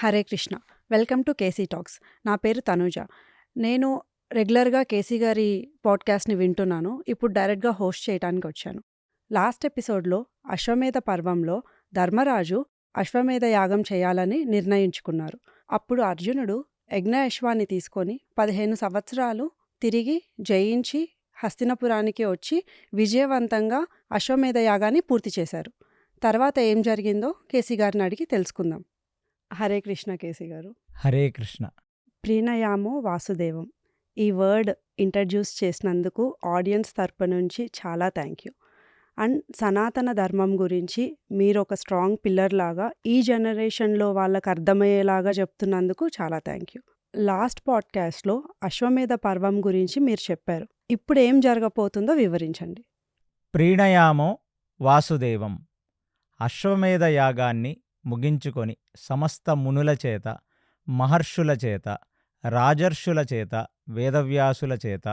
Hare Krishna. Welcome to KC talks. నా పేరు తనూజ. నేను రెగ్యులర్‌గా కేసీ గారి పాడ్‌కాస్ట్‌ని వింటున్నాను. ఇప్పుడు డైరెక్ట్‌గా హోస్ట్ చేయటానికి వచ్చాను. లాస్ట్ ఎపిసోడ్‌లో అశ్వమేధ పర్వంలో ధర్మరాజు అశ్వమేధ యాగం చేయాలని నిర్ణయించుకున్నారు. అప్పుడు అర్జునుడు యజ్ఞఅశ్వాన్ని తీసుకొని 15 సంవత్సరాలు తిరిగి జయించి హస్తినపురానికి వచ్చి విజయవంతంగా అశ్వమేధ యాగాన్ని పూర్తి చేశారు. తర్వాత ఏం జరిగిందో కేసీ గారిని అడిగి తెలుసుకుందాం. హరే కృష్ణ కేసీ గారు. హరే కృష్ణ. ప్రీణయామో వాసుదేవం. ఈ వర్డ్ ఇంట్రడ్యూస్ చేసినందుకు ఆడియన్స్ తరపు నుంచి చాలా థ్యాంక్ యూ. అండ్ సనాతన ధర్మం గురించి మీరు ఒక స్ట్రాంగ్ పిల్లర్ లాగా ఈ జనరేషన్లో వాళ్ళకు అర్థమయ్యేలాగా చెప్తున్నందుకు చాలా థ్యాంక్ యూ. లాస్ట్ పాడ్కాస్ట్లో అశ్వమేధ పర్వం గురించి మీరు చెప్పారు. ఇప్పుడు ఏం జరగబోతుందో వివరించండి. ప్రీణయామో వాసుదేవం. అశ్వమేధ యాగాన్ని ముగించుకొని సమస్త మునుల చేత, మహర్షుల చేత, రాజర్షుల చేత, వేదవ్యాసుల చేత,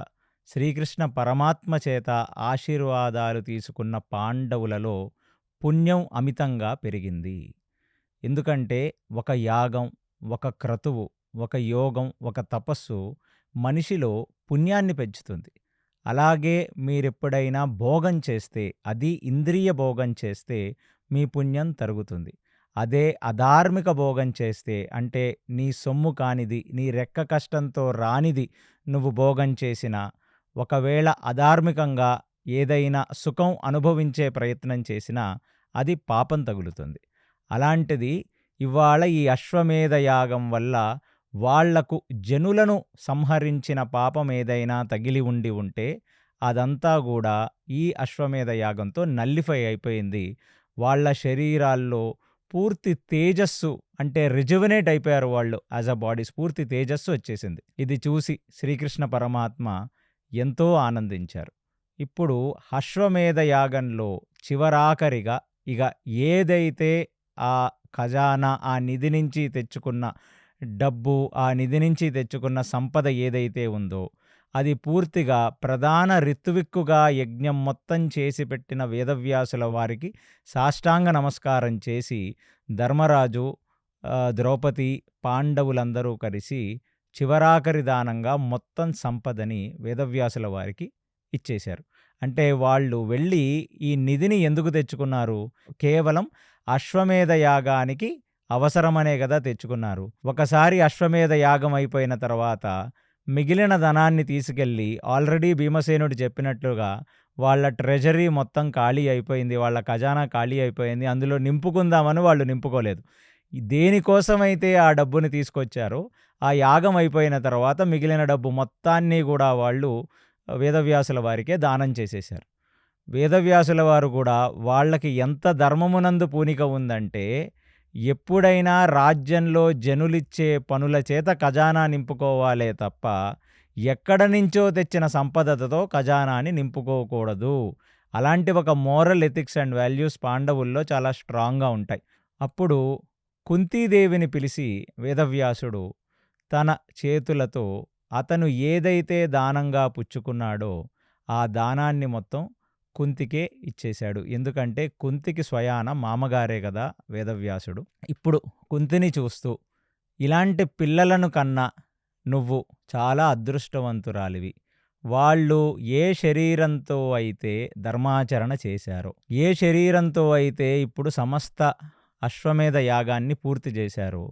శ్రీకృష్ణ పరమాత్మ చేత ఆశీర్వాదాలు తీసుకున్న పాండవులలో పుణ్యం అమితంగా పెరిగింది. ఎందుకంటే ఒక యాగం, ఒక క్రతువు, ఒక యోగం, ఒక తపస్సు మనిషిలో పుణ్యాన్ని పెంచుతుంది. అలాగే మీరెప్పుడైనా భోగం చేస్తే, అది ఇంద్రియ భోగం చేస్తే మీ పుణ్యం తరుగుతుంది. అదే అధార్మిక భోగం చేస్తే, అంటే నీ సొమ్ము కానిది, నీ రెక్క కష్టంతో రానిది నువ్వు భోగం చేసినా, ఒకవేళ అధార్మికంగా ఏదైనా సుఖం అనుభవించే ప్రయత్నం చేసినా అది పాపం తగులుతుంది. అలాంటిది ఇవాళ ఈ అశ్వమేధ యాగం వల్ల వాళ్లకు జనులను సంహరించిన పాపం ఏదైనా తగిలి ఉంటే అదంతా కూడా ఈ అశ్వమేధ యాగంతో నల్లిఫై అయిపోయింది. వాళ్ళ శరీరాల్లో పూర్తి తేజస్సు, అంటే రిజువనేట్ అయిపోయారు వాళ్ళు. యాజ్ అ బాడీస్ పూర్తి తేజస్సు వచ్చేసింది. ఇది చూసి శ్రీకృష్ణ పరమాత్మ ఎంతో ఆనందించారు. ఇప్పుడు అశ్వమేధ యాగంలో చివరాఖరిగా ఇక ఏదైతే ఆ ఖజానా, ఆ నిధి నుంచి తెచ్చుకున్న డబ్బు, ఆ నిధి నుంచి తెచ్చుకున్న సంపద ఏదైతే ఉందో అది పూర్తిగా ప్రధాన ఋత్విక్కుగా యజ్ఞం మొత్తం చేసి పెట్టిన వేదవ్యాసుల వారికి సాష్టాంగ నమస్కారం చేసి ధర్మరాజు, ద్రౌపది, పాండవులందరూ కలిసి చివరాఖరి దానంగా మొత్తం సంపదని వేదవ్యాసుల వారికి ఇచ్చేశారు. అంటే వాళ్ళు వెళ్ళి ఈ నిధిని ఎందుకు తెచ్చుకున్నారు? కేవలం అశ్వమేధ యాగానికి అవసరమనే కదా తెచ్చుకున్నారు. ఒకసారి అశ్వమేధ యాగం అయిపోయిన తర్వాత మిగిలిన ధనాన్ని తీసుకెళ్ళి, ఆల్రెడీ భీమసేనుడు చెప్పినట్లుగా వాళ్ళ ట్రెజరీ మొత్తం ఖాళీ అయిపోయింది, వాళ్ళ ఖజానా ఖాళీ అయిపోయింది, అందులో నింపుకుందామని వాళ్ళు నింపుకోలేదు. దేనికోసమైతే ఆ డబ్బుని తీసుకొచ్చారో ఆ యాగం అయిపోయిన తర్వాత మిగిలిన డబ్బు మొత్తాన్ని కూడా వాళ్ళు వేదవ్యాసుల వారికే దానం చేసేశారు. వేదవ్యాసుల వారు కూడా వాళ్ళకి ఎంత ధర్మమునందు పూనిక ఉందంటే, ఎప్పుడైనా రాజ్యంలో జనులిచ్చే పనుల చేత ఖజానా నింపుకోవాలే తప్ప ఎక్కడ నుంచో తెచ్చిన సంపదతో ఖజానాని నింపుకోకూడదు. అలాంటి ఒక మోరల్ ఎథిక్స్ అండ్ వాల్యూస్ పాండవుల్లో చాలా స్ట్రాంగ్గా ఉంటాయి. అప్పుడు కుంతీదేవిని పిలిచి వేదవ్యాసుడు తన చేతులతో అతను ఏదైతే దానంగా పుచ్చుకున్నాడో ఆ దానాన్ని మొత్తం కుంతికే ఇచ్చేశాడు. ఎందుకంటే కుంతికి స్వయాన మామగారే కదా వేదవ్యాసుడు. ఇప్పుడు కుంతిని చూస్తూ, ఇలాంటి పిల్లలను కన్నా నువ్వు చాలా అదృష్టవంతురాలివి. వాళ్ళు ఏ శరీరంతో అయితే ధర్మాచరణ చేశారో, ఏ శరీరంతో అయితే ఇప్పుడు సమస్త అశ్వమేధ యాగాన్ని పూర్తి చేశారో,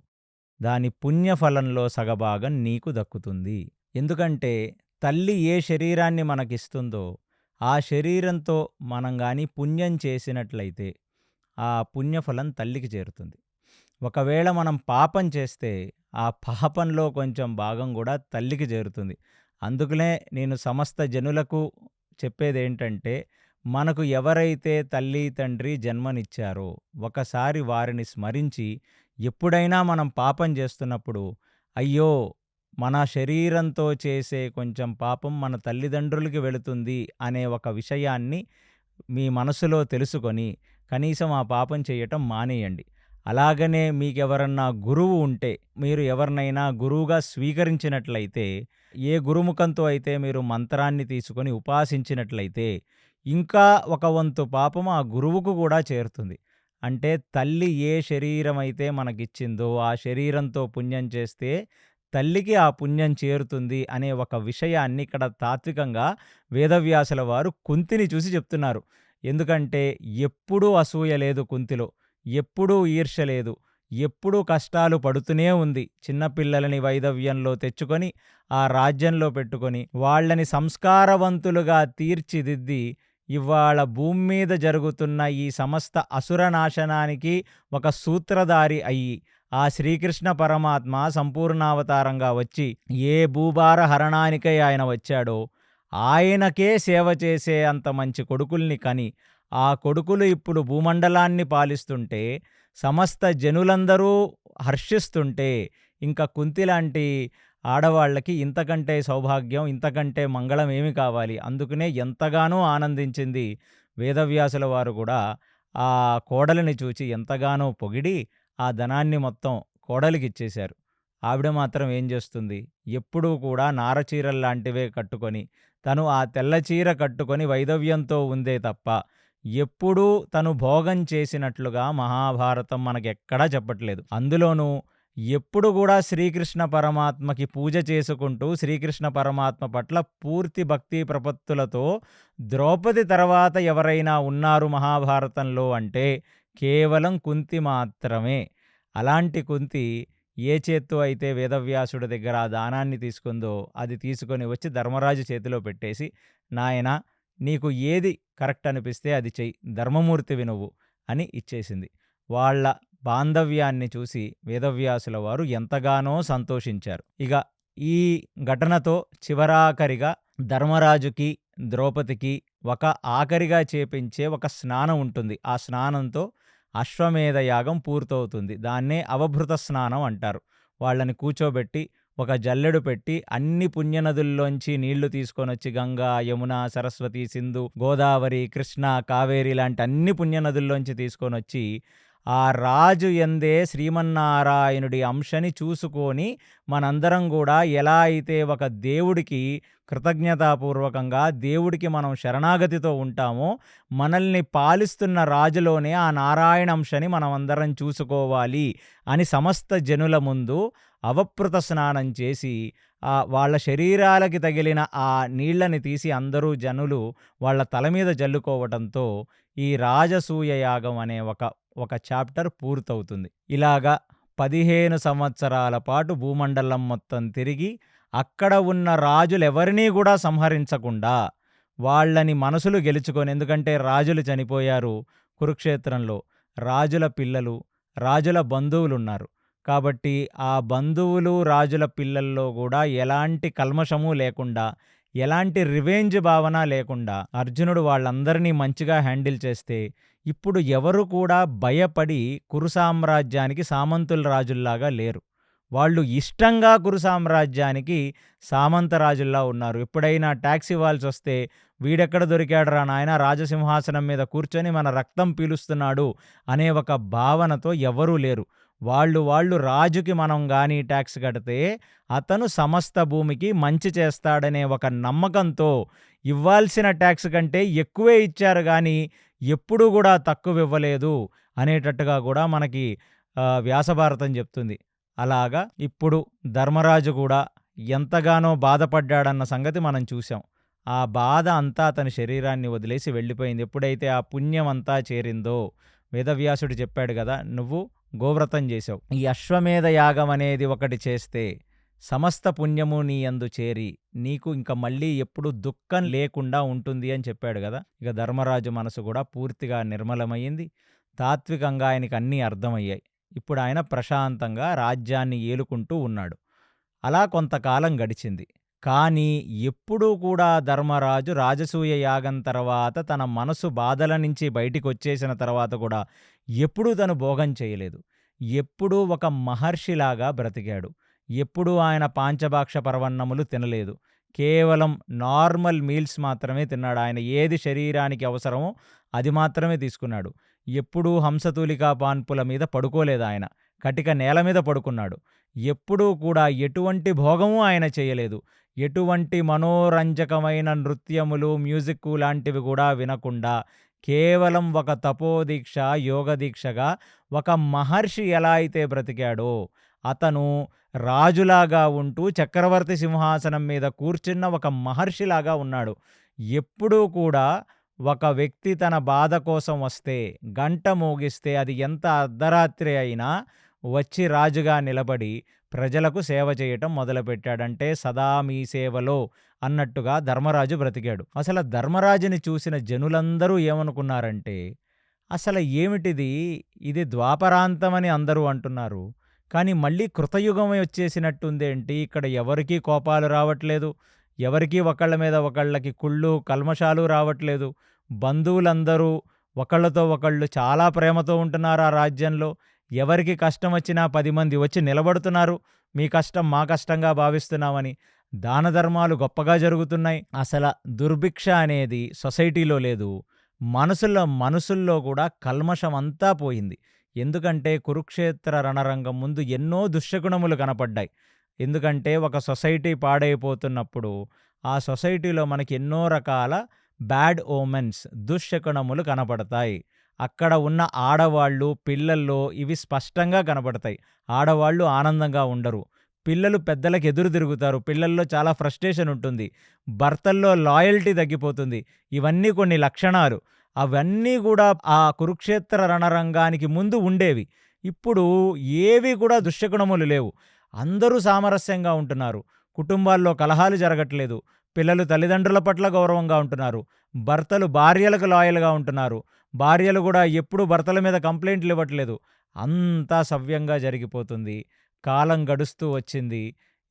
దాని పుణ్యఫలంలో సగభాగం నీకు దక్కుతుంది. ఎందుకంటే తల్లి ఏ శరీరాన్ని మనకిస్తుందో ఆ శరీరంతో మనం కానీ పుణ్యం చేసినట్లయితే ఆ పుణ్యఫలం తల్లికి చేరుతుంది. ఒకవేళ మనం పాపం చేస్తే ఆ పాపంలో కొంచెం భాగం కూడా తల్లికి చేరుతుంది. అందుకనే నేను సమస్త జనులకు చెప్పేదేంటంటే, మనకు ఎవరైతే తల్లి తండ్రి జన్మనిచ్చారో ఒకసారి వారిని స్మరించి, ఎప్పుడైనా మనం పాపం చేస్తున్నప్పుడు, అయ్యో మన శరీరంతో చేసే కొంచెం పాపం మన తల్లిదండ్రులకి వెళుతుంది అనే ఒక విషయాన్ని మీ మనసులో తెలుసుకొని కనీసం ఆ పాపం చేయటం మానేయండి. అలాగనే మీకెవరన్నా గురువు ఉంటే, మీరు ఎవరినైనా గురువుగా స్వీకరించినట్లయితే, ఏ గురుముఖంతో అయితే మీరు మంత్రాన్ని తీసుకొని ఉపాసించినట్లయితే ఇంకా ఒక వంతు పాపం ఆ గురువుకు కూడా చేరుతుంది. అంటే తల్లి ఏ శరీరమైతే మనకిచ్చిందో ఆ శరీరంతో పుణ్యం చేస్తే తల్లికి ఆ పుణ్యం చేరుతుంది అనే ఒక విషయాన్ని ఇక్కడ తాత్వికంగా వేదవ్యాసుల వారు కుంతిని చూసి చెప్తున్నారు. ఎందుకంటే ఎప్పుడూ అసూయ లేదు కుంతిలో, ఎప్పుడూ ఈర్ష్య లేదు, ఎప్పుడూ కష్టాలు పడుతూనే ఉంది. చిన్నపిల్లలని వైదవ్యంలో తెచ్చుకొని ఆ రాజ్యంలో పెట్టుకొని వాళ్ళని సంస్కారవంతులుగా తీర్చిదిద్ది ఇవాళ భూమి మీద జరుగుతున్న ఈ సమస్త అసుర నాశనానికి ఒక సూత్రధారి అయ్యి ఆ శ్రీకృష్ణ పరమాత్మ సంపూర్ణావతారంగా వచ్చి ఏ భూభార హరణానికై ఆయన వచ్చాడో ఆయనకే సేవ చేసే అంత మంచి కొడుకుల్ని కని ఆ కొడుకులు ఇప్పుడు భూమండలాన్ని పాలిస్తుంటే సమస్త జనులందరూ హర్షిస్తుంటే ఇంకా కుంతి లాంటి ఆడవాళ్ళకి ఇంతకంటే సౌభాగ్యం, ఇంతకంటే మంగళం ఏమి కావాలి? అందుకనే ఎంతగానో ఆనందించింది. వేదవ్యాసుల వారు కూడా ఆ కోడలిని చూచి ఎంతగానో పొగిడి ఆ ధనాన్ని మొత్తం కోడలికిచ్చేశారు. ఆవిడ మాత్రం ఏం చేస్తుంది? ఎప్పుడూ కూడా నారచీరల్లాంటివే కట్టుకొని, తను ఆ తెల్ల చీర కట్టుకొని వైదవ్యంతో ఉందే తప్ప, ఎప్పుడూ తను భోగం చేసినట్లుగా మహాభారతం మనకెక్కడా చెప్పట్లేదు. అందులోనూ ఎప్పుడు కూడా శ్రీకృష్ణ పరమాత్మకి పూజ చేసుకుంటూ శ్రీకృష్ణ పరమాత్మ పట్ల పూర్తి భక్తి ప్రపత్తులతో ద్రౌపది తర్వాత ఎవరైనా ఉన్నారు మహాభారతంలో అంటే కేవలం కుంతి మాత్రమే. అలాంటి కుంతి ఏ చేత్తో అయితే వేదవ్యాసుడి దగ్గర ఆ దానాన్ని తీసుకుందో అది తీసుకొని వచ్చి ధర్మరాజు చేతిలో పెట్టేసి, నాయనా నీకు ఏది కరెక్ట్ అనిపిస్తే అది చెయ్యి, ధర్మమూర్తివి నువ్వు అని ఇచ్చేసింది. వాళ్ళ బాంధవ్యాన్ని చూసి వేదవ్యాసుల వారు ఎంతగానో సంతోషించారు. ఇక ఈ ఘటనతో చివరాఖరిగా ధర్మరాజుకి, ద్రౌపదికి ఒక ఆఖరిగా చేపించే ఒక స్నానం ఉంటుంది. ఆ స్నానంతో అశ్వమేధ యాగం పూర్తవుతుంది. దాన్నే అవభృత స్నానం అంటారు. వాళ్ళని కూర్చోబెట్టి ఒక జల్లెడు పెట్టి అన్ని పుణ్యనదుల్లోంచి నీళ్లు తీసుకొనొచ్చి గంగా, యమున, సరస్వతి, సింధు, గోదావరి, కృష్ణ, కావేరి లాంటి అన్ని పుణ్యనదుల్లోంచి తీసుకొనొచ్చి ఆ రాజు యందే శ్రీమన్నారాయణుడి అంశని చూసుకొని మనందరం కూడా ఎలా అయితే ఒక దేవుడికి కృతజ్ఞతాపూర్వకంగా దేవుడికి మనం శరణాగతితో ఉంటామో మనల్ని పాలిస్తున్న రాజులోనే ఆ నారాయణ అంశని మనం అందరం చూసుకోవాలి అని సమస్త జనుల ముందు అవప్లుత స్నానం చేసి వాళ్ళ శరీరాలకి తగిలిన ఆ నీళ్లని తీసి అందరూ జనులు వాళ్ళ తల మీద జల్లుకోవటంతో ఈ రాజసూయ యాగం అనే ఒక చాప్టర్ పూర్తవుతుంది. ఇలాగా 15 సంవత్సరాల పాటు భూమండలం మొత్తం తిరిగి అక్కడ ఉన్న రాజులెవరినీ కూడా సంహరించకుండా వాళ్ళని మనసులు గెలుచుకొని, ఎందుకంటే రాజులు చనిపోయారు కురుక్షేత్రంలో, రాజుల పిల్లలు, రాజుల బంధువులున్నారు. కాబట్టి ఆ బంధువులు, రాజుల పిల్లల్లో కూడా ఎలాంటి కల్మషము లేకుండా, ఎలాంటి రివెంజ్ భావన లేకుండా అర్జునుడు వాళ్ళందరినీ మంచిగా హ్యాండిల్ చేస్తే ఇప్పుడు ఎవరు కూడా భయపడి కురు సామ్రాజ్యానికి సామంతుల రాజుల్లాగా లేరు. వాళ్ళు ఇష్టంగా కురు సామ్రాజ్యానికి సామంత రాజుల్లా ఉన్నారు. ఎప్పుడైనా ట్యాక్స్ ఇవ్వాల్సి వస్తే వీడెక్కడ దొరికాడురా నాయన, రాజసింహాసనం మీద కూర్చొని మన రక్తం పీలుస్తున్నాడు అనే ఒక భావనతో ఎవరూ లేరు. వాళ్ళు రాజుకి మనం గానీ ట్యాక్స్ కడితే అతను సమస్త భూమికి మంచి చేస్తాడనే ఒక నమ్మకంతో ఇవ్వాల్సిన ట్యాక్స్ కంటే ఎక్కువే ఇచ్చారు కానీ ఎప్పుడూ కూడా తక్కువ ఇవ్వలేదు అనేటట్టుగా కూడా మనకి వ్యాసభారతం చెప్తుంది. అలాగా ఇప్పుడు ధర్మరాజు కూడా ఎంతగానో బాధపడ్డాడన్న సంగతి మనం చూసాం. ఆ బాధ అంతా అతని శరీరాన్ని వదిలేసి వెళ్ళిపోయింది. ఎప్పుడైతే ఆ పుణ్యం అంతా చేరిందో వేదవ్యాసుడు చెప్పాడు కదా, నువ్వు గోవ్రతం చేసావు, ఈ అశ్వమేధ యాగం అనేది ఒకటి చేస్తే సమస్త పుణ్యము నీ యందు చేరి నీకు ఇంక మళ్ళీ ఎప్పుడు దుఃఖం లేకుండా ఉంటుంది అని చెప్పాడు కదా. ఇక ధర్మరాజు మనసు కూడా పూర్తిగా నిర్మలమైంది. తాత్వికంగా ఆయనకి అన్నీ అర్థమయ్యాయి. ఇప్పుడు ఆయన ప్రశాంతంగా రాజ్యాన్ని ఏలుకుంటూ ఉన్నాడు. అలా కొంతకాలం గడిచింది. కానీ ఎప్పుడూ కూడా ధర్మరాజు రాజసూయ యాగం తర్వాత తన మనసు బాధల నుంచి బయటికొచ్చేసిన తర్వాత కూడా ఎప్పుడూ తను భోగం చేయలేదు. ఎప్పుడూ ఒక మహర్షిలాగా బ్రతికాడు. ఎప్పుడూ ఆయన పాంచభాక్ష పరవన్నములు తినలేదు. కేవలం నార్మల్ మీల్స్ మాత్రమే తిన్నాడు. ఆయన ఏది శరీరానికి అవసరమో అది మాత్రమే తీసుకున్నాడు. ఎప్పుడూ హంసతూలికా పాన్పుల మీద పడుకోలేదు ఆయన. కటిక నేల మీద పడుకున్నాడు. ఎప్పుడూ కూడా ఎటువంటి భోగము ఆయన చేయలేదు. ఎటువంటి మనోరంజకమైన నృత్యములు, మ్యూజిక్కు లాంటివి కూడా వినకుండా కేవలం ఒక తపోదీక్ష, యోగదీక్షగా ఒక మహర్షి ఎలా అయితే బ్రతికాడో, అతను రాజులాగా ఉంటూ చక్రవర్తి సింహాసనం మీద కూర్చున్న ఒక మహర్షిలాగా ఉన్నాడు. ఎప్పుడూ కూడా ఒక వ్యక్తి తన బాధ కోసం వస్తే, గంట మోగిస్తే అది ఎంత అర్ధరాత్రి అయినా వచ్చి రాజుగా నిలబడి ప్రజలకు సేవ చేయటం మొదలుపెట్టాడంటే సదా మీ సేవలో అన్నట్టుగా ధర్మరాజు బ్రతికాడు. అసల ధర్మరాజుని చూసిన జనులందరూ ఏమనుకున్నారంటే, అసల ఏమిటిది? ఇది ద్వాపరాంతమని అందరూ అంటున్నారు. కానీ మళ్ళీ కృతయుగం వచ్చేసినట్టుందేంటి? ఇక్కడ ఎవరికీ కోపాలు రావట్లేదు. ఎవరికీ ఒకళ్ళ మీద ఒకళ్ళకి కుళ్ళు, కల్మషాలు రావట్లేదు. బంధువులందరూ ఒకళ్ళతో ఒకళ్ళు చాలా ప్రేమతో ఉంటున్నారు ఆ రాజ్యంలో. ఎవరికి కష్టం వచ్చినా 10 మంది వచ్చి నిలబడుతున్నారు. మీ కష్టం మా కష్టంగా భావిస్తున్నామని. దాన ధర్మాలు గొప్పగా జరుగుతున్నాయి. అసల దుర్భిక్ష అనేది సొసైటీలో లేదు. మనుసుల్లో కూడా కల్మషం అంతా పోయింది. ఎందుకంటే కురుక్షేత్ర రణరంగం ముందు ఎన్నో దుశ్శకునములు కనపడ్డాయి. ఎందుకంటే ఒక సొసైటీ పాడైపోతున్నప్పుడు ఆ సొసైటీలో మనకి ఎన్నో రకాల బ్యాడ్ ఓమెన్స్, దుశ్శకునములు కనపడతాయి. అక్కడ ఉన్న ఆడవాళ్ళు, పిల్లల్లో ఇవి స్పష్టంగా కనపడతాయి. ఆడవాళ్ళు ఆనందంగా ఉండరు. పిల్లలు పెద్దలకు ఎదురు తిరుగుతారు. పిల్లల్లో చాలా ఫ్రస్ట్రేషన్ ఉంటుంది. భర్తల్లో లాయల్టీ తగ్గిపోతుంది. ఇవన్నీ కొన్ని లక్షణాలు. అవన్నీ కూడా ఆ కురుక్షేత్ర రణరంగానికి ముందు ఉండేవి. ఇప్పుడు ఏవి కూడా దుశ్శకునములు లేవు. అందరూ సామరస్యంగా ఉంటున్నారు. కుటుంబాల్లో కలహాలు జరగట్లేదు. పిల్లలు తల్లిదండ్రుల పట్ల గౌరవంగా ఉంటున్నారు. భర్తలు భార్యలకు లాయల్‌గా ఉంటున్నారు. భార్యలు కూడా ఎప్పుడూ భర్తల మీద కంప్లెయింట్లు ఇవ్వట్లేదు. అంతా సవ్యంగా జరిగిపోతుంది. కాలం గడుస్తూ వచ్చింది.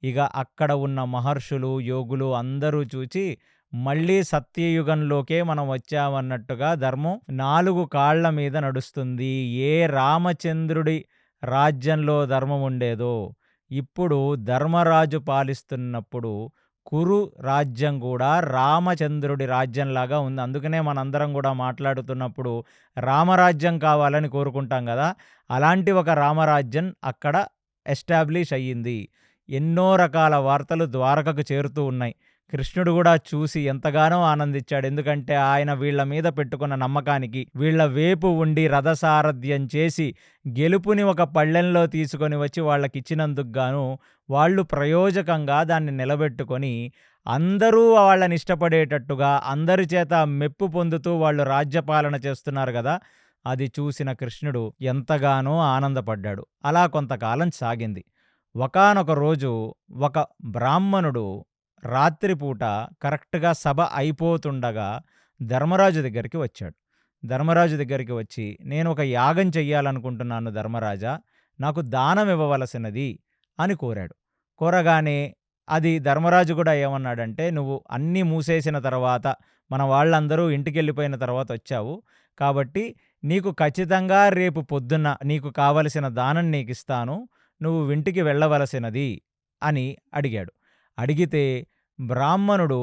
ఇక అక్కడ ఉన్న మహర్షులు, యోగులు అందరూ చూచి మళ్ళీ సత్యయుగంలోకే మనం వచ్చామన్నట్టుగా ధర్మం 4 కాళ్ల మీద నడుస్తుంది. ఏ రామచంద్రుడి రాజ్యంలో ధర్మం ఉండేదో, ఇప్పుడు ధర్మరాజు పాలిస్తున్నప్పుడు కురు రాజ్యం కూడా రామచంద్రుడి రాజ్యంలాగా ఉంది. అందుకనే మనందరం కూడా మాట్లాడుతున్నప్పుడు రామరాజ్యం కావాలని కోరుకుంటాం కదా! అలాంటి ఒక రామరాజ్యం అక్కడ ఎస్టాబ్లిష్ అయ్యింది. ఎన్నో రకాల వార్తలు ద్వారకకు చేరుతూ ఉన్నాయి. కృష్ణుడు కూడా చూసి ఎంతగానో ఆనందించాడు. ఎందుకంటే ఆయన వీళ్ళ మీద పెట్టుకున్న నమ్మకానికి, వీళ్ళ వేపు ఉండి రథసారథ్యం చేసి గెలుపుని ఒక పళ్ళెంలో తీసుకొని వచ్చి వాళ్ళకిచ్చినందుకు గాను వాళ్ళు ప్రయోజకంగా దాన్ని నిలబెట్టుకొని అందరూ వాళ్ళని ఇష్టపడేటట్టుగా అందరి చేత మెప్పు పొందుతూ వాళ్ళు రాజ్యపాలన చేస్తున్నారు కదా! అది చూసిన కృష్ణుడు ఎంతగానో ఆనందపడ్డాడు. అలా కొంతకాలం సాగింది. ఒకానొక రోజు ఒక బ్రాహ్మణుడు రాత్రిపూట కరెక్ట్‌గా సభ అయిపోతుండగా ధర్మరాజు దగ్గరికి వచ్చాడు. ధర్మరాజు దగ్గరికి వచ్చి, "నేను ఒక యాగం చెయ్యాలనుకుంటున్నాను ధర్మరాజా, నాకు దానం ఇవ్వవలసినది" అని కోరాడు. కోరగానే అది ధర్మరాజు కూడా ఏమన్నాడంటే, "నువ్వు అన్నీ మూసేసిన తర్వాత, మన వాళ్ళందరూ ఇంటికెళ్ళిపోయిన తర్వాత వచ్చావు. కాబట్టి నీకు ఖచ్చితంగా రేపు పొద్దున్న నీకు కావలసిన దానం నీకిస్తాను. నువ్వు ఇంటికి వెళ్ళవలసినది" అని అడిగాడు. అడిగితే బ్రాహ్మణుడు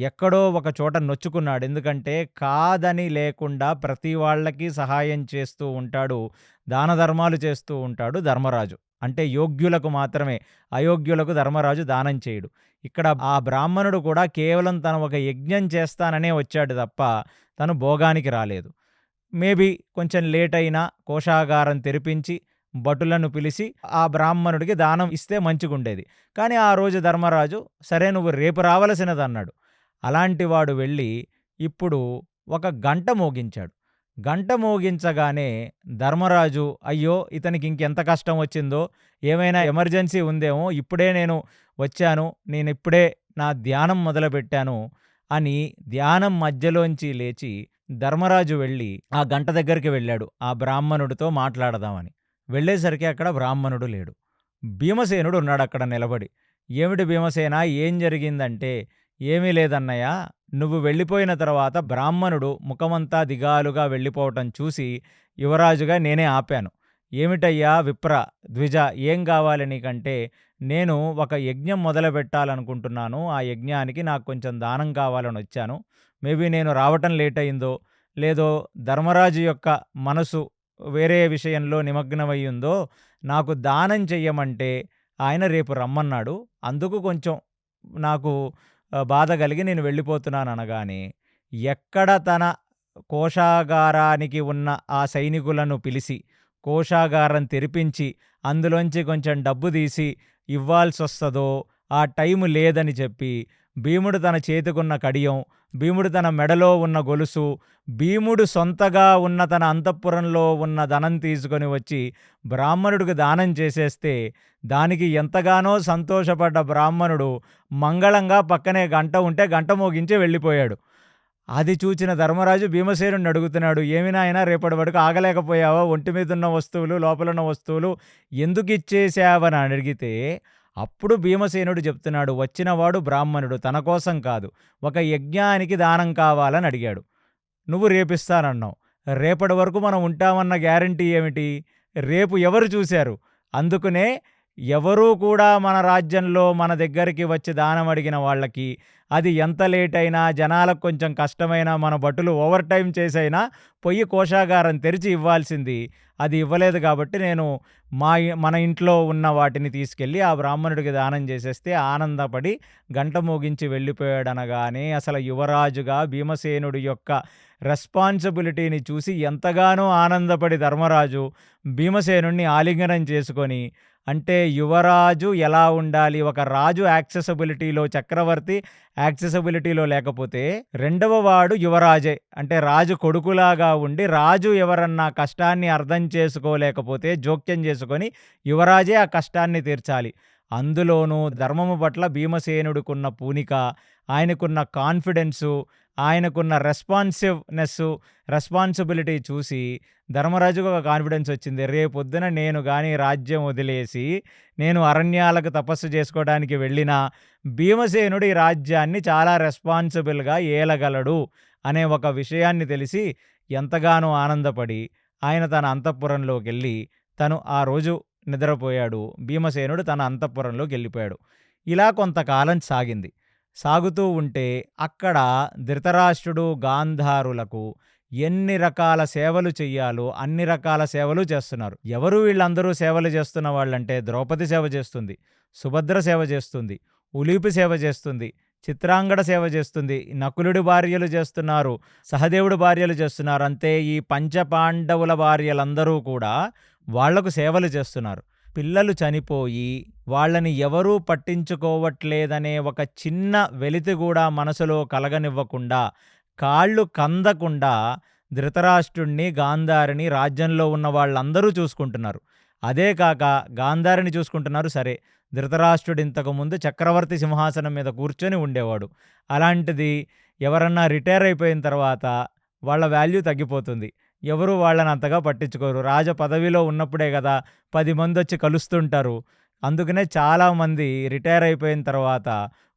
ఎక్కడో ఒక చోట నొచ్చుకున్నాడు. ఎందుకంటే కాదని లేకుండా ప్రతి వాళ్ళకి సహాయం చేస్తూ ఉంటాడు. దాన ధర్మాలు చేస్తూ ఉంటాడు ధర్మరాజు. అంటే యోగ్యులకు మాత్రమే, అయోగ్యులకు ధర్మరాజు దానం చేయడు. ఇక్కడ ఆ బ్రాహ్మణుడు కూడా కేవలం తను ఒక యజ్ఞం చేస్తాననే వచ్చాడు తప్ప తను భోగానికి రాలేదు. మేబీ కొంచెం లేట్ అయినా కోశాగారం తెరిపించి భటులను పిలిచి ఆ బ్రాహ్మణుడికి దానం ఇస్తే మంచిగుండేది. కానీ ఆ రోజు ధర్మరాజు, "సరే నువ్వు రేపు రావలసినదన్నాడు." అలాంటి వాడు వెళ్ళి ఇప్పుడు ఒక గంట మోగించాడు. గంట మోగించగానే ధర్మరాజు, అయ్యో! ఇతనికి ఇంకెంత కష్టం వచ్చిందో, ఏమైనా ఎమర్జెన్సీ ఉందేమో, ఇప్పుడే నేను వచ్చాను, నేనిప్పుడే నా ధ్యానం మొదలుపెట్టాను అని ధ్యానం మధ్యలోంచి లేచి ధర్మరాజు వెళ్ళి ఆ గంట దగ్గరికి వెళ్ళాడు. ఆ బ్రాహ్మణుడితో మాట్లాడదామని. వెళ్ళేసరికి అక్కడ బ్రాహ్మణుడు లేడు. భీమసేనుడు ఉన్నాడక్కడ నిలబడి. "ఏమిటి భీమసేన, ఏం జరిగిందంటే," "ఏమీ లేదన్నయ్య, నువ్వు వెళ్ళిపోయిన తర్వాత బ్రాహ్మణుడు ముఖమంతా దిగాలుగా వెళ్ళిపోవటం చూసి యువరాజుగా నేనే ఆపాను. ఏమిటయ్యా విప్ర, ద్విజ, ఏం కావాలి నీకంటే, నేను ఒక యజ్ఞం మొదలుపెట్టాలనుకుంటున్నాను. ఆ యజ్ఞానికి నాకు కొంచెం దానం కావాలని వచ్చాను. మేబీ నేను రావటం లేట్ అయిందో, లేదో ధర్మరాజు యొక్క మనసు వేరే విషయంలో నిమగ్నమై ఉందో, నాకు దానం చెయ్యమంటే ఆయన రేపు రమ్మన్నాడు. అందుకు కొంచెం నాకు బాధ కలిగి నేను వెళ్ళిపోతున్నాను" అనగానే ఎక్కడ తన కోశాగారానికి ఉన్న ఆ సైనికులను పిలిచి కోశాగారం తెరిపించి అందులోంచి కొంచెం డబ్బు తీసి ఇవ్వాల్సొస్తదో ఆ టైము లేదని చెప్పి భీముడు తన చేతికున్న కడియం, భీముడు తన మెడలో ఉన్న గొలుసు, భీముడు సొంతగా ఉన్న తన అంతఃపురంలో ఉన్న ధనం తీసుకొని వచ్చి బ్రాహ్మణుడికి దానం చేసేస్తే దానికి ఎంతగానో సంతోషపడ్డ బ్రాహ్మణుడు మంగళంగా పక్కనే గంట ఉంటే గంట మోగించి వెళ్ళిపోయాడు. అది చూచిన ధర్మరాజు భీమసేనుడిని అడుగుతున్నాడు, ఏమి నాయనా రేపటి వరకు ఆగలేకపోయావా? ఒంటి మీద ఉన్న వస్తువులు, లోపలున్న వస్తువులు ఎందుకు ఇచ్చేసావని అడిగితే అప్పుడు భీమసేనుడు చెప్తున్నాడు, వచ్చినవాడు బ్రాహ్మణుడు, తన కోసం కాదు, ఒక యజ్ఞానికి దానం కావాలని అడిగాడు. నువ్వు రేపిస్తానన్నావు. రేపటి వరకు మనం ఉంటామన్న గ్యారంటీ ఏమిటి? రేపు ఎవరు చూశారు? అందుకనే ఎవరూ కూడా మన రాజ్యంలో మన దగ్గరికి వచ్చి దానం అడిగిన వాళ్ళకి అది ఎంత లేట్ అయినా, జనాలకు కొంచెం కష్టమైనా, మన భటులు ఓవర్ టైం చేసైనా పొయ్యి కోశాగారం తెరిచి ఇవ్వాల్సింది. అది ఇవ్వలేదు కాబట్టి నేను మన ఇంట్లో ఉన్న వాటిని తీసుకెళ్ళి ఆ బ్రాహ్మణుడికి దానం చేసేస్తే ఆనందపడి గంట మోగించి వెళ్ళిపోయాడనగానే అసలు యువరాజుగా భీమసేనుడి యొక్క రెస్పాన్సిబిలిటీని చూసి ఎంతగానో ఆనందపడి ధర్మరాజు భీమసేనుడిని ఆలింగనం చేసుకొని, అంటే యువరాజు ఎలా ఉండాలి, ఒక రాజు యాక్సెసిబిలిటీలో, చక్రవర్తి యాక్సెసిబిలిటీలో లేకపోతే రెండవ వాడు యువరాజే. అంటే రాజు కొడుకులాగా ఉండి రాజు ఎవరన్నా కష్టాన్ని అర్థం చేసుకోలేకపోతే జోక్యం చేసుకొని యువరాజే ఆ కష్టాన్ని తీర్చాలి. అందులోనూ ధర్మము పట్ల భీమసేనుడికున్న పూనిక, ఆయనకున్న కాన్ఫిడెన్సు, ఆయనకున్న రెస్పాన్సిబిలిటీ చూసి ధర్మరాజుకు ఒక కాన్ఫిడెన్స్ వచ్చింది. రేపొద్దున నేను కానీ రాజ్యం వదిలేసి నేను అరణ్యాలకు తపస్సు చేసుకోవడానికి వెళ్ళినా భీమసేనుడు ఈ రాజ్యాన్ని చాలా రెస్పాన్సిబుల్గా ఏలగలడు అనే ఒక విషయాన్ని తెలిసి ఎంతగానో ఆనందపడి ఆయన తన అంతఃపురంలోకి వెళ్ళి తను ఆ రోజు నిద్రపోయాడు. భీమసేనుడు తన అంతఃపురంలోకి వెళ్ళిపోయాడు. ఇలా కొంతకాలం సాగింది. సాగుతూ ఉంటే అక్కడ ధృతరాష్ట్రుడు గాంధారులకు ఎన్ని రకాల సేవలు చెయ్యాలో అన్ని రకాల సేవలు చేస్తున్నారు. ఎవరు వీళ్ళందరూ సేవలు చేస్తున్న వాళ్ళంటే ద్రౌపది సేవ చేస్తుంది, సుభద్ర సేవ చేస్తుంది, ఉలీపి సేవ చేస్తుంది, చిత్రాంగడ సేవ చేస్తుంది, నకులుడి భార్యలు చేస్తున్నారు, సహదేవుడి భార్యలు చేస్తున్నారు. అంతే ఈ పంచపాండవుల భార్యలందరూ కూడా వాళ్లకు సేవలు చేస్తున్నారు. పిల్లలు చనిపోయి వాళ్ళని ఎవరూ పట్టించుకోవట్లేదనే ఒక చిన్న వెలితి కూడా మనసులో కలగనివ్వకుండా, కాళ్ళు కందకుండా ధృతరాష్ట్రుణ్ణి, గాంధారిని, రాజ్యంలో ఉన్న వాళ్ళందరూ చూసుకుంటున్నారు. అదే కాక గాంధారిని చూసుకుంటున్నారు. సరే, ధృతరాష్ట్రుడు ఇంతకుముందు చక్రవర్తి సింహాసనం మీద కూర్చొని ఉండేవాడు. అలాంటిది ఎవరన్నా రిటైర్ అయిపోయిన తర్వాత వాళ్ళ వాల్యూ తగ్గిపోతుంది. ఎవరు వాళ్ళని అంతగా పట్టించుకోరు. రాజ పదవిలో ఉన్నప్పుడే కదా 10 మంది వచ్చి కలుస్తుంటారు. అందుకనే చాలామంది రిటైర్ అయిపోయిన తర్వాత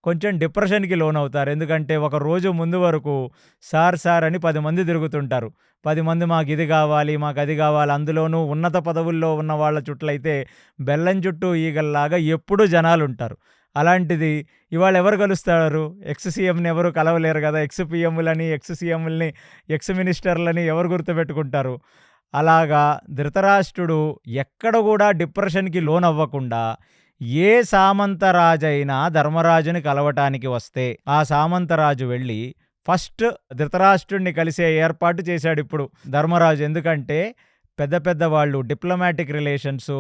కొంచెం డిప్రెషన్కి లోనవుతారు. ఎందుకంటే ఒక రోజు ముందు వరకు సార్ అని 10 మంది తిరుగుతుంటారు. 10 మంది మాకు ఇది కావాలి, మాకు అది కావాలి. అందులోనూ ఉన్నత పదవుల్లో ఉన్న వాళ్ళ చుట్లయితే బెల్లం చుట్టూ ఈగల్లాగా ఎప్పుడూ జనాలు ఉంటారు. అలాంటిది ఇవాళ ఎవరు కలుస్తారు? ఎక్స్ సీఎంని ఎవరు కలవలేరు కదా. ఎక్స్ పిఎంలని, ఎక్స్ సీఎంలని, ఎక్స్ మినిస్టర్లని ఎవరు గుర్తుపెట్టుకుంటారు? అలాగా ధృతరాష్ట్రుడు ఎక్కడ కూడా డిప్రెషన్కి లోనవ్వకుండా ఏ సామంతరాజైనా ధర్మరాజుని కలవటానికి వస్తే ఆ సామంతరాజు వెళ్ళి ఫస్ట్ ధృతరాష్ట్రుడిని కలిసే ఏర్పాటు చేశాడు ఇప్పుడు ధర్మరాజు. ఎందుకంటే పెద్ద పెద్ద వాళ్ళు, డిప్లొమాటిక్ రిలేషన్స్,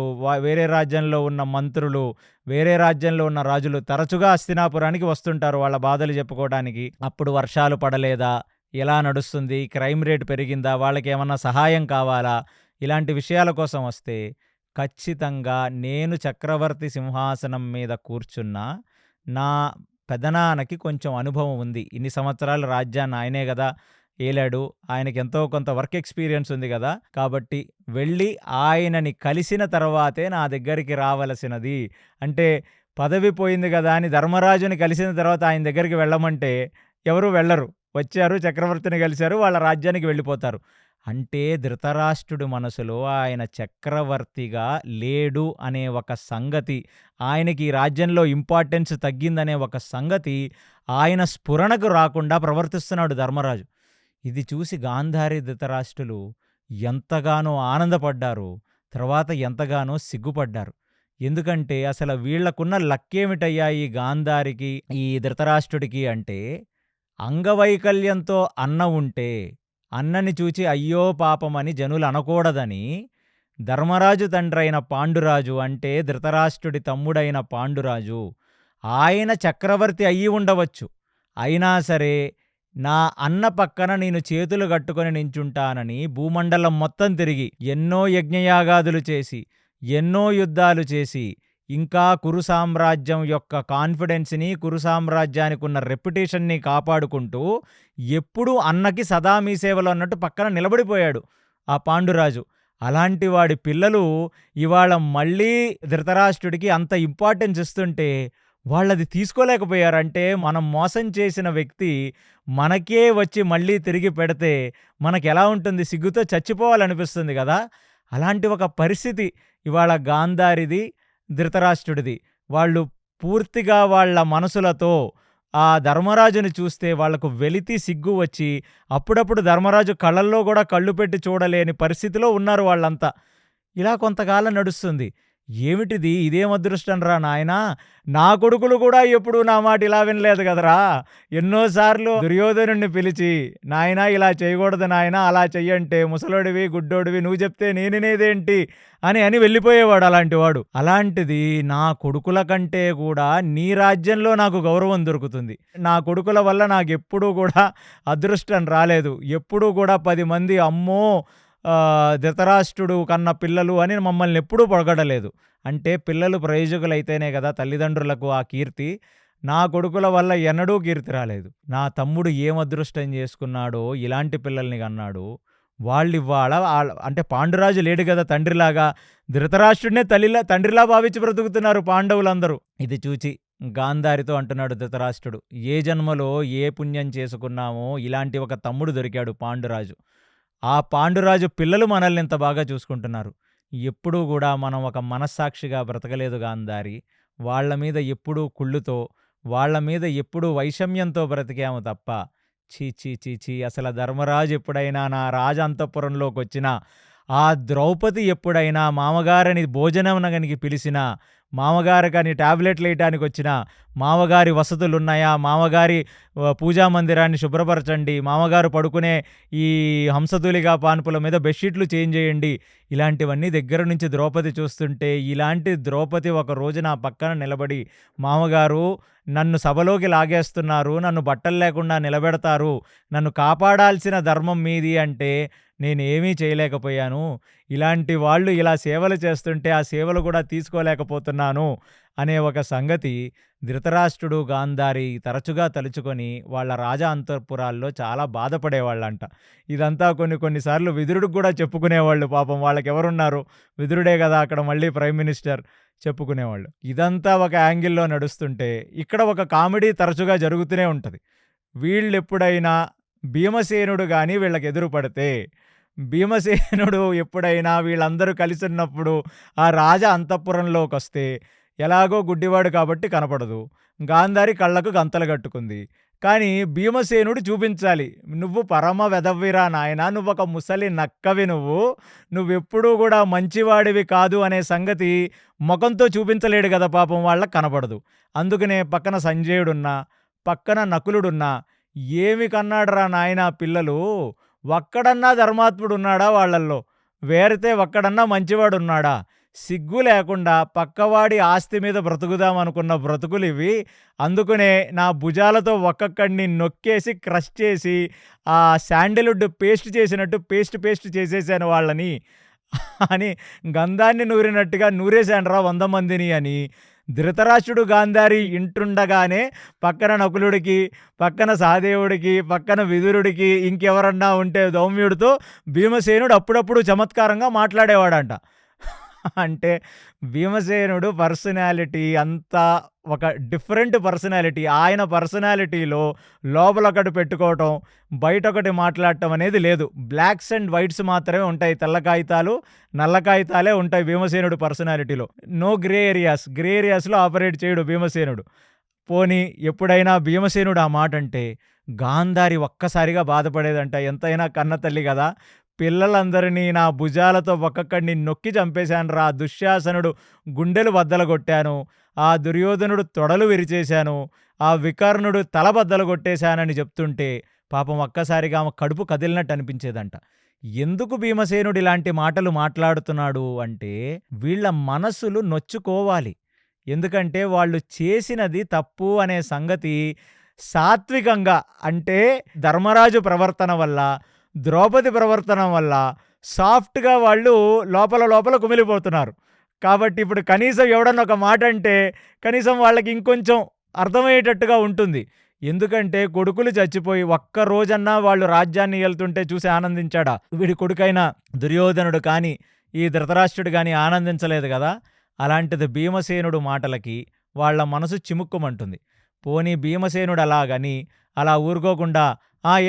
వేరే రాజ్యంలో ఉన్న మంత్రులు, వేరే రాజ్యంలో ఉన్న రాజులు తరచుగా హస్తినాపురానికి వస్తుంటారు వాళ్ళ బాధలు చెప్పుకోవడానికి. అప్పుడు వర్షాలు పడలేదా, ఎలా నడుస్తుంది, క్రైమ్ రేట్ పెరిగిందా, వాళ్ళకి ఏమన్నా సహాయం కావాలా, ఇలాంటి విషయాల కోసం వస్తే ఖచ్చితంగా నేను చక్రవర్తి సింహాసనం మీద కూర్చున్నా, నా పెదనాన్నకి కొంచెం అనుభవం ఉంది, ఇన్ని సంవత్సరాలు రాజ్యాన్ని ఆయనే కదా ఏలాడు, ఆయనకి ఎంతో కొంత వర్క్ ఎక్స్పీరియన్స్ ఉంది కదా, కాబట్టి వెళ్ళి ఆయనని కలిసిన తర్వాతే నా దగ్గరికి రావలసినది. అంటే పదవి పోయింది కదా అని ధర్మరాజుని కలిసిన తర్వాత ఆయన దగ్గరికి వెళ్ళమంటే ఎవరు వెళ్ళరు. వచ్చారు, చక్రవర్తిని కలిశారు, వాళ్ళ రాజ్యానికి వెళ్ళిపోతారు. అంటే ధృతరాష్ట్రుడి మనసులో ఆయన చక్రవర్తిగా లేడు అనే ఒక సంగతి, ఆయనకి ఈ రాజ్యంలో ఇంపార్టెన్స్ తగ్గిందనే ఒక సంగతి ఆయన స్ఫురణకు రాకుండా ప్రవర్తిస్తున్నాడు ధర్మరాజు. ఇది చూసి గాంధారి ధృతరాష్ట్రులు ఎంతగానో ఆనందపడ్డారు, తర్వాత ఎంతగానో సిగ్గుపడ్డారు. ఎందుకంటే అసలు వీళ్లకున్న లక్కేమిటయ్యా ఈ గాంధారికి, ఈ ధృతరాష్ట్రుడికి అంటే అంగవైకల్యంతో అన్న ఉంటే అన్నని చూచి అయ్యో పాపమని జనులు అనకూడదని ధర్మరాజు తండ్రైన పాండురాజు అంటే ధృతరాష్ట్రుడి తమ్ముడైన పాండురాజు ఆయన చక్రవర్తి అయ్యి ఉండవచ్చు. అయినా సరే నా అన్న పక్కన నేను చేతులు కట్టుకొని నించుంటానని భూమండలం మొత్తం తిరిగి ఎన్నో యజ్ఞయాగాదులు చేసి ఎన్నో యుద్ధాలు చేసి ఇంకా కురు సామ్రాజ్యం యొక్క కాన్ఫిడెన్స్‌ని, కురు సామ్రాజ్యానికి ఉన్న రెప్యుటేషన్‌ని కాపాడుకుంటూ ఎప్పుడూ అన్నకి సదా మీ సేవలో అన్నట్టు పక్కన నిలబడిపోయాడు ఆ పాండురాజు. అలాంటి వాడి పిల్లలు ఇవాళ మళ్ళీ ధృతరాష్ట్రుడికి అంత ఇంపార్టెన్స్ ఇస్తుంటే వాళ్ళది తీసుకోలేకపోయారు. అంటే మనం మోసం చేసిన వ్యక్తి మనకే వచ్చి మళ్ళీ తిరిగి పెడితే మనకెలా ఉంటుంది? సిగ్గుతో చచ్చిపోవాలనిపిస్తుంది గదా! అలాంటి ఒక పరిస్థితి ఇవాళ గాంధారిది, ధృతరాష్ట్రుడిది. వాళ్ళు పూర్తిగా వాళ్ళ మనసులతో ఆ ధర్మరాజుని చూస్తే వాళ్లకు వెలితి సిగ్గు వచ్చి అప్పుడప్పుడు ధర్మరాజు కళ్ళల్లో గూడా కళ్ళు పెట్టి చూడలేని పరిస్థితిలో ఉన్నారు వాళ్ళంతా. ఇలా కొంతకాలం నడుస్తుంది. ఏమిటిది? ఇదేం అదృష్టంరా నాయనా! నా కొడుకులు కూడా ఎప్పుడూ నా మాట ఇలా వినలేదు గదరా! ఎన్నోసార్లు దుర్యోధనుడిని పిలిచి, నాయనా ఇలా చేయకూడదు నాయనా, అలా చెయ్యంటే ముసలోడివి, గుడ్డోడివి నువ్వు చెప్తే నేనినేదేంటి అని వెళ్ళిపోయేవాడు అలాంటివాడు. అలాంటిది నా కొడుకుల కంటే కూడా నీ రాజ్యంలో నాకు గౌరవం దొరుకుతుంది. నా కొడుకుల వల్ల నాకెప్పుడూ కూడా అదృష్టం రాలేదు. ఎప్పుడూ కూడా 10 మంది అమ్మో! ధృతరాష్ట్రుడు కన్న పిల్లలు అని మమ్మల్ని ఎప్పుడూ పొగడలేదు. అంటే పిల్లలు ప్రయోజకులైతేనే కదా తల్లిదండ్రులకు ఆ కీర్తి. నా కొడుకుల వల్ల ఎన్నడూ కీర్తి రాలేదు. నా తమ్ముడు ఏం అదృష్టం చేసుకున్నాడో ఇలాంటి పిల్లల్ని కన్నాడు. వాళ్ళివ్వాళ అంటే పాండురాజు లేడు కదా తండ్రిలాగా, ధృతరాష్ట్రుడినే తండ్రిలా భావించి బ్రతుకుతున్నారు పాండవులందరూ. ఇది చూచి గాంధారితో అంటున్నాడు ధృతరాష్ట్రుడు, ఏ జన్మలో ఏ పుణ్యం చేసుకున్నామో ఇలాంటి ఒక తమ్ముడు దొరికాడు పాండురాజు. ఆ పాండురాజు పిల్లలు మనల్ని ఇంత బాగా చూసుకుంటున్నారు. ఎప్పుడూ కూడా మనం ఒక మనస్సాక్షిగా బ్రతకలేదు గాంధారి. వాళ్ళ మీద ఎప్పుడూ కుళ్ళుతో, వాళ్ళ మీద ఎప్పుడూ వైషమ్యంతో బ్రతికాము తప్ప, ఛీ ఛీ ఛీ ఛీ! అసలు ధర్మరాజు ఎప్పుడైనా నా రాజ అంతఃపురంలోకొచ్చినా, ఆ ద్రౌపది ఎప్పుడైనా మామగారిని భోజనంనగనికి పిలిచినా, మామగారికని టాబ్లెట్లేయటానికొచ్చినా, మామగారి వసతులున్నాయా, మామగారి పూజా మందిరాన్ని శుభ్రపరచండి, మామగారు పడుకునే ఈ హంసతూలిగా పాన్పుల మీద బెడ్‌షీట్లు చేంజ్ చేయండి, ఇలాంటివన్నీ దగ్గర నుంచి ద్రౌపది చూస్తుంటే, ఇలాంటి ద్రౌపది ఒక రోజు నా పక్కన నిలబడి, మామగారు నన్ను సభలోకి లాగేస్తున్నారు, నన్ను బట్టలు లేకుండా నిలబెడతారు, నన్ను కాపాడాల్సిన ధర్మం మీది అంటే నేనేమీ చేయలేకపోయాను. ఇలాంటి వాళ్ళు ఇలా సేవలు చేస్తుంటే ఆ సేవలు కూడా తీసుకోలేకపోతున్నాను అనే ఒక సంగతి ధృతరాష్ట్రుడు, గాంధారి తరచుగా తలుచుకొని వాళ్ళ రాజ అంతఃపురాల్లో చాలా బాధపడేవాళ్ళంట. ఇదంతా కొన్నిసార్లు విదురుడికి కూడా చెప్పుకునేవాళ్ళు. పాపం వాళ్ళకెవరున్నారు? విదురుడే కదా అక్కడ మళ్ళీ ప్రైమ్ మినిస్టర్, చెప్పుకునేవాళ్ళు. ఇదంతా ఒక యాంగిల్‌లో నడుస్తుంటే ఇక్కడ ఒక కామెడీ తరచుగా జరుగుతూనే ఉంటది. వీళ్ళెప్పుడైనా భీమసేనుడు గాని వీళ్ళకెదురు పడితే, భీమసేనుడు ఎప్పుడైనా వీళ్ళందరూ కలిసున్నప్పుడు ఆ రాజ అంతఃపురంలోకొస్తే ఎలాగో గుడ్డివాడు కాబట్టి కనపడదు. గాంధారి కళ్ళకు గంతలు కట్టుకుంది. కానీ భీమసేనుడు చూపించాలి, నువ్వు పరమ వెధవ్విరా నాయనా, నువ్వొక ముసలి నక్కవి, నువ్వెప్పుడూ కూడా మంచివాడివి కాదు అనే సంగతి మొఖంతో చూపించలేడు కదా పాపం, వాళ్ళకి కనపడదు. అందుకనే పక్కన సంజయుడున్నా, పక్కన నకులుడున్నా, ఏమి కన్నాడురా నాయనా పిల్లలు, ఒక్కడన్నా ధర్మాత్ముడున్నాడా వాళ్ళల్లో? వేరితే ఒక్కడన్నా మంచివాడున్నాడా? సిగ్గు లేకుండా పక్కవాడి ఆస్తి మీద బ్రతుకుదామనుకున్న బ్రతుకులివి. అందుకనే నా భుజాలతో ఒక్కొక్కడిని నొక్కేసి క్రష్ చేసి ఆ శాండిల్‌వుడ్ పేస్ట్ చేసినట్టు పేస్ట్ చేసేసాను వాళ్ళని అని గంధాన్ని నూరినట్టుగా నూరేశానురా 100 మందిని అని ధృతరాష్ట్రుడు, గాంధారి ఇంటుండగానే పక్కన నకులుడికి, పక్కన సహదేవుడికి, పక్కన విదురుడికి, ఇంకెవరన్నా ఉంటే దౌమ్యుడితో భీమసేనుడు అప్పుడప్పుడు చమత్కారంగా మాట్లాడేవాడంట. అంటే భీమసేనుడు పర్సనాలిటీ అంతా ఒక డిఫరెంట్ పర్సనాలిటీ. ఆయన పర్సనాలిటీలో లోపలొకటి పెట్టుకోవటం, బయటొకటి మాట్లాడటం అనేది లేదు. బ్లాక్స్ అండ్ వైట్స్ మాత్రమే ఉంటాయి. తెల్ల కాగితాలు, నల్ల కాగితాలే ఉంటాయి భీమసేనుడు పర్సనాలిటీలో. No grey areas. గ్రే ఏరియాస్‌లో ఆపరేట్ చేయడు భీమసేనుడు. పోనీ ఎప్పుడైనా భీమసేనుడు ఆ మాటంటే గాంధారి ఒక్కసారిగా బాధపడేదంట. ఎంతైనా కన్నతల్లి గదా! పిల్లలందరినీ నా భుజాలతో ఒక్కొక్కడిని నొక్కి చంపేశానురా, దుశ్శాసనుడు గుండెలు బద్దలుగొట్టాను, ఆ దుర్యోధనుడు తొడలు విరిచేశాను, ఆ వికర్ణుడు తల బద్దలుగొట్టేశానని చెప్తుంటే పాపం ఒక్కసారిగా ఆమె కడుపు కదిలినట్టు అనిపించేదంట. ఎందుకు భీమసేనుడు ఇలాంటి మాటలు మాట్లాడుతున్నాడు అంటే, వీళ్ళ మనస్సులు నొచ్చుకోవాలి. ఎందుకంటే వాళ్ళు చేసినది తప్పు అనే సంగతి సాత్వికంగా, అంటే ధర్మరాజు ప్రవర్తన వల్ల, ద్రౌపది ప్రవర్తన వల్ల సాఫ్ట్‌గా వాళ్ళు లోపల లోపల కుమిలిపోతున్నారు. కాబట్టి ఇప్పుడు కనీసం ఎవడన్నా ఒక మాట అంటే కనీసం వాళ్ళకి ఇంకొంచెం అర్థమయ్యేటట్టుగా ఉంటుంది. ఎందుకంటే కొడుకులు చచ్చిపోయి ఒక్క రోజన్నా వాళ్ళు రాజ్యాన్ని ఏలుతుంటే చూసి ఆనందించాడా? వీడి కొడుకైన దుర్యోధనుడు కానీ, ఈ ధృతరాష్ట్రుడు గానీ ఆనందించలేదు గదా! అలాంటిది భీమసేనుడు మాటలకి వాళ్ళ మనసు చిముక్కుమంటుంది. పోనీ భీమసేనుడు అలాగని అలా ఊరుకోకుండా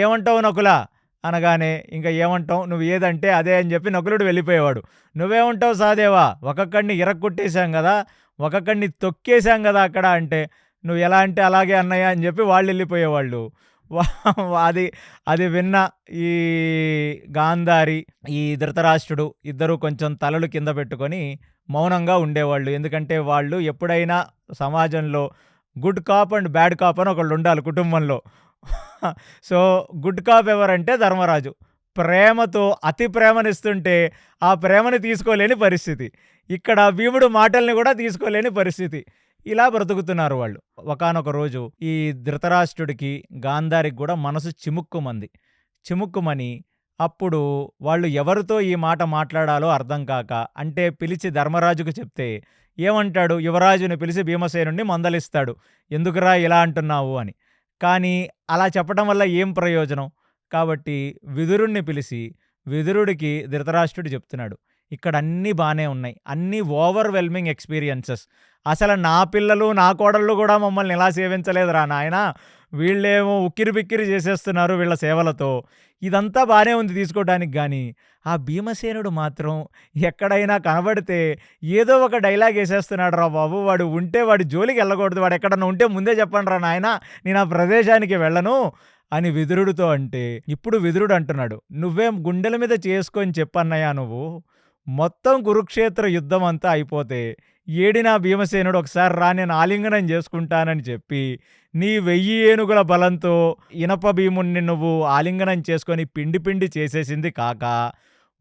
ఏమంటావు నకులా అనగానే ఇంక ఏమంటాం, నువ్వు ఏదంటే అదే అని చెప్పి నకులుడు వెళ్ళిపోయేవాడు. నువ్వేమంటావు సహదేవా, ఒక్కొక్కడిని ఇరక్కొట్టేశాం కదా, ఒక్కొక్కడిని తొక్కేశాం కదా అక్కడ అంటే, నువ్వు ఎలా అంటే అలాగే అన్నయ్య అని చెప్పి వాళ్ళు వెళ్ళిపోయేవాళ్ళు. అది అది విన్న ఈ గాంధారి, ఈ ధృతరాష్ట్రుడు ఇద్దరు కొంచెం తలలు కింద పెట్టుకొని మౌనంగా ఉండేవాళ్ళు. ఎందుకంటే వాళ్ళు ఎప్పుడైనా సమాజంలో good cop and bad cop అని ఒకళ్ళు ఉండాలి కుటుంబంలో. సో గుడ్ కాప్ ఎవరంటే ధర్మరాజు. ప్రేమతో అతి ప్రేమనిస్తుంటే ఆ ప్రేమని తీసుకోలేని పరిస్థితి. ఇక్కడ భీముడు మాటల్ని కూడా తీసుకోలేని పరిస్థితి. ఇలా బ్రతుకుతున్నారు వాళ్ళు. ఒకానొక రోజు ఈ ధృతరాష్ట్రుడికి, గాంధారికి కూడా మనసు చిముక్కుమంది. చిముక్కుమని అప్పుడు వాళ్ళు ఎవరితో ఈ మాట మాట్లాడాలో అర్థం కాక, అంటే పిలిచి ధర్మరాజుకు చెప్తే ఏమంటాడు, యువరాజుని పిలిచి భీమసేనుడిని మందలిస్తాడు. ఎందుకురా ఇలా అంటున్నావు అని. కానీ అలా చెప్పడం వల్ల ఏం ప్రయోజనం? కాబట్టి విదురుణ్ణి పిలిచి విదురుడికి ధృతరాష్ట్రుడు చెప్తున్నాడు, ఇక్కడ అన్నీ బానే ఉన్నాయి, అన్నీ ఓవర్‌వెల్మింగ్ ఎక్స్‌పీరియన్సెస్. అసలు నా పిల్లలు, నా కోడళ్ళు కూడా మమ్మల్ని ఇలా సేవించలేదురా నాయనా, వీళ్ళేమో ఉక్కిరి బిక్కిరి చేసేస్తున్నారు వీళ్ళ సేవలతో. ఇదంతా బానే ఉంది తీసుకోవడానికి గానీ, ఆ భీమసేనుడు మాత్రం ఎక్కడైనా కనబడితే ఏదో ఒక డైలాగ్ ఏసేస్తున్నాడు రా బాబు, వాడు ఉంటే వాడి జోలికి వెళ్ళకూడదు, వాడు ఎక్కడన్నా ఉంటే ముందే చెప్పండిరా నాయనా, నేను ఆ ప్రదేశానికి వెళ్ళను అని విదురుడితో అంటే, ఇప్పుడు విదురుడు అంటున్నాడు, నువ్వేం గుండెల మీద చేసుకొని చెప్పన్నయ్యా నువ్వు, మొత్తం కురుక్షేత్ర యుద్ధం అంతా అయిపోతే ఏడినా భీమసేనుడు ఒకసారి రా నేను ఆలింగనం చేసుకుంటానని చెప్పి నీ 1000 ఏనుగుల బలంతో ఇనప భీముణ్ణి నువ్వు ఆలింగనం చేసుకొని పిండి పిండి చేసేసింది కాక,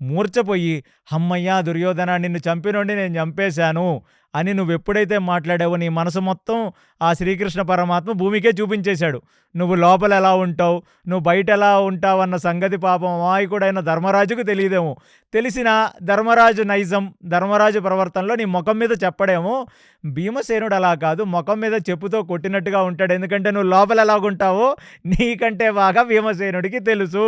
మూర్ఛపోయి హమ్మయ్యా దుర్యోధన నిన్ను చంపినోడిని నేను చంపేశాను అని నువ్వెప్పుడైతే మాట్లాడావో నీ మనసు మొత్తం ఆ శ్రీకృష్ణ పరమాత్మ భూమికే చూపించేశాడు. నువ్వు లోపల ఎలా ఉంటావు, నువ్వు బయట ఎలా ఉంటావన్న సంగతి పాపం అమాయకుడైన ధర్మరాజుకు తెలియదేమో. తెలిసిన ధర్మరాజు నైజం, ధర్మరాజు ప్రవర్తనలో నీ ముఖం మీద చెప్పడేమో. భీమసేనుడు అలా కాదు, ముఖం మీద చెప్పుతో కొట్టినట్టుగా ఉంటాడు. ఎందుకంటే నువ్వు లోపల ఎలాగుంటావో నీకంటే బాగా భీమసేనుడికి తెలుసు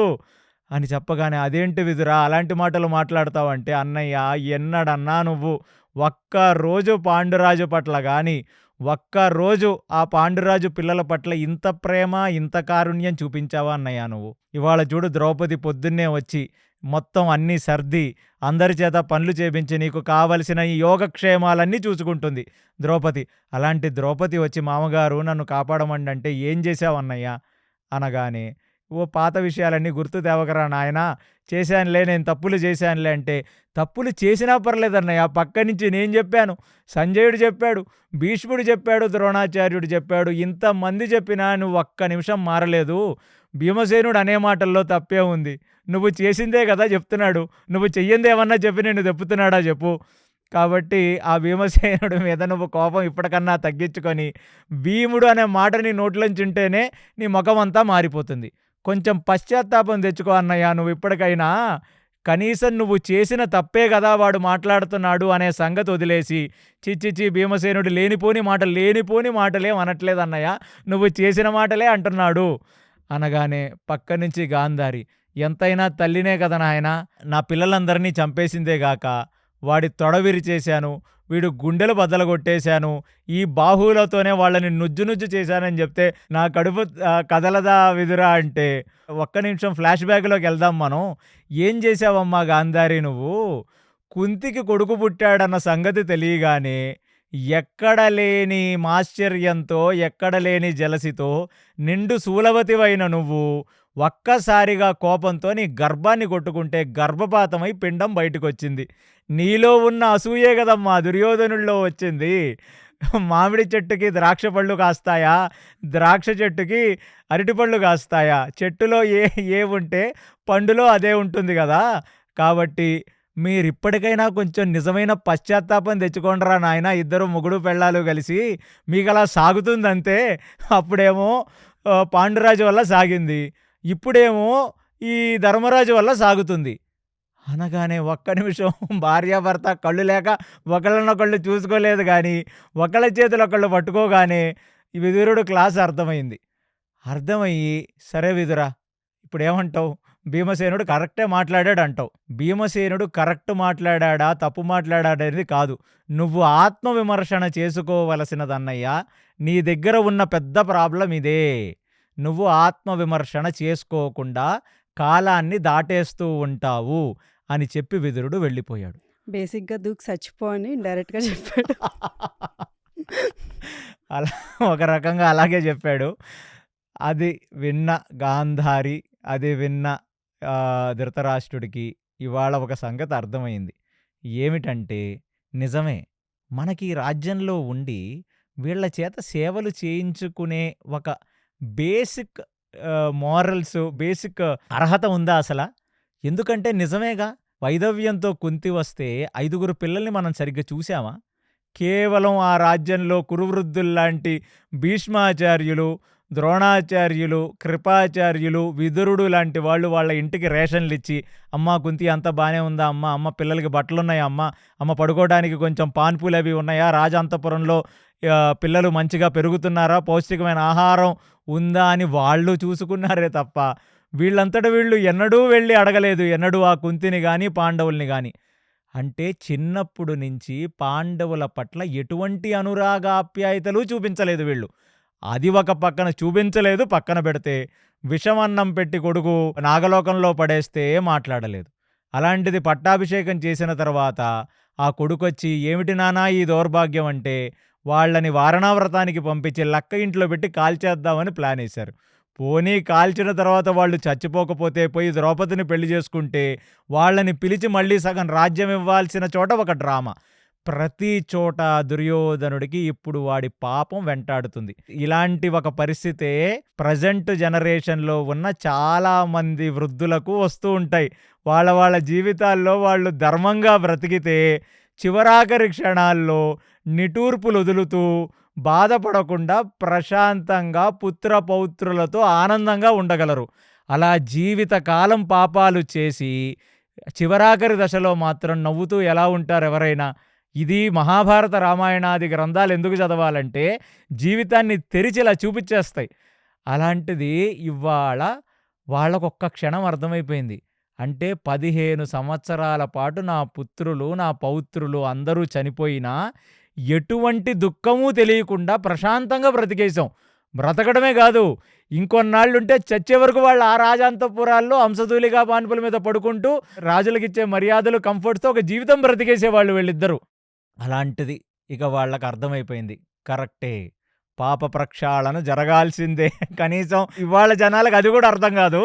అని చెప్పగానే, అదేంటి విదురా అలాంటి మాటలు మాట్లాడతావంటే, అన్నయ్య ఎన్నడన్నా నువ్వు ఒక్కరోజు పాండురాజు పట్ల కానీ, ఒక్కరోజు ఆ పాండురాజు పిల్లల పట్ల ఇంత ప్రేమ, ఇంత కారుణ్యం చూపించావా అన్నయ్య నువ్వు? ఇవాళ చూడు ద్రౌపది పొద్దున్నే వచ్చి మొత్తం అన్నీ సర్ది అందరి చేత పనులు చేపించి నీకు కావలసిన ఈ యోగక్షేమాలన్నీ చూసుకుంటుంది ద్రౌపది. అలాంటి ద్రౌపది వచ్చి మామగారు నన్ను కాపాడమండి అంటే ఏం చేశావన్నయ్య అనగానే, ఓ పాత విషయాలన్నీ గుర్తు తేవకరా నాయనా, చేశానులే నేను తప్పులు చేశానులే అంటే, తప్పులు చేసినా పర్లేదన్నయ్య, పక్క నుంచి నేను చెప్పాను, సంజయుడు చెప్పాడు, భీష్ముడు చెప్పాడు, ద్రోణాచార్యుడు చెప్పాడు, ఇంతమంది చెప్పినా నువ్వు ఒక్క నిమిషం మారలేదు. భీమసేనుడు అనే మాటల్లో తప్పే ఉంది, నువ్వు చేసిందే కదా చెప్తున్నాడు, నువ్వు చెయ్యందేమన్నా చెప్పి నేను తెప్పుతున్నాడా చెప్పు. కాబట్టి ఆ భీమసేనుడి మీద నువ్వు కోపం ఇప్పటికన్నా తగ్గించుకొని భీముడు అనే మాటని నోట్లోంచి ఉంటేనే నీ ముఖం అంతా మారిపోతుంది. కొంచెం పశ్చాత్తాపం తెచ్చుకో అన్నయ్య నువ్వు ఇప్పటికైనా. కనీసం నువ్వు చేసిన తప్పే కదా వాడు మాట్లాడుతున్నాడు అనే సంగతి వదిలేసి, చిచ్చిచి భీమసేనుడు లేనిపోని మాటలేం అనట్లేదన్నయ్య, నువ్వు చేసిన మాటలే అంటున్నాడు అనగానే పక్క నుంచి గాంధారి, ఎంతైనా తల్లినే కదా నాయనా, నా పిల్లలందరినీ చంపేసిందే గాక వాడి తొడ విరిచేశాను, వీడు గుండెలు బద్దలగొట్టేశాను, ఈ బాహువులతోనే వాళ్ళని నుజ్జు నుజ్జు చేశానని చెప్తే నా కడుపు కదలదా విదురా అంటే, ఒక్క నిమిషం ఫ్లాష్ బ్యాక్లోకి వెళ్దాం మనం. ఏం చేశావమ్మా గాంధారి నువ్వు? కుంతికి కొడుకు పుట్టాడన్న సంగతి తెలియగానే ఎక్కడ లేని మాశ్చర్యంతో, ఎక్కడ లేని జలసితో నిండు శూలవతివైన నువ్వు ఒక్కసారిగా కోపంతో నీ గర్భాన్ని కొట్టుకుంటే గర్భపాతమై పిండం బయటకొచ్చింది. నీలో ఉన్న అసూయే కదమ్మా దుర్యోధనుల్లో వచ్చింది. మామిడి చెట్టుకి ద్రాక్ష పళ్ళు కాస్తాయా? ద్రాక్ష చెట్టుకి అరటిపళ్ళు కాస్తాయా? చెట్టులో ఏవుంటే పండులో అదే ఉంటుంది గదా! కాబట్టి మీరిప్పటికైనా కొంచెం నిజమైన పశ్చాత్తాపం తెచ్చుకోండిరా నాయనా, ఇద్దరు మొగుడు పెళ్ళాలు కలిసి. మీకలా సాగుతుందంతే. అప్పుడేమో పాండురాజు వల్ల సాగింది. ఇప్పుడేమో ఈ ధర్మరాజు వల్ల సాగుతుంది. అనగానే ఒక్క నిమిషం భార్యాభర్త కళ్ళు లేక ఒకళ్ళనొకళ్ళు చూసుకోలేదు గానీ, ఒకళ్ళ చేతులు ఒకళ్ళు పట్టుకోగానే ఈ విదురుడు క్లాస్ అర్థమైంది. అర్థమయ్యి, సరే విదురా, ఇప్పుడేమంటావు? భీమసేనుడు కరెక్టే మాట్లాడాడంటావు. భీమసేనుడు కరెక్ట్ మాట్లాడాడా, తప్పు మాట్లాడాడనేది కాదు. నువ్వు ఆత్మవిమర్శన చేసుకోవలసినదన్నయ్యా. నీ దగ్గర ఉన్న పెద్ద ప్రాబ్లమ్ ఇదే. నువ్వు ఆత్మవిమర్శన చేసుకోకుండా కాలాన్ని దాటేస్తూ ఉంటావు అని చెప్పి విదురుడు వెళ్ళిపోయాడు. బేసిక్‌గా దూకి సచ్చిపో అని డైరెక్ట్‌గా చెప్పాడు. అలా ఒక రకంగా అలాగే చెప్పాడు. అది విన్న గాంధారి, అది విన్న ధృతరాష్ట్రుడికి ఇవాళ ఒక సంగతి అర్థమైంది. ఏమిటంటే, నిజమే, మనకి ఈ రాజ్యంలో ఉండి వీళ్ళ చేత సేవలు చేయించుకునే ఒక బేసిక్ మోరల్స్, బేసిక్ అర్హత ఉందా అసల? ఎందుకంటే నిజమేగా, వైదవ్యంతో కుంతి వస్తే 5గురు పిల్లల్ని మనం సరిగ్గా చూసామా? కేవలం ఆ రాజ్యంలో కురువృద్ధుల్లాంటి భీష్మాచార్యులు, ద్రోణాచార్యులు, కృపాచార్యులు, విదురుడు లాంటి వాళ్ళు వాళ్ళ ఇంటికి రేషన్లిచ్చి, అమ్మా కుంతి అంతా బానే ఉందా అమ్మ? అమ్మ పిల్లలకి బట్టలున్నాయా అమ్మ? అమ్మ పడుకోవడానికి కొంచెం పాన్పులవి ఉన్నాయా? రాజాంతపురంలో పిల్లలు మంచిగా పెరుగుతున్నారా? పౌష్టికమైన ఆహారం ఉందా అని వాళ్ళు చూసుకున్నారే తప్ప, వీళ్ళంతట వీళ్ళు ఎన్నడూ వెళ్ళి అడగలేదు, ఎన్నడూ ఆ కుంతిని గాని, పాండవుల్ని గాని. అంటే చిన్నప్పుడు నుంచి పాండవుల పట్ల ఎటువంటి అనురాగాప్యాయతలు చూపించలేదు వీళ్ళు. అది ఒక పక్కన చూపించలేదు, పక్కన పెడితే విషమన్నం పెట్టి కొడుకు నాగలోకంలో పడేస్తే మాట్లాడలేదు. అలాంటిది పట్టాభిషేకం చేసిన తర్వాత ఆ కొడుకొచ్చి, ఏమిటి నాన్నా ఈ దౌర్భాగ్యం అంటే, వాళ్ళని వారణావ్రతానికి పంపించి లక్క ఇంట్లో పెట్టి కాల్చేద్దామని ప్లాన్ వేశారు. పోనీ కాల్చిన తర్వాత వాళ్ళు చచ్చిపోకపోతే పోయి ద్రౌపదిని పెళ్లి చేసుకుంటే, వాళ్ళని పిలిచి మళ్ళీ సగం రాజ్యం ఇవ్వాల్సిన చోట ఒక డ్రామా. ప్రతి చోట దుర్యోధనుడికి ఇప్పుడు వాడి పాపం వెంటాడుతుంది. ఇలాంటి ఒక పరిస్థితే ప్రెజెంట్ జనరేషన్‌లో ఉన్న చాలామంది వృద్ధులకు వస్తూ ఉంటాయి. వాళ్ళ జీవితాల్లో వాళ్ళు ధర్మంగా బ్రతికితే చివరాఖరి క్షణాల్లో నిట్టూర్పులొదులుతూ, బాధపడకుండా ప్రశాంతంగా పుత్రపౌత్రులతో ఆనందంగా ఉండగలరు. అలా జీవితకాలం పాపాలు చేసి చివరాఖరి దశలో మాత్రం నవ్వుతూ ఎలా ఉంటారు ఎవరైనా? ఇది మహాభారత, రామాయణాది గ్రంథాలు ఎందుకు చదవాలంటే జీవితాన్ని తెరిచి ఇలా చూపిచ్చేస్తాయి. అలాంటిది ఇవాళ వాళ్ళకొక్క క్షణం అర్థమైపోయింది. అంటే 15 సంవత్సరాల పాటు నా పుత్రులు, నా పౌత్రులు అందరూ చనిపోయినా ఎటువంటి దుఃఖమూ తెలియకుండా ప్రశాంతంగా బ్రతికేసాం. బ్రతకడమే గాదు, ఇంకొన్నాళ్ళుంటే చచ్చే వరకు వాళ్ళు ఆ రాజాంతఃపురాల్లో హంసతూలికా పాన్పుల మీద పడుకుంటూ రాజులకిచ్చే మర్యాదలు, కంఫర్ట్స్‌తో ఒక జీవితం బ్రతికేసేవాళ్ళు వీళ్ళిద్దరూ. అలాంటిది ఇక వాళ్ళకి అర్థమైపోయింది. కరెక్టే, పాప ప్రక్షాళన జరగాల్సిందే. కనీసం ఇవాళ జనాలకు అది కూడా అర్థం కాదు.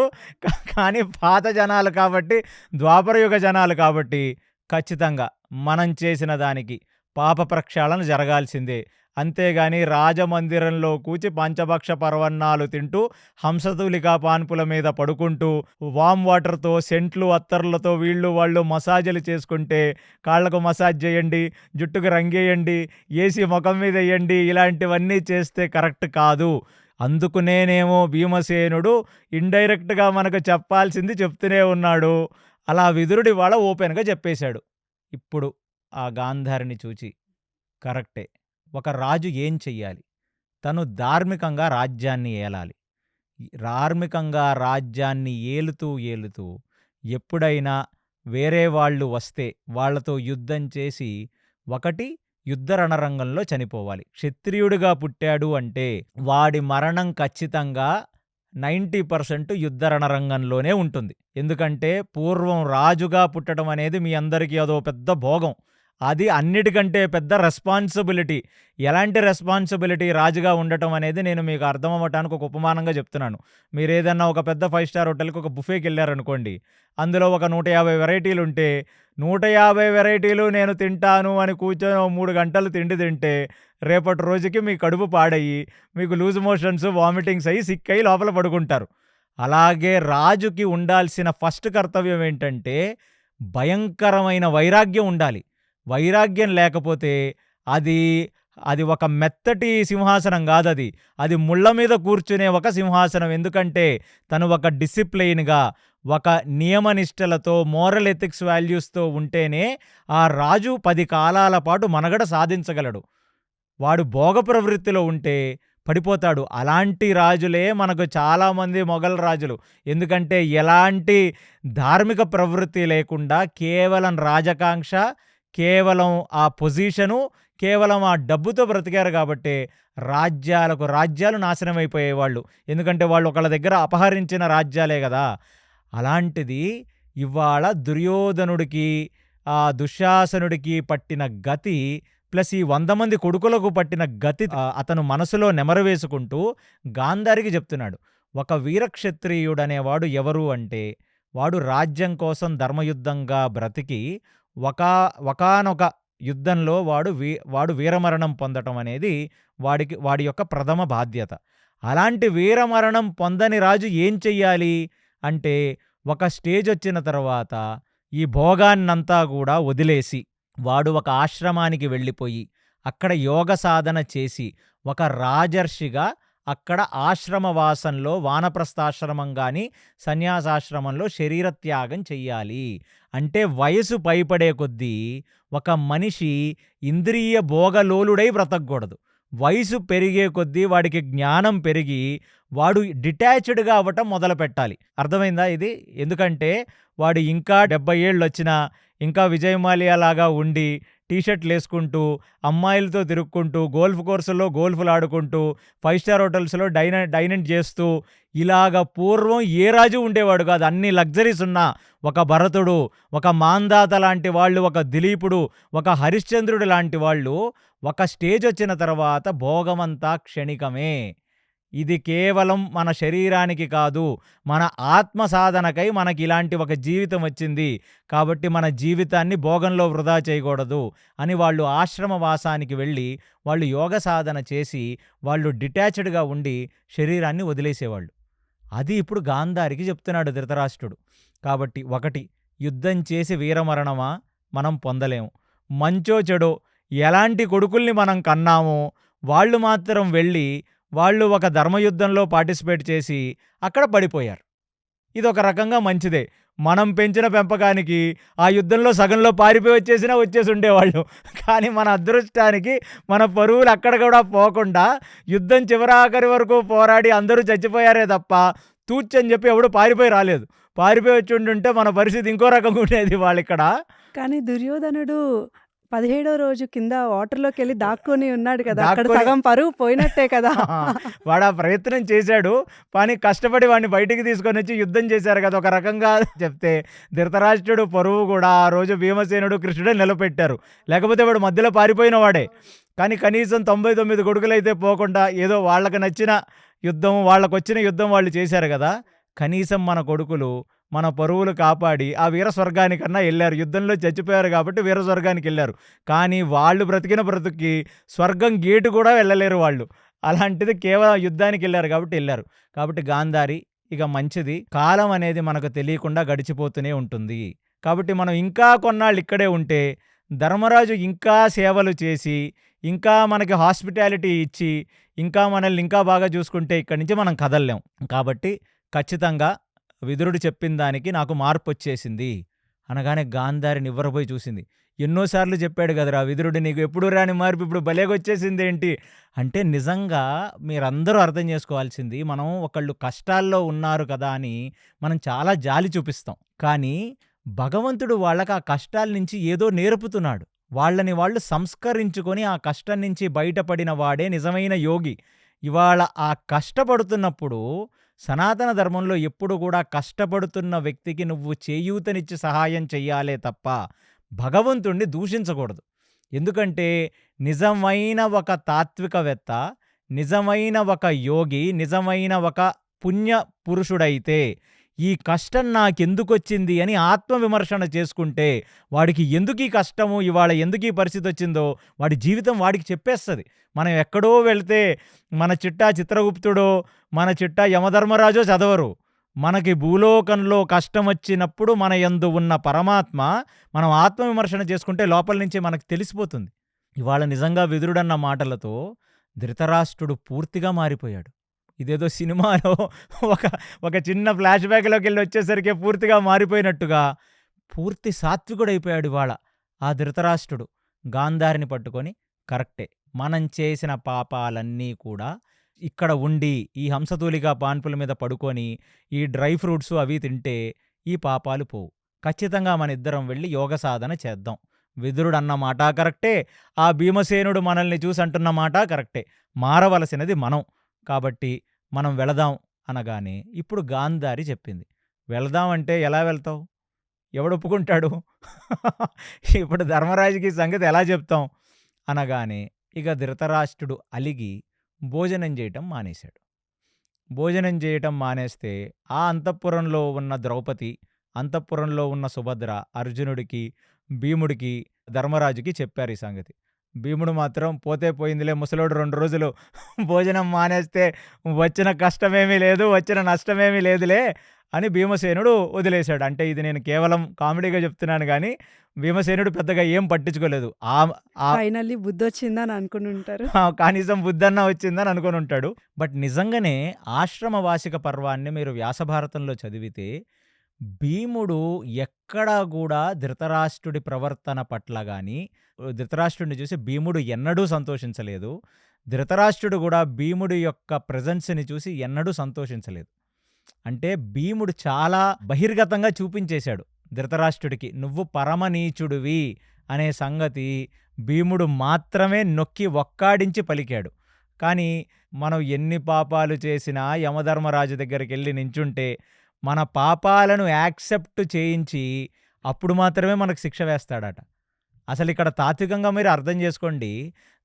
కానీ పాత జనాలు కాబట్టి, ద్వాపరయుగ జనాలు కాబట్టి ఖచ్చితంగా మనం చేసిన దానికి పాప ప్రక్షాళన జరగాల్సిందే. అంతేగాని రాజమందిరంలో కూచి పంచభక్ష పరవన్నాలు తింటూ, హంసతూలికా పాన్పుల మీద పడుకుంటూ, వామ్ వాటర్‌తో, సెంట్లు, అత్తర్లతో వీళ్ళు వాళ్ళు మసాజులు చేసుకుంటే, కాళ్ళకు మసాజ్ చేయండి, జుట్టుకు రంగేయండి, ఏసీ ముఖం మీద ఎయ్యండి, ఇలాంటివన్నీ చేస్తే కరెక్ట్ కాదు. అందుకునేనేమో భీమసేనుడు ఇండైరెక్ట్‌గా మనకు చెప్పాల్సింది చెప్తూనే ఉన్నాడు. అలా విదురుడు ఇవాళ ఓపెన్‌గా చెప్పేశాడు. ఇప్పుడు ఆ గాంధారిని చూచి, కరెక్టే, ఒక రాజు ఏం చెయ్యాలి? తను ధార్మికంగా రాజ్యాన్ని ఏలాలి. ధార్మికంగా రాజ్యాన్ని ఏలుతూ ఎప్పుడైనా వేరే వాళ్ళు వస్తే వాళ్ళతో యుద్ధం చేసి, ఒకటి యుద్ధ రణరంగంలో చనిపోవాలి. క్షత్రియుడిగా పుట్టాడు అంటే వాడి మరణం ఖచ్చితంగా 90% యుద్ధ రణరంగంలోనే ఉంటుంది. ఎందుకంటే పూర్వం రాజుగా పుట్టడం అనేది మీ అందరికీ అదో పెద్ద భోగం. అది అన్నిటికంటే పెద్ద రెస్పాన్సిబిలిటీ. ఎలాంటి రెస్పాన్సిబిలిటీ రాజుగా ఉండటం అనేది నేను మీకు అర్థం అవ్వటానికి ఒక ఉపమానంగా చెప్తున్నాను. మీరేదన్నా ఒక పెద్ద 5 స్టార్ హోటల్‌కి ఒక బుఫేకెళ్లారనుకోండి. అందులో ఒక 150 వెరైటీలుంటే, 150 వెరైటీలు నేను తింటాను అని కూర్చొని ఓ 3 గంటలు తిండి తింటే రేపటి రోజుకి మీ కడుపు పాడయ్యి, మీకు లూజ్ మోషన్స్, వామిటింగ్స్ అయ్యి సిక్కయి లోపల పడుకుంటారు. అలాగే రాజుకి ఉండాల్సిన ఫస్ట్ కర్తవ్యం ఏంటంటే, భయంకరమైన వైరాగ్యం ఉండాలి. వైరాగ్యం లేకపోతే అది అది ఒక మెత్తటి సింహాసనం గాదది. అది ముళ్ళ మీద కూర్చునే ఒక సింహాసనం. ఎందుకంటే తను ఒక డిసిప్లైన్‌గా, ఒక నియమనిష్టలతో, మోరల్ ఎథిక్స్ వాల్యూస్‌తో ఉంటేనే ఆ రాజు 10 కాలాల పాటు మనుగడ సాధించగలడు. వాడు భోగ ప్రవృత్తిలో ఉంటే పడిపోతాడు. అలాంటి రాజులే మనకు చాలామంది మొఘల్ రాజులు. ఎందుకంటే ఎలాంటి ధార్మిక ప్రవృత్తి లేకుండా కేవలం రాజకాంక్ష, కేవలం ఆ పొజిషను, కేవలం ఆ డబ్బుతో బ్రతికారు కాబట్టే రాజ్యాలకు రాజ్యాలు నాశనమైపోయేవాళ్ళు. ఎందుకంటే వాళ్ళు ఒకళ్ళ దగ్గర అపహరించిన రాజ్యాలే గదా! అలాంటిది ఇవాళ దుర్యోధనుడికి, దుశ్శాసనుడికి పట్టిన గతి ప్లస్ ఈ 100 మంది కొడుకులకు పట్టిన గతి అతను మనసులో నెమరు వేసుకుంటూ గాంధారికి చెప్తున్నాడు. ఒక వీరక్షత్రియుడనేవాడు ఎవరు అంటే, వాడు రాజ్యం కోసం ధర్మయుద్ధంగా బ్రతికి ఒకానొక యుద్ధంలో వాడు వీరమరణం పొందటం అనేది వాడి యొక్క ప్రథమ బాధ్యత. అలాంటి వీరమరణం పొందని రాజు ఏం చెయ్యాలి అంటే, ఒక స్టేజొచ్చిన తర్వాత ఈ భోగాన్నంతా గూడా వదిలేసి, వాడు ఒక ఆశ్రమానికి వెళ్ళిపోయి, అక్కడ యోగ సాధన చేసి, ఒక రాజర్షిగా అక్కడ ఆశ్రమవాసంలో వానప్రస్థాశ్రమం గాని, సన్యాసాశ్రమంలో శరీరత్యాగం చెయ్యాలి. అంటే వయసు పైపడే కొద్దీ ఒక మనిషి ఇంద్రియ భోగలోలుడై బ్రతకూడదు. వయసు పెరిగే కొద్దీ వాడికి జ్ఞానం పెరిగి, వాడు డిటాచ్డ్‌గా అవ్వటం మొదలుపెట్టాలి. అర్థమైందా ఇది? ఎందుకంటే వాడు ఇంకా 70 ఏళ్ళొచ్చినా, ఇంకా విజయ్ మాల్యా లాగా ఉండి, టీ షర్ట్‌లేసుకుంటూ, అమ్మాయిలతో తిరుక్కుంటూ, గోల్ఫ్ కోర్సుల్లో గోల్ఫ్‌లాడుకుంటూ, 5 స్టార్ హోటల్స్‌లో డైనింగ్ చేస్తూ, ఇలాగ పూర్వం ఏ రాజు ఉండేవాడు కాదు. అన్ని లగ్జరీస్ ఉన్న ఒక భరతుడు, ఒక మాంధాత లాంటి వాళ్ళు, ఒక దిలీపుడు, ఒక హరిశ్చంద్రుడు లాంటి వాళ్ళు ఒక స్టేజొచ్చిన తర్వాత భోగమంతా క్షణికమే. ఇది కేవలం మన శరీరానికి కాదు, మన ఆత్మ సాధనకై మనకిలాంటి ఒక జీవితం వచ్చింది. కాబట్టి మన జీవితాన్ని భోగంలో వృధా చేయకూడదు అని వాళ్ళు ఆశ్రమవాసానికి వెళ్ళి, వాళ్ళు యోగ సాధన చేసి, వాళ్ళు డిటాచ్డ్‌గా ఉండి శరీరాన్ని వదిలేసేవాళ్ళు. అది ఇప్పుడు గాంధారికి చెప్తున్నాడు ధృతరాష్ట్రుడు. కాబట్టి ఒకటి, యుద్ధం చేసి వీరమరణమా మనం పొందలేము. మంచో చెడో ఎలాంటి కొడుకుల్ని మనం కన్నామో వాళ్ళు మాత్రం వెళ్ళి, వాళ్ళు ఒక ధర్మయుద్ధంలో పార్టిసిపేట్ చేసి అక్కడ పడిపోయారు. ఇదొక రకంగా మంచిదే. మనం పెంచిన పెంపకానికి ఆ యుద్ధంలో సగంలో పారిపోయి వచ్చేసి ఉండేవాళ్ళు. కానీ మన అదృష్టానికి మన పరువులు అక్కడ కూడా పోకుండా యుద్ధం చివరాఖరి వరకు పోరాడి అందరూ చచ్చిపోయారే తప్ప తూచని చెప్పి ఎవడు పారిపోయి రాలేదు. పారిపోయి వచ్చి ఉండుంటే మన పరిస్థితి ఇంకో రకంగా ఉండేది వాళ్ళిక్కడ. కానీ దుర్యోధనుడు 17వ రోజు కింద వాటర్‌లోకెళ్ళి దాక్కొని ఉన్నాడు కదా! అక్కడ దాక్కొని సగం పరువు పోయినట్టే కదా! వాడు ఆ ప్రయత్నం చేశాడు. కానీ కష్టపడి వాడిని బయటికి తీసుకొనొచ్చి యుద్ధం చేశారు కదా! ఒక రకంగా చెప్తే ధృతరాష్ట్రుడు పరువు కూడా ఆ రోజు భీమసేనుడు, కృష్ణుడే నిలబెట్టారు. లేకపోతే వాడు మధ్యలో పారిపోయిన వాడే. కానీ కనీసం 99 కొడుకులైతే పోకుండా ఏదో వాళ్ళకి నచ్చిన యుద్ధం, వాళ్ళకొచ్చిన యుద్ధం వాళ్ళు చేశారు కదా! కనీసం మన కొడుకులు మన పరువులు కాపాడి ఆ వీర స్వర్గానికన్నా ఎళ్లారు. యుద్ధంలో చచ్చిపోయారు కాబట్టి వీర స్వర్గానికెళ్లారు. కానీ వాళ్ళు బ్రతికిన బ్రతుక్కి స్వర్గం గేటు కూడా వెళ్ళలేరు వాళ్ళు. అలాంటిది కేవలం యుద్ధానికెళ్లారు కాబట్టి ఎళ్లారు. కాబట్టి గాంధారి ఇక మంచిది. కాలం అనేది మనకు తెలియకుండా గడిచిపోతూనే ఉంటుంది. కాబట్టి మనం ఇంకా కొన్నాళ్ళు ఇక్కడే ఉంటే ధర్మరాజు ఇంకా సేవలు చేసి, ఇంకా మనకి హాస్పిటాలిటీ ఇచ్చి, ఇంకా మనల్ని ఇంకా బాగా చూసుకుంటే ఇక్కడి నుంచి మనం కదలలేం. కాబట్టి ఖచ్చితంగా విదురుడు చెప్పిన దానికి నాకు మార్పొచ్చేసింది అనగానే గాంధారి నివ్వెరపోయి చూసింది. ఎన్నోసార్లు చెప్పాడు కదరా విదురుడు, నీకు ఎప్పుడు రాని మార్పు ఇప్పుడు భలేగొచ్చేసింది ఏంటి అంటే, నిజంగా మీరందరూ అర్థం చేసుకోవాల్సింది, మనం ఒకళ్ళు కష్టాల్లో ఉన్నారు కదా అని మనం చాలా జాలి చూపిస్తాం. కానీ భగవంతుడు వాళ్ళకి ఆ కష్టాల నుంచి ఏదో నేర్పుతున్నాడు. వాళ్ళని వాళ్ళు సంస్కరించుకొని ఆ కష్టం నుంచి బయటపడిన వాడే నిజమైన యోగి. ఇవాళ ఆ కష్టపడుతున్నప్పుడు సనాతన ధర్మంలో ఎప్పుడు కూడా కష్టపడుతున్న వ్యక్తికి నువ్వు చేయూతనిచ్చి సహాయం చెయ్యాలే తప్ప భగవంతుణ్ణి దూషించకూడదు. ఎందుకంటే నిజమైన ఒక తాత్వికవేత్త, నిజమైన ఒక యోగి, నిజమైన ఒక పుణ్య పురుషుడైతే ఈ కష్టం నాకెందుకొచ్చింది అని ఆత్మవిమర్శన చేసుకుంటే, వాడికి ఎందుకీ కష్టము, ఇవాళ ఎందుకీ పరిస్థితొచ్చిందో వాడి జీవితం వాడికి చెప్పేస్తది. మనం ఎక్కడో వెళ్తే మన చిట్టా చిత్రగుప్తుడో, మన చిట్టా యమధర్మరాజో చదవరు. మనకి భూలోకంలో కష్టమొచ్చినప్పుడు మన యందు ఉన్న పరమాత్మ మనం ఆత్మవిమర్శన చేసుకుంటే లోపల నుంచి మనకు తెలిసిపోతుంది. ఇవాళ నిజంగా విదురుడన్న మాటలతో ధృతరాష్ట్రుడు పూర్తిగా మారిపోయాడు. ఇదేదో సినిమాలో ఒక ఒక చిన్న ఫ్లాష్ బ్యాక్‌లోకెళ్ళి వచ్చేసరికే పూర్తిగా మారిపోయినట్టుగా పూర్తి సాత్వికుడైపోయాడు ఇవాళ ఆ ధృతరాష్ట్రుడు. గాంధారిని పట్టుకొని కరెక్టే. మనం చేసిన పాపాలన్నీ కూడా ఇక్కడ ఉండి ఈ హంసతూలిక పాన్పుల మీద పడుకొని ఈ డ్రై ఫ్రూట్స్ అవి తింటే ఈ పాపాలు పోవు. ఖచ్చితంగా మనిద్దరం వెళ్లి యోగ సాధన చేద్దాం. విదురుడన్న మాట కరెక్టే. ఆ భీమసేనుడు మనల్ని చూసి అంటున్న మాట కరెక్టే. మారవలసినది మనం. కాబట్టి మనం వెళదాం అనగానే ఇప్పుడు గాంధారి చెప్పింది. వెళదాం అంటే ఎలా వెళ్తావు? ఎవడొప్పుకుంటాడు? ఇప్పుడు ధర్మరాజుకి ఈ సంగతి ఎలా చెప్తాం? అనగానే ఇక ధృతరాష్ట్రుడు అలిగి భోజనం చేయటం మానేశాడు. భోజనం చేయటం మానేస్తే ఆ అంతఃపురంలో ఉన్న ద్రౌపది, అంతఃపురంలో ఉన్న సుభద్ర, అర్జునుడికి, భీముడికి, ధర్మరాజుకి చెప్పారు ఈ సంగతి. భీముడు మాత్రం పోతే పోయిందిలే ముసలోడు 2 రోజులు భోజనం మానేస్తే వచ్చిన కష్టమేమీ లేదు, వచ్చిన నష్టమేమీ లేదులే అని భీమసేనుడు వదిలేశాడు. అంటే ఇది నేను కేవలం కామెడీగా చెప్తున్నాను గానీ, భీమసేనుడు పెద్దగా ఏం పట్టించుకోలేదు. ఆ ఫైనల్లీ బుద్ధొచ్చిందని అనుకునుంటారు. కనీసం బుద్ధన్నా వచ్చిందని అనుకోనుంటాడు. బట్ నిజంగానే ఆశ్రమ వాసిక పర్వాన్ని మీరు వ్యాసభారతంలో చదివితే భీముడు ఎక్కడా గూడా ధృతరాష్ట్రుడి ప్రవర్తన పట్ల గాని, ధృతరాష్ట్రుడిని చూసి భీముడు ఎన్నడూ సంతోషించలేదు. ధృతరాష్ట్రుడు గూడా భీముడి యొక్క ప్రెజెన్స్‌ని చూసి ఎన్నడూ సంతోషించలేదు. అంటే భీముడు చాలా బహిర్గతంగా చూపించేశాడు ధృతరాష్ట్రుడికి. నువ్వు పరమనీచుడివి అనే సంగతి భీముడు మాత్రమే నొక్కి ఒక్కాడించి పలికాడు. కానీ మనం ఎన్ని పాపాలు చేసినా యమధర్మరాజు దగ్గరికెళ్ళి నించుంటే మన పాపాలను యాక్సెప్ట్ చేయించి అప్పుడు మాత్రమే మనకు శిక్ష వేస్తాడట. అసలిక్కడ తాత్వికంగా మీరు అర్థం చేసుకోండి.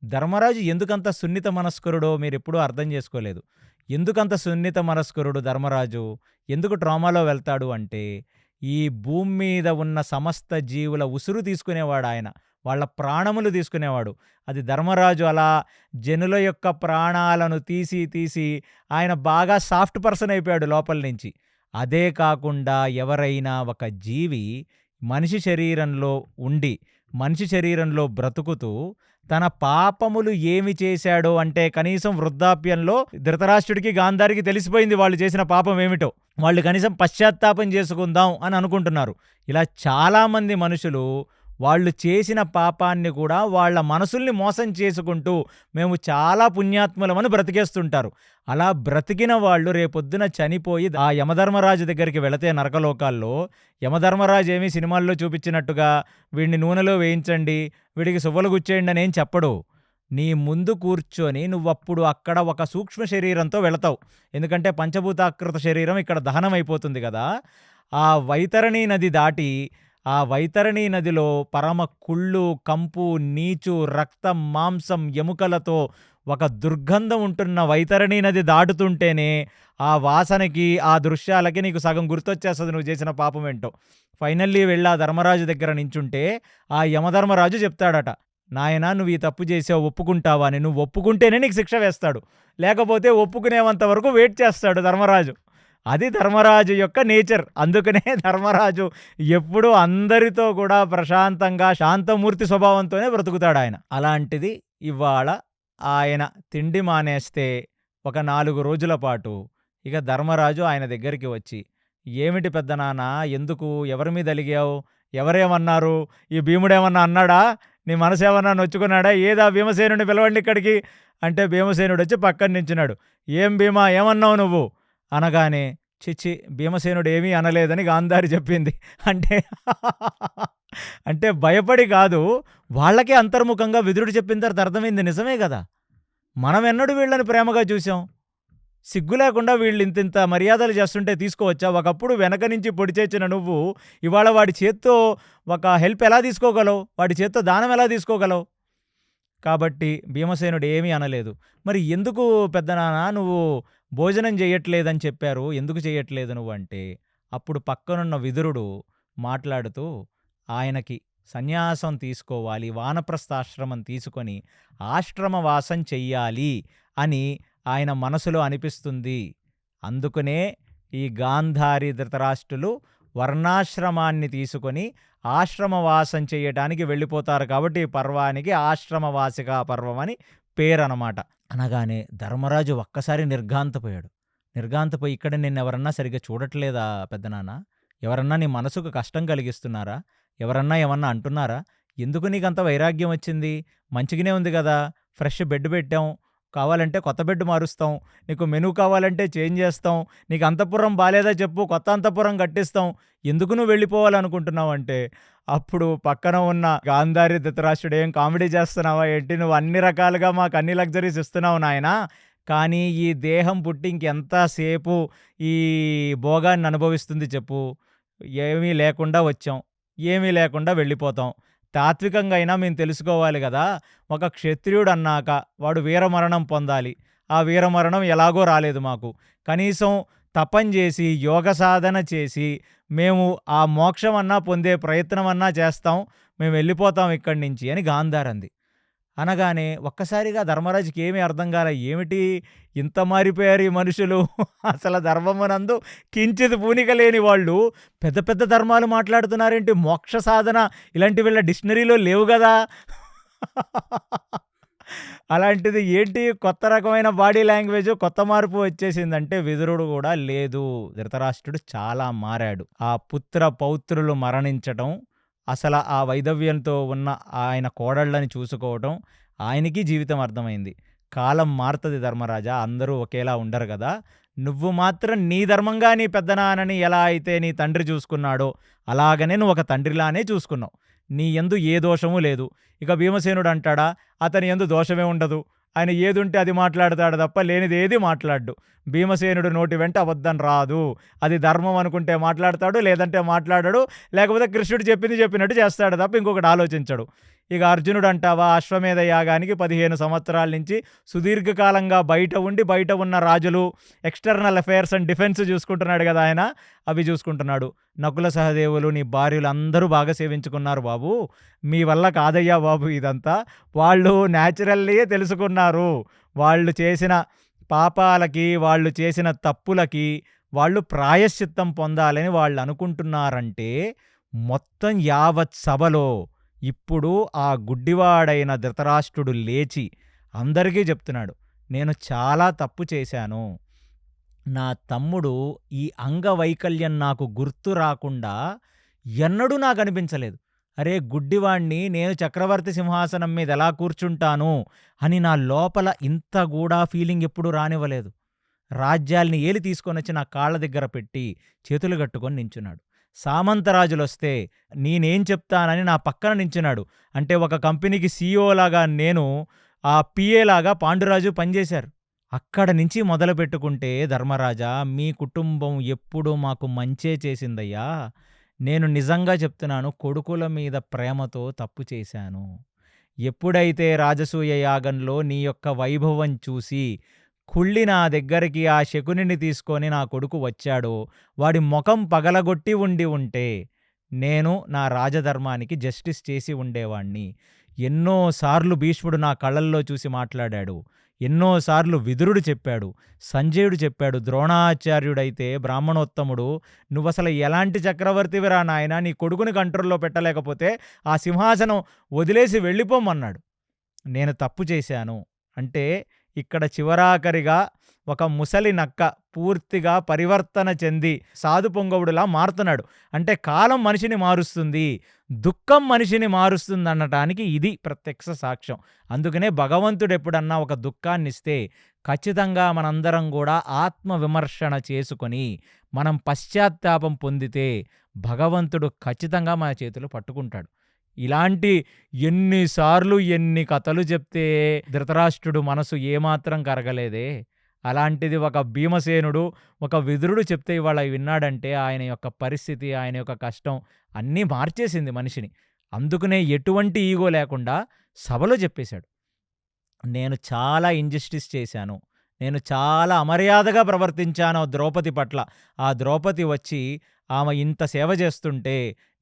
ధర్మరాజు ఎందుకంత సున్నిత మనస్కురుడో మీరెప్పుడూ అర్థం చేసుకోలేదు. ఎందుకంత సున్నిత మనస్కురుడు ధర్మరాజు? ఎందుకు ట్రామాలో వెళ్తాడు అంటే, ఈ భూమి మీద ఉన్న సమస్త జీవుల ఉసురు తీసుకునేవాడాయన. వాళ్ళ ప్రాణములు తీసుకునేవాడు. అది ధర్మరాజు అలా జనుల యొక్క ప్రాణాలను తీసి ఆయన బాగా సాఫ్ట్ పర్సన్ అయిపోయాడు లోపల నుంచి. అదే కాకుండా ఎవరైనా ఒక జీవి మనిషి శరీరంలో ఉండి, మనిషి శరీరంలో బ్రతుకుతూ తన పాపములు ఏమి చేశాడో అంటే కనీసం వృద్ధాప్యంలో ధృతరాష్ట్రుడికి, గాంధారికి తెలిసిపోయింది వాళ్ళు చేసిన పాపం ఏమిటో. వాళ్ళు కనీసం పశ్చాత్తాపం చేసుకుందాం అని అనుకుంటున్నారు. ఇలా చాలామంది మనుషులు వాళ్ళు చేసిన పాపాన్ని కూడా వాళ్ళ మనసుల్ని మోసం చేసుకుంటూ మేము చాలా పుణ్యాత్ములమని బ్రతికేస్తుంటారు. అలా బ్రతికిన వాళ్ళు రేపొద్దున చనిపోయి ఆ యమధర్మరాజు దగ్గరికి వెళితే నరకలోకాల్లో యమధర్మరాజు ఏమీ సినిమాల్లో చూపించినట్టుగా వీడిని నూనెలో వేయించండి, వీడికి సువ్వలు గుచ్చేయండి అని ఏం చెప్పడు. నీ ముందు కూర్చొని నువ్వప్పుడు అక్కడ ఒక సూక్ష్మ శరీరంతో వెళతావు. ఎందుకంటే పంచభూతాకృత శరీరం ఇక్కడ దహనమైపోతుంది కదా. ఆ వైతరణి నది దాటి ఆ వైతరణీ నదిలో పరమ కుళ్ళు, కంపు, నీచు, రక్తం, మాంసం, ఎముకలతో ఒక దుర్గంధం ఉంటున్న వైతరణీ నది దాటుతుంటేనే ఆ వాసనకి, ఆ దృశ్యాలకి నీకు సగం గుర్తొచ్చేస్తుంది నువ్వు చేసిన పాపం ఏంటో. ఫైనల్లీ వెళ్ళి ఆ ధర్మరాజు దగ్గర నించుంటే ఆ యమధర్మరాజు చెప్తాడట, నాయనా నువ్వు ఈ తప్పు చేసావు, ఒప్పుకుంటావా అని. నువ్వు ఒప్పుకుంటేనే నీకు శిక్ష వేస్తాడు, లేకపోతే ఒప్పుకునేంత వరకు వెయిట్ చేస్తాడు ధర్మరాజు. అది ధర్మరాజు యొక్క నేచర్. అందుకనే ధర్మరాజు ఎప్పుడూ అందరితో కూడా ప్రశాంతంగా శాంతమూర్తి స్వభావంతోనే బ్రతుకుతాడు ఆయన. అలాంటిది ఇవాళ ఆయన తిండి మానేస్తే ఒక 4 రోజుల పాటు ఇక ధర్మరాజు ఆయన దగ్గరికి వచ్చి, ఏమిటి పెద్దనాన్న, ఎందుకు, ఎవరి మీద అలిగావు, ఎవరేమన్నారు, ఈ భీముడేమన్నా అన్నాడా, నీ మనసేమన్నా నొచ్చుకున్నాడా, ఏదా భీమసేనుడిని పిలవండి ఇక్కడికి అంటే భీమసేనుడు వచ్చి పక్కన నించున్నాడు. ఏం భీమా, ఏమన్నావు నువ్వు అనగానే, చిచ్చి భీమసేనుడు ఏమీ అనలేదని గాంధారి చెప్పింది. అంటే అంటే భయపడి కాదు, వాళ్ళకే అంతర్ముఖంగా విదురుడు చెప్పిన తర్వాత అర్థమైంది నిజమే కదా. మనం ఎన్నడూ వీళ్ళని ప్రేమగా చూసాం. సిగ్గు లేకుండా వీళ్ళు ఇంతింత మర్యాదలు చేస్తుంటే తీసుకోవచ్చా? ఒకప్పుడు వెనక నుంచి పొడిచేసిన నువ్వు ఇవాళ వాడి చేత్తో ఒక హెల్ప్ ఎలా తీసుకోగలవు? వాడి చేత్తో దానం ఎలా తీసుకోగలవు? కాబట్టి భీమసేనుడు ఏమీ అనలేదు. మరి ఎందుకు పెద్దనాన్న నువ్వు భోజనం చెయ్యట్లేదని చెప్పారు, ఎందుకు చెయ్యట్లేదు నువ్వు అంటే, అప్పుడు పక్కనున్న విదురుడు మాట్లాడుతూ ఆయనకి సన్యాసం తీసుకోవాలి, వానప్రస్థాశ్రమం తీసుకొని ఆశ్రమవాసం చెయ్యాలి అని ఆయన మనసులో అనిపిస్తుంది. అందుకనే ఈ గాంధారి ధృతరాష్ట్రులు వర్ణాశ్రమాన్ని తీసుకొని ఆశ్రమవాసం చేయటానికి వెళ్ళిపోతారు. కాబట్టి ఈ పర్వానికి ఆశ్రమవాసికా పర్వం అని పేరనమాట. అనగానే ధర్మరాజు ఒక్కసారి నిర్ఘాంతపోయాడు. నిర్ఘాంతపోయి, ఇక్కడ నిన్నెవరన్నా సరిగ్గా చూడట్లేదా పెద్దనాన్న? ఎవరన్నా నీ మనసుకు కష్టం కలిగిస్తున్నారా? ఎవరన్నా ఏమన్నా అంటున్నారా? ఎందుకు నీకంత వైరాగ్యం వచ్చింది? మంచిగానే ఉంది గదా! ఫ్రెష్ బెడ్ పెట్టాం. కావాలంటే కొత్త బెడ్ మారుస్తాం. నీకు మెనూ కావాలంటే చేంజ్ చేస్తాం. నీకు అంతఃపురం బాలేదా చెప్పు, కొత్త అంతఃపురం కట్టిస్తాం. ఎందుకు నువ్వు వెళ్ళిపోవాలనుకుంటున్నావంటే, అప్పుడు పక్కన ఉన్న గాంధారి ధృతరాష్ట్రుడు, ఏం కామెడీ చేస్తున్నావా ఏంటి? నువ్వు అన్ని రకాలుగా మాకు అన్ని లగ్జరీస్ ఇస్తున్నావు నాయనా. కానీ ఈ దేహం పుట్టి ఇంకెంతసేపు ఈ భోగాన్ని అనుభవిస్తుంది చెప్పు. ఏమీ లేకుండా వచ్చాం. ఏమీ లేకుండా వెళ్ళిపోతాం. తాత్వికంగా అయినా మేము తెలుసుకోవాలి గదా! ఒక క్షత్రియుడు అన్నాక వాడు వీరమరణం పొందాలి. ఆ వీరమరణం ఎలాగో రాలేదు మాకు. కనీసం తపం చేసి, యోగ సాధన చేసి మేము ఆ మోక్షమన్నా పొందే ప్రయత్నమన్నా చేస్తాం. మేము వెళ్ళిపోతాం ఇక్కడి నుంచి అని గాంధారంది. అనగానే ఒక్కసారిగా ధర్మరాజుకి ఏమీ అర్థం కాలే. ఏమిటి ఇంత మారిపోయారు ఈ మనుషులు? అసలు ధర్మమునందు కించిత్ పూనిక లేని వాళ్ళు పెద్ద పెద్ద ధర్మాలు మాట్లాడుతున్నారేంటి? మోక్ష సాధన ఇలాంటి వీళ్ళ డిక్షనరీలో లేవు గదా! అలాంటిది ఏంటి కొత్త రకమైన బాడీ లాంగ్వేజ్, కొత్త మార్పు వచ్చేసిందంటే విదురుడు కూడా లేదు. ధృతరాష్ట్రుడు చాలా మారాడు. ఆ పుత్ర పౌత్రులు మరణించటం, అసలు ఆ వైధవ్యంతో ఉన్న ఆయన కోడళ్ళని చూసుకోవటం, ఆయనకి జీవితం అర్థమైంది. కాలం మారుతుంది ధర్మరాజా, అందరూ ఒకేలా ఉండరు కదా. నువ్వు మాత్రం నీ ధర్మంగా నీ పెద్దనాన్నని ఎలా అయితే నీ తండ్రి చూసుకున్నాడో అలాగనే నువ్వు ఒక తండ్రిలానే చూసుకున్నావు. నీ యందు ఏ దోషము లేదు. ఇక భీమసేనుడు అంటాడా, అతని యందు దోషమే ఉండదు. ఆయన ఏదుంటే అది మాట్లాడతాడు తప్ప లేనిది ఏది మాట్లాడు. భీమసేనుడు నోటి వెంట అబద్ధం రాదు. అది ధర్మం అనుకుంటే మాట్లాడతాడు, లేదంటే మాట్లాడాడు. లేకపోతే కృష్ణుడు చెప్పింది చెప్పినట్టు చేస్తాడు తప్ప ఇంకొకటి ఆలోచించడు. ఇక అర్జునుడు అంటావా, అశ్వమేధ యాగానికి 15 సంవత్సరాల నుంచి సుదీర్ఘకాలంగా బయట ఉండి, బయట ఉన్న రాజులు ఎక్స్టర్నల్ అఫైర్స్ అండ్ డిఫెన్స్ చూసుకుంటున్నాడు కదా ఆయన, అవి చూసుకుంటున్నాడు. నకుల సహదేవులు నీ భార్యలు అందరూ బాగా సేవించుకున్నారు బాబు. మీ వల్ల కాదయ్యా బాబు ఇదంతా. వాళ్ళు న్యాచురల్లీ తెలుసుకున్నారు. వాళ్ళు చేసిన పాపాలకి, వాళ్ళు చేసిన తప్పులకి వాళ్ళు ప్రాయశ్చిత్తం పొందాలని వాళ్ళు అనుకుంటున్నారంటే, మొత్తం యావత్ సభలో ఇప్పుడు ఆ గుడ్డివాడైన ధృతరాష్ట్రుడు లేచి అందరికీ చెప్తున్నాడు, నేను చాలా తప్పు చేశాను. నా తమ్ముడు ఈ అంగవైకల్యం నాకు గుర్తు రాకుండా ఎన్నడూ నాకు అనిపించలేదు. అరే గుడ్డివాణ్ణి నేను చక్రవర్తి సింహాసనం మీద ఎలా కూర్చుంటాను అని నా లోపల ఇంత కూడా ఫీలింగ్ ఎప్పుడూ రానివ్వలేదు. రాజ్యాల్ని ఏలి తీసుకొనొచ్చి నా కాళ్ళ దగ్గర పెట్టి చేతులు కట్టుకొని నించున్నాడు. సామంతరాజులొస్తే నేనేం చెప్తానని నా పక్కన నించున్నాడు. అంటే ఒక కంపెనీకి సీఈఓలాగా నేను, ఆ పిఏలాగా పాండురాజు పనిచేశారు. అక్కడ నుంచి మొదలు పెట్టుకుంటే ధర్మరాజా, మీ కుటుంబం ఎప్పుడూ మాకు మంచే చేసిందయ్యా. నేను నిజంగా చెప్తున్నాను, కొడుకుల మీద ప్రేమతో తప్పు చేశాను. ఎప్పుడైతే రాజసూయ యాగంలో నీ యొక్క వైభవం చూసి కుళ్ళి నా దగ్గరికి ఆ శకునిని తీసుకొని నా కొడుకు వచ్చాడో, వాడి ముఖం పగలగొట్టి ఉంటే నేను నా రాజధర్మానికి జస్టిస్ చేసి ఉండేవాణ్ణి. ఎన్నోసార్లు భీష్ముడు నా కళ్ళల్లో చూసి మాట్లాడాడు. ఎన్నోసార్లు విదురుడు చెప్పాడు, సంజయుడు చెప్పాడు, ద్రోణాచార్యుడైతే బ్రాహ్మణోత్తముడు, నువ్వసలు ఎలాంటి చక్రవర్తివిరా నాయనా, నీ కొడుకుని కంట్రోల్లో పెట్టలేకపోతే ఆ సింహాసనం వదిలేసి వెళ్ళిపోమన్నాడు. నేను తప్పు చేశాను అంటే ఇక్కడ చివరాఖరిగా ఒక ముసలి నక్క పూర్తిగా పరివర్తన చెంది సాధు పొంగవుడులా మారుతున్నాడు. అంటే కాలం మనిషిని మారుస్తుంది, దుఃఖం మనిషిని మారుస్తుంది అనటానికి ఇది ప్రత్యక్ష సాక్ష్యం. అందుకనే భగవంతుడు ఎప్పుడన్నా ఒక దుఃఖాన్ని ఇస్తే ఖచ్చితంగా మనందరం కూడా ఆత్మవిమర్శన చేసుకొని మనం పశ్చాత్తాపం పొందితే భగవంతుడు ఖచ్చితంగా మన చేతులు పట్టుకుంటాడు. ఇలాంటి ఎన్నిసార్లు ఎన్ని కథలు చెప్తే ధృతరాష్ట్రుడు మనసు ఏమాత్రం కరగలేదే. అలాంటిది ఒక భీమసేనుడు, ఒక విదురుడు చెప్తే ఇవాళ విన్నాడంటే ఆయన యొక్క పరిస్థితి, ఆయన యొక్క కష్టం అన్నీ మార్చేసింది మనిషిని. అందుకనే ఎటువంటి ఈగో లేకుండా సభలో చెప్పేశాడు, నేను చాలా ఇంజస్టిస్ చేశాను, నేను చాలా అమర్యాదగా ప్రవర్తించాను ద్రౌపది పట్ల. ఆ ద్రౌపది వచ్చి ఆమె ఇంత సేవ చేస్తుంటే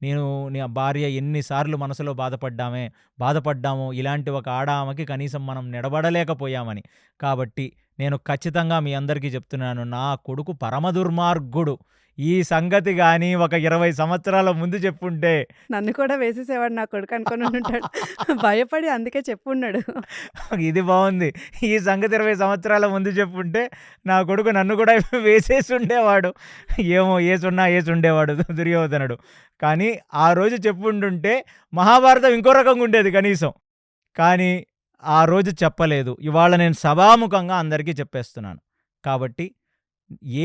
నేను నా భార్య ఎన్నిసార్లు మనసులో బాధపడ్డాము. ఇలాంటి ఒక ఆమెకి కనీసం మనం నిలబడలేకపోయామని. కాబట్టి నేను ఖచ్చితంగా మీ అందరికీ చెప్తున్నాను. నా కొడుకు పరమ దుర్మార్గుడు. ఈ సంగతి గాని ఒక 20 సంవత్సరాల ముందు చెప్పుంటే నన్ను కూడా వేసేసేవాడు నా కొడుకు అనుకోని ఉంటాడు. భయపడి అందుకే చెప్పున్నాడు. ఇది బావుంది. ఈ సంగతి 20 సంవత్సరాల ముందు చెప్పుంటే నా కొడుకు నన్ను కూడా వేసేసుండేవాడు. ఏమో యేసుండేవాడు దుర్యోధనుడు. కానీ ఆ రోజు చెప్పుండుంటే మహాభారతం ఇంకో రకంగా ఉండేది కనీసం. కానీ ఆ రోజు చెప్పలేదు. ఇవాళ నేను సభాముఖంగా అందరికీ చెప్పేస్తున్నాను. కాబట్టి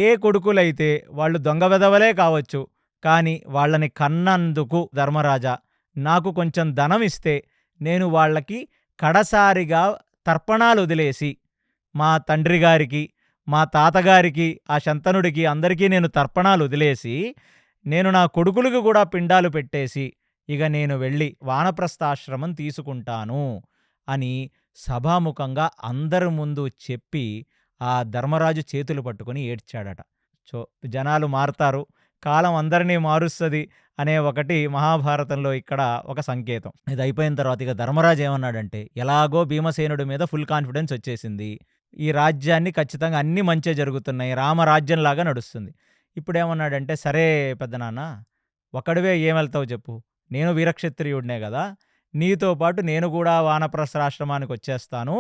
ఏ కొడుకులైతే వాళ్ళు దొంగ వెధవలే కావచ్చు. కానీ వాళ్ళని కన్నందుకు ధర్మరాజా నాకు కొంచెం ధనం ఇస్తే నేను వాళ్ళకి కడసారిగా తర్పణాలొదిలేసి మా తండ్రి గారికి, మా తాతగారికి, ఆ శంతనుడికి అందరికీ నేను తర్పణాలొదిలేసి నేను నా కొడుకులకు కూడా పిండాలు పెట్టేసి ఇక నేను వెళ్ళి వానప్రస్థాశ్రమం తీసుకుంటాను అని సభాముఖంగా అందరి ముందు చెప్పి ఆ ధర్మరాజు చేతులు పట్టుకొని ఏడ్చాడట. జనాలు మారతారు, కాలం అందరినీ మారుస్తుంది అనే ఒకటి మహాభారతంలో ఇక్కడ ఒక సంకేతం. ఇది అయిపోయిన తర్వాత ఇక ధర్మరాజు ఏమన్నాడంటే, ఎలాగో భీమసేనుడి మీద ఫుల్ కాన్ఫిడెన్స్ వచ్చేసింది. ఈ రాజ్యాన్ని ఖచ్చితంగా అన్నీ మంచే జరుగుతున్నాయి, రామరాజ్యంలాగా నడుస్తుంది. ఇప్పుడేమన్నాడంటే, సరే పెద్దనాన్న ఒకడివే ఏం వెళ్తావు చెప్పు, నేను వీరక్షత్రియుడినే కదా, నీతో పాటు నేను కూడా వానప్రస్థాశ్రమానికి వచ్చేస్తాను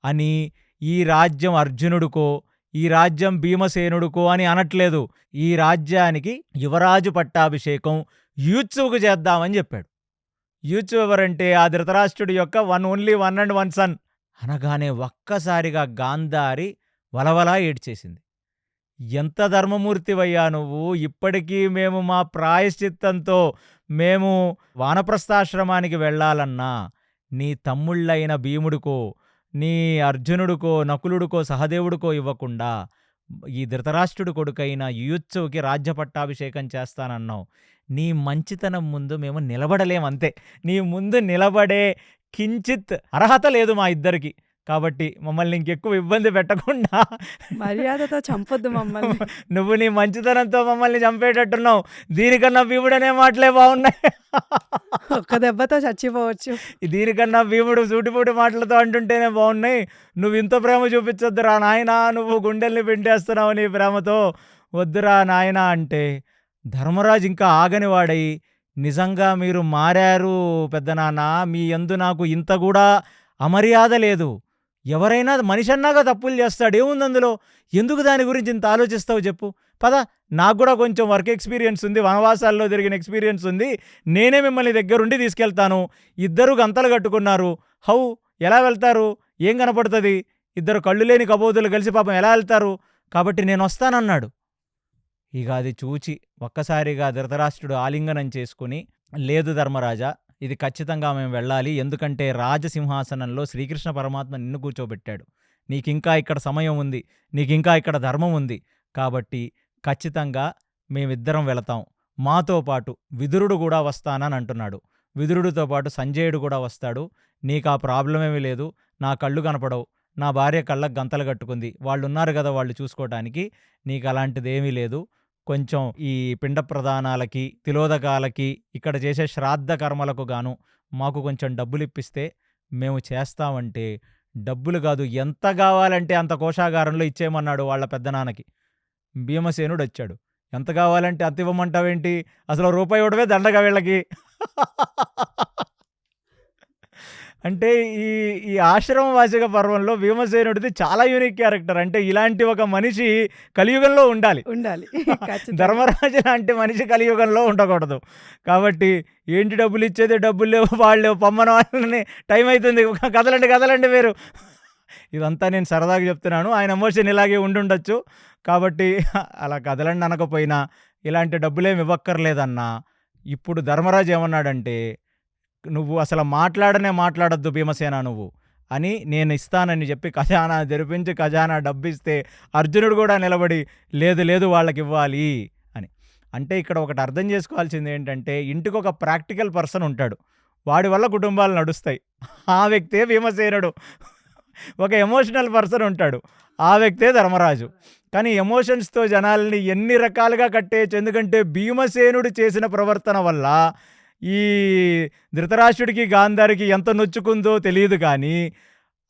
అని ఈ రాజ్యం అర్జునుడికో ఈ రాజ్యం భీమసేనుడికో అని అనట్లేదు. ఈ రాజ్యానికి యువరాజు పట్టాభిషేకం యూత్సువుకు చేద్దామని చెప్పాడు. యూత్సు ఎవరంటే ఆ ధృతరాష్ట్రుడి యొక్క only one and one son. అనగానే ఒక్కసారిగా గాంధారి వలవలా ఏడ్చేసింది. ఎంత ధర్మమూర్తివయ్యా నువ్వు, ఇప్పటికీ మేము మా ప్రాయశ్చిత్తంతో మేము వానప్రస్థాశ్రమానికి వెళ్ళాలన్నా నీ తమ్ముళ్ళైన భీముడికో నీ అర్జునుడికో నకులుడికో సహదేవుడికో ఇవ్వకుండా ఈ ధృతరాష్ట్రుడి కొడుకైన యుయుత్సువుకి రాజ్య పట్టాభిషేకం చేస్తానన్నావు. నీ మంచితనం ముందు మేము నిలబడలేమంతే. నీ ముందు నిలబడే కించిత్ అర్హత లేదు మా ఇద్దరికి. కాబట్టి మమ్మల్ని ఇంకెక్కువ ఇబ్బంది పెట్టకుండా మర్యాదతో చంపొద్దు మమ్మల్ని. నువ్వు నీ మంచితనంతో మమ్మల్ని చంపేటట్టున్నావు. దీనికన్నా భీముడనే మాటలే బాగున్నాయి. ఒక్క దెబ్బతో చచ్చిపోవచ్చు. దీనికన్నా భీముడు సూటిపూటి మాటలతో అంటుంటేనే బాగున్నాయి. నువ్వు ఇంత ప్రేమ చూపించొద్దురా నాయనా, నువ్వు గుండెల్ని పిండేస్తున్నావు నీ ప్రేమతో, వద్దురా నాయనా అంటే ధర్మరాజు ఇంకా ఆగనివాడై, నిజంగా మీరు మారారు పెద్దనాన్న, మీ యందు నాకు ఇంత కూడా అమర్యాద లేదు. ఎవరైనా మనిషి అన్నాక తప్పులు చేస్తాడు, ఏముంది అందులో, ఎందుకు దాని గురించి ఇంత ఆలోచిస్తావు చెప్పు. పద, నాకు కూడా కొంచెం వర్క్ ఎక్స్పీరియన్స్ ఉంది, వనవాసాల్లో తిరిగిన ఎక్స్పీరియన్స్ ఉంది, నేనే మిమ్మల్ని దగ్గరుండి తీసుకెళ్తాను. ఇద్దరు గంతలు కట్టుకున్నారు, ఎలా వెళ్తారు, ఏం కనపడుతుంది, ఇద్దరు కళ్ళు లేని కబోదులు కలిసి పాపం ఎలా వెళ్తారు, కాబట్టి నేను వస్తానన్నాడు. ఇక అది చూచి ఒక్కసారిగా ధృతరాష్ట్రుడు ఆలింగనం చేసుకుని, లేదు ధర్మరాజా, ఇది ఖచ్చితంగా మేము వెళ్ళాలి, ఎందుకంటే రాజసింహాసనంలో శ్రీకృష్ణ పరమాత్మ నిన్ను కూర్చోబెట్టాడు, నీకింకా ఇక్కడ సమయం ఉంది, నీకింకా ఇక్కడ ధర్మం ఉంది, కాబట్టి ఖచ్చితంగా మేమిద్దరం వెళతాం. మాతో పాటు విదురుడు కూడా వస్తానని అంటున్నాడు. విదురుడితో పాటు సంజయుడు కూడా వస్తాడు. నీకు ఆ ప్రాబ్లం ఏమీ లేదు, నా కళ్ళు కనపడవు, నా భార్య కళ్ళకు గంతలు కట్టుకుంది, వాళ్ళు ఉన్నారు కదా వాళ్ళు చూసుకోవటానికి, నీకు అలాంటిదేమీ లేదు. కొంచెం ఈ పిండ ప్రదానాలకి, తిలోదకాలకి, ఇక్కడ చేసే శ్రాద్ధ కర్మలకు గాను మాకు కొంచెం డబ్బులు ఇప్పిస్తే మేము చేస్తామంటే, డబ్బులు కాదు ఎంత కావాలంటే అంత కోశాగారంలో ఇచ్చేయమన్నాడు వాళ్ళ పెద్దనాన్నకి. భీమసేనుడు వచ్చాడు, ఎంత కావాలంటే అంత ఇవ్వమంటావేంటి, అసలు రూపాయి ఇవ్వడమే దండగా వీళ్ళకి. అంటే ఈ ఆశ్రమవాసిక పర్వంలో భీమసేనుడిది చాలా యూనిక్ క్యారెక్టర్. అంటే ఇలాంటి ఒక మనిషి కలియుగంలో ఉండాలి. ధర్మరాజు లాంటి మనిషి కలియుగంలో ఉండకూడదు. కాబట్టి ఏంటి డబ్బులు ఇచ్చేది, డబ్బులు లేవు, వాళ్ళు పొమ్మన వాళ్ళని, టైం అవుతుంది, కదలండి మీరు. ఇదంతా నేను సరదాగా చెప్తున్నాను, ఆయన ఎమోషన్ ఇలాగే ఉండుండొచ్చు. కాబట్టి అలా కదలండి అనకపోయినా, ఇలాంటి డబ్బులేమి ఇవ్వక్కర్లేదన్నా. ఇప్పుడు ధర్మరాజు ఏమన్నాడంటే, నువ్వు అసలు మాట్లాడొద్దు భీమసేన నువ్వు అని నేను ఇస్తానని చెప్పి ఖజానా తెరిపించి ఖజానా డబ్బిస్తే అర్జునుడు కూడా నిలబడి లేదు వాళ్ళకి ఇవ్వాలి అని. అంటే ఇక్కడ ఒకటి అర్థం చేసుకోవాల్సింది ఏంటంటే, ఇంటికి ఒక ప్రాక్టికల్ పర్సన్ ఉంటాడు, వాడి వల్ల కుటుంబాలు నడుస్తాయి. ఆ వ్యక్తే భీమసేనుడు. ఒక ఎమోషనల్ పర్సన్ ఉంటాడు. ఆ వ్యక్తే ధర్మరాజు. కానీ ఎమోషన్స్‌తో జనాల్ని ఎన్ని రకాలుగా కట్టేయొచ్చు. ఎందుకంటే భీమసేనుడు చేసిన ప్రవర్తన వల్ల ఈ ధృతరాష్ట్రుడికి, గాంధారికి ఎంత నొచ్చుకుందో తెలీదు కానీ,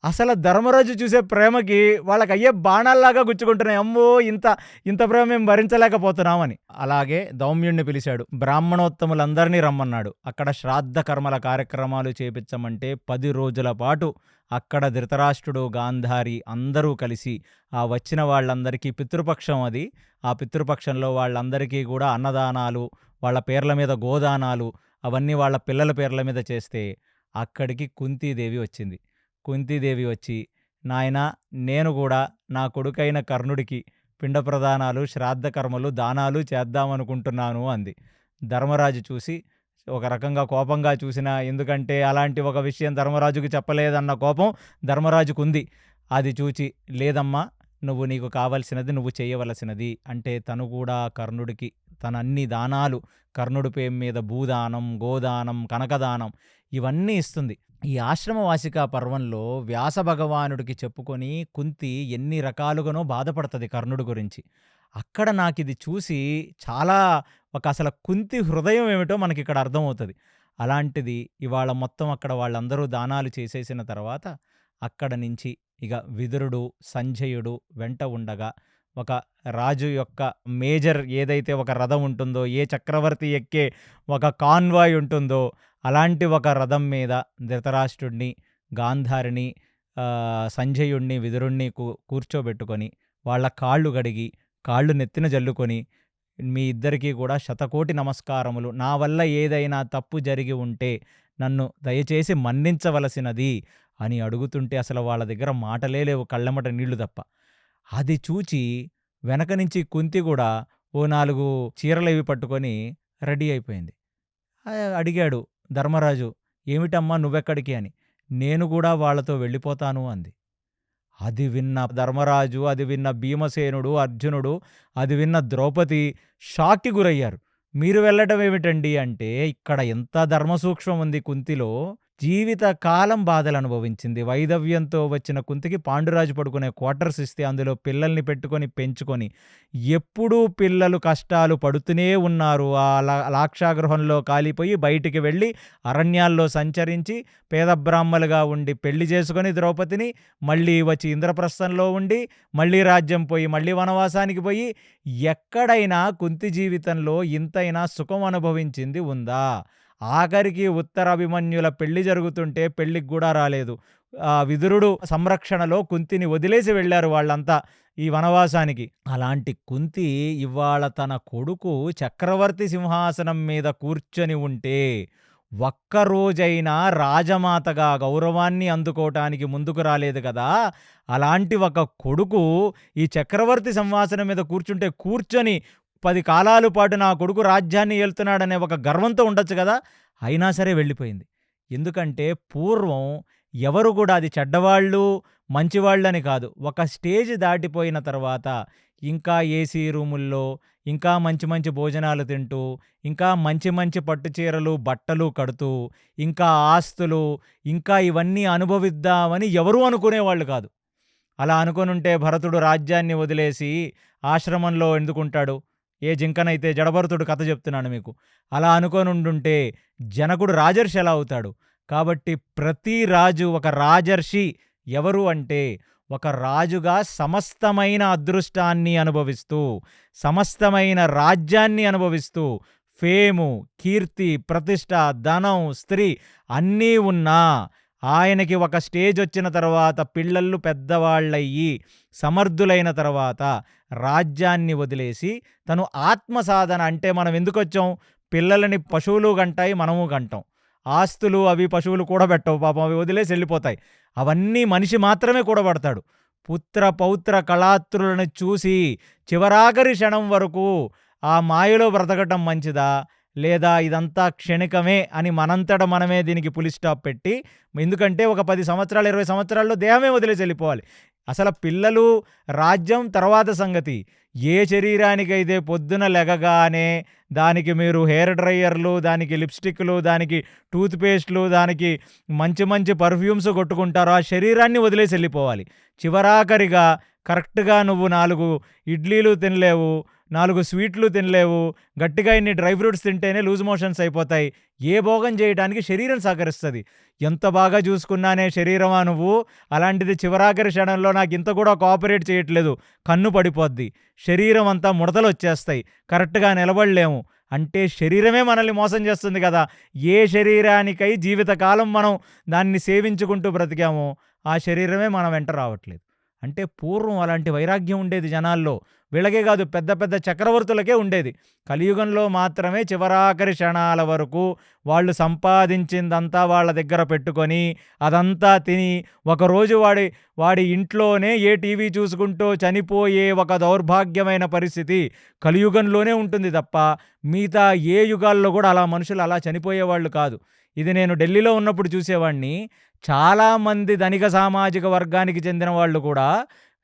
అసల ధర్మరాజు చూసే ప్రేమకి వాళ్ళకయ్యే బాణాల్లాగా గుచ్చుకుంటున్నాయి. అమ్మో! ఇంత ఇంత ప్రేమ మేము భరించలేకపోతున్నామని. అలాగే ధౌమ్యుడిని పిలిచాడు. బ్రాహ్మణోత్తములందరినీ రమ్మన్నాడు. అక్కడ శ్రాద్ధ కర్మల కార్యక్రమాలు చేపిచ్చమంటే 10 రోజుల పాటు అక్కడ ధృతరాష్ట్రుడు, గాంధారి అందరూ కలిసి ఆ వచ్చిన వాళ్ళందరికీ పితృపక్షం అది. ఆ పితృపక్షంలో వాళ్ళందరికీ కూడా అన్నదానాలు, వాళ్ళ పేర్ల మీద గోదానాలు అవన్నీ వాళ్ళ పిల్లల పేర్ల మీద చేస్తే అక్కడికి కుంతీదేవి వచ్చింది. కుంతీదేవి వచ్చి, నాయనా నేను కూడా నా కొడుకైన కర్ణుడికి పిండ ప్రదానాలు, శ్రాద్ధ కర్మలు, దానాలు చేద్దామనుకుంటున్నాను అంది. ధర్మరాజు చూసి ఒక రకంగా కోపంగా చూసినా, ఎందుకంటే అలాంటి ఒక విషయం ధర్మరాజుకి చెప్పలేదన్న కోపం ధర్మరాజుకుంది. అది చూచి, లేదమ్మా నువ్వు నీకు కావలసినది నువ్వు చేయవలసినది అంటే తను కూడా కర్ణుడికి తన అన్ని దానాలు కర్ణుడి పేరు మీద భూదానం, గోదానం, కనకదానం ఇవన్నీ ఇస్తుంది. ఈ ఆశ్రమవాసికా పర్వంలో వ్యాస భగవానుడికి చెప్పుకొని కుంతి ఎన్ని రకాలుగానో బాధపడుతుంది కర్ణుడి గురించి. అక్కడ నాకిది చూసి చాలా అసలు కుంతి హృదయం ఏమిటో మనకిక్కడ అర్థమవుతుంది. అలాంటిది ఇవాళ మొత్తం అక్కడ వాళ్ళందరూ దానాలు చేసేసిన తర్వాత అక్కడ నుంచి ఇక విదురుడు, సంజయుడు వెంట ఉండగా ఒక రాజు యొక్క మేజర్ ఏదైతే ఒక రథం ఉంటుందో, ఏ చక్రవర్తి ఎక్కే ఒక కాన్వాయ్ ఉంటుందో అలాంటి ఒక రథం మీద ధృతరాష్ట్రుడిని, గాంధారిని, సంజయుడిని, విదురుణ్ణి కూర్చోబెట్టుకొని వాళ్ళ కాళ్ళు గడిగి, కాళ్ళు నెత్తిన జల్లుకొని, మీ ఇద్దరికీ కూడా శతకోటి నమస్కారములు. నా వల్ల ఏదైనా తప్పు జరిగి ఉంటే నన్ను దయచేసి మన్నించవలసినది అని అడుగుతుంటే అసలు వాళ్ళ దగ్గర మాటలే లేవు, కళ్ళెమ్మట నీళ్లు తప్ప. అది చూచి వెనక నుంచి కుంతి కూడా ఓ 4 చీరలవి పట్టుకొని రెడీ అయిపోయింది. అడిగాడు ధర్మరాజు, ఏమిటమ్మా నువ్వెక్కడికి అని. నేను కూడా వాళ్ళతో వెళ్ళిపోతాను అంది. అది విన్న ధర్మరాజు, అది విన్న భీమసేనుడు, అర్జునుడు, అది విన్న ద్రౌపది షాక్‌కి గురయ్యారు. మీరు వెళ్ళటం ఏమిటండి అంటే, ఇక్కడ ఎంత ధర్మసూక్ష్మం ఉంది కుంతిలో. జీవితకాలం బాధలు అనుభవించింది. వైధవ్యంతో వచ్చిన కుంతికి పాండురాజు పడుకునే క్వార్టర్స్ ఇస్తే అందులో పిల్లల్ని పెట్టుకొని పెంచుకొని ఎప్పుడూ పిల్లలు కష్టాలు పడుతూనే ఉన్నారు. ఆ లాక్షాగృహంలో కాలిపోయి బయటికి వెళ్ళి అరణ్యాల్లో సంచరించి పేద బ్రాహ్మలుగా ఉండి పెళ్లి చేసుకొని ద్రౌపదిని, మళ్ళీ వచ్చి ఇంద్రప్రస్థంలో ఉండి, మళ్ళీ రాజ్యం పోయి, మళ్ళీ వనవాసానికి పోయి, ఎక్కడైనా కుంతి జీవితంలో ఇంతైనా సుఖం అనుభవించింది ఉందా? ఆఖరికి ఉత్తరాభిమన్యుల పెళ్లి జరుగుతుంటే పెళ్లికి కూడా రాలేదు. విదురుడు సంరక్షణలో కుంతిని వదిలేసి వెళ్ళారు వాళ్ళంతా ఈ వనవాసానికి. అలాంటి కుంతి ఇవాళ తన కొడుకు చక్రవర్తి సింహాసనం మీద కూర్చొని ఉంటే ఒక్కరోజైనా రాజమాతగా గౌరవాన్ని అందుకోవటానికి ముందుకు రాలేదు కదా. అలాంటి ఒక కొడుకు ఈ చక్రవర్తి సింహాసనం మీద కూర్చొని 10 కాలాల పాటు నా కొడుకు రాజ్యాన్ని ఏలుతున్నాడనే ఒక గర్వంతో ఉండొచ్చు కదా. అయినా సరే వెళ్ళిపోయింది. ఎందుకంటే పూర్వం ఎవరు కూడా అది చెడ్డవాళ్ళు, మంచివాళ్ళని కాదు. ఒక స్టేజ్ దాటిపోయిన తర్వాత ఇంకా ఏసీ రూముల్లో, ఇంకా మంచి మంచి భోజనాలు తింటూ, ఇంకా మంచి మంచి పట్టుచీరలు, బట్టలు కడుతూ, ఇంకా ఆస్తులు, ఇంకా ఇవన్నీ అనుభవిద్దామని ఎవరూ అనుకునేవాళ్ళు కాదు. అలా అనుకొనుంటే భరతుడు రాజ్యాన్ని వదిలేసి ఆశ్రమంలో ఎందుకుంటాడు? ఏ జింకనైతే జడభరతుడు కథ చెప్తున్నాను మీకు. అలా అనుకోనుండుంటే జనకుడు రాజర్షి ఎలా అవుతాడు? కాబట్టి ప్రతి రాజు ఒక రాజర్షి. ఎవరు అంటే ఒక రాజుగా సమస్తమైన అదృష్టాన్ని అనుభవిస్తూ, సమస్తమైన రాజ్యాన్ని అనుభవిస్తూ, ఫేము, కీర్తి, ప్రతిష్ట, ధనం, స్త్రీ అన్నీ ఉన్నా ఆయనకి ఒక స్టేజ్ వచ్చిన తర్వాత పిల్లలు పెద్దవాళ్ళయ్యి సమర్థులైన తర్వాత రాజ్యాన్ని వదిలేసి తను ఆత్మసాధన అంటే మనం ఎందుకు వచ్చాం? పిల్లలని పశువులు గంటాయి, మనము గంటాం. ఆస్తులు అవి పశువులు కూడబెట్టవు పాపం, అవి వదిలేసి వెళ్ళిపోతాయి. అవన్నీ మనిషి మాత్రమే కూడబడతాడు. పుత్ర పౌత్ర కళాత్రులను చూసి చివరాఖరి క్షణం వరకు ఆ మాయలో బ్రతకటం మంచిదా, లేదా ఇదంతా క్షణికమే అని మనంతట మనమే దీనికి పులి స్టాప్ పెట్టి, ఎందుకంటే ఒక 10 సంవత్సరాలు 20 సంవత్సరాల్లో దేహమే వదిలేసి వెళ్ళిపోవాలి. అసలు పిల్లలు, రాజ్యం తర్వాత సంగతి. ఏ శరీరానికైతే పొద్దున లెగగానే దానికి మీరు హెయిర్ డ్రైయర్లు, దానికి లిప్‌స్టిక్‌లు, దానికి టూత్ పేస్ట్‌లు, దానికి మంచి మంచి పర్ఫ్యూమ్స్ కొట్టుకుంటారో ఆ శరీరాన్ని వదిలేసి ఎళ్ళిపోవాలి. చివరాఖరిగా కరెక్ట్‌గా నువ్వు 4 ఇడ్లీలు తినలేవు, 4 స్వీట్లు తినలేవు, గట్టిగా ఇన్ని డ్రై ఫ్రూట్స్ తింటేనే లూజ్ మోషన్స్ అయిపోతాయి. ఏ భోగం చేయటానికి శరీరం సహకరిస్తది. ఎంత బాగా చూసుకున్నానే శరీరమా నువ్వు, అలాంటిది చివరాఖరి క్షణంలో నాకింత కూడా కోఆపరేట్ చేయట్లేదు. కన్ను పడిపోద్ది. శరీరం అంతా ముడతలొచ్చేస్తాయి. కరెక్ట్‌గా నిలబడలేము. అంటే శరీరమే మనల్ని మోసం చేస్తుంది కదా! ఏ శరీరానికై జీవితకాలం మనం దాన్ని సేవించుకుంటూ బ్రతికామో, ఆ శరీరమే మన వెంట రావట్లేదు. అంటే పూర్వం అలాంటి వైరాగ్యం ఉండేది జనాల్లో. వీళ్ళకే కాదు, పెద్ద పెద్ద చక్రవర్తులకే ఉండేది. కలియుగంలో మాత్రమే చివరాఖరి క్షణాల వరకు వాళ్ళు సంపాదించిందంతా వాళ్ళ దగ్గర పెట్టుకొని, అదంతా తిని, ఒకరోజు వాడి ఇంట్లోనే ఏ టీవీ చూసుకుంటూ చనిపోయే ఒక దౌర్భాగ్యమైన పరిస్థితి కలియుగంలోనే ఉంటుంది తప్ప, మిగతా ఏ యుగాల్లో కూడా అలా మనుషులు అలా చనిపోయేవాళ్ళు కాదు. ఇది నేను ఢిల్లీలో ఉన్నప్పుడు చూసేవాడిని. చాలామంది ధనిక సామాజిక వర్గానికి చెందిన వాళ్ళు కూడా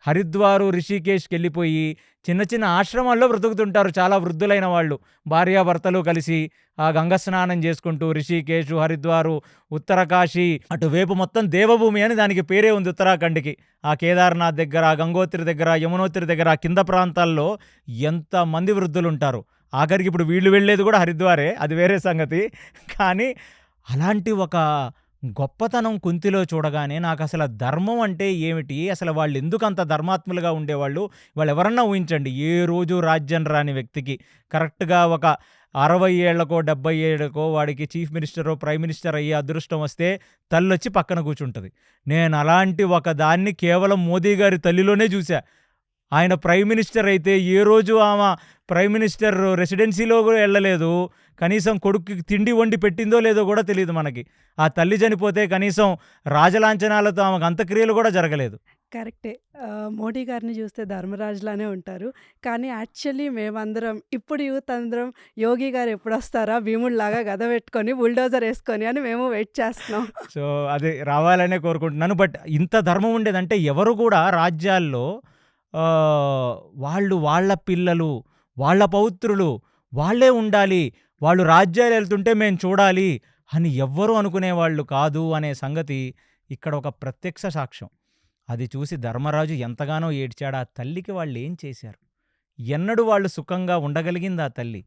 హరిద్వారు, రిషికేష్‌కెళ్ళిపోయి చిన్న చిన్న ఆశ్రమాల్లో బ్రతుకుతుంటారు చాలా వృద్ధులైన వాళ్ళు. భార్యాభర్తలు కలిసి ఆ గంగ స్నానం చేసుకుంటూ రిషికేషు, హరిద్వారు, ఉత్తరకాశీ అటువైపు మొత్తం దేవభూమి అని దానికి పేరే ఉంది ఉత్తరాఖండ్‌కి. ఆ కేదార్‌నాథ్ దగ్గర, గంగోత్రి దగ్గర, యమునోత్రి దగ్గర ఆ కింద ప్రాంతాల్లో ఎంతమంది వృద్ధులుంటారు. ఆఖరికి ఇప్పుడు వీళ్ళు వెళ్ళేది కూడా హరిద్వారే, అది వేరే సంగతి. కానీ అలాంటి ఒక గొప్పతనం కుంతిలో చూడగానే నాకసల ధర్మం అంటే ఏమిటి? అసలు వాళ్ళెందుకంత ధర్మాత్ములుగా ఉండేవాళ్ళు? వాళ్ళెవరన్నా ఊహించండి. ఏ రోజు రాజ్యం రాని వ్యక్తికి కరెక్ట్‌గా ఒక 60 ఏళ్లకో, 70 ఏళ్ళకో వాడికి చీఫ్ మినిస్టరో, ప్రైమ్ మినిస్టర్ అయ్యే అదృష్టం వస్తే తల్లొచ్చి పక్కన కూర్చుంటది. నేనలాంటి ఒక దాన్ని కేవలం మోదీ గారి తల్లిలోనే జూసా. ఆయన ప్రైమ్ మినిస్టర్ అయితే ఏ రోజు ఆమె ప్రైమ్ మినిస్టర్ రెసిడెన్సీలో కూడా వెళ్ళలేదు. కనీసం కొడుక్కి తిండి వండి పెట్టిందో లేదో కూడా తెలీదు మనకి. ఆ తల్లి చనిపోతే కనీసం రాజలాంఛనాలతో ఆమెకు అంత్యక్రియలు కూడా జరగలేదు. కరెక్టే. మోడీ గారిని చూస్తే ధర్మరాజులానే ఉంటారు. కానీ యాక్చువల్లీ మేమందరం ఇప్పుడు యూత్ అందరం యోగి గారు ఎప్పుడొస్తారా భీముడిలాగా గద పెట్టుకొని, బుల్డోజర్ యేసుకొని అని మేము వెయిట్ చేస్తున్నాం. సో, అది రావాలనే కోరుకుంటున్నాను. బట్ ఇంత ధర్మం ఉండేదంటే ఎవరు కూడా రాజ్యాల్లో ఆహ్, వాళ్ళ పిల్లలు, వాళ్ళ పౌత్రులు వాళ్ళే ఉండాలి. వాళ్ళు రాజ్యాలెళ్తుంటే మేము చూడాలి అని ఎవ్వరూ అనుకునేవాళ్ళు కాదు అనే సంగతి ఇక్కడ ఒక ప్రత్యక్ష సాక్ష్యం. అది చూసి ధర్మరాజు ఎంతగానో ఏడ్చాడు. ఆ తల్లికి వాళ్ళేం చేశారు? ఎన్నడూ వాళ్ళు సుఖంగా ఉండగలిగిందా తల్లి?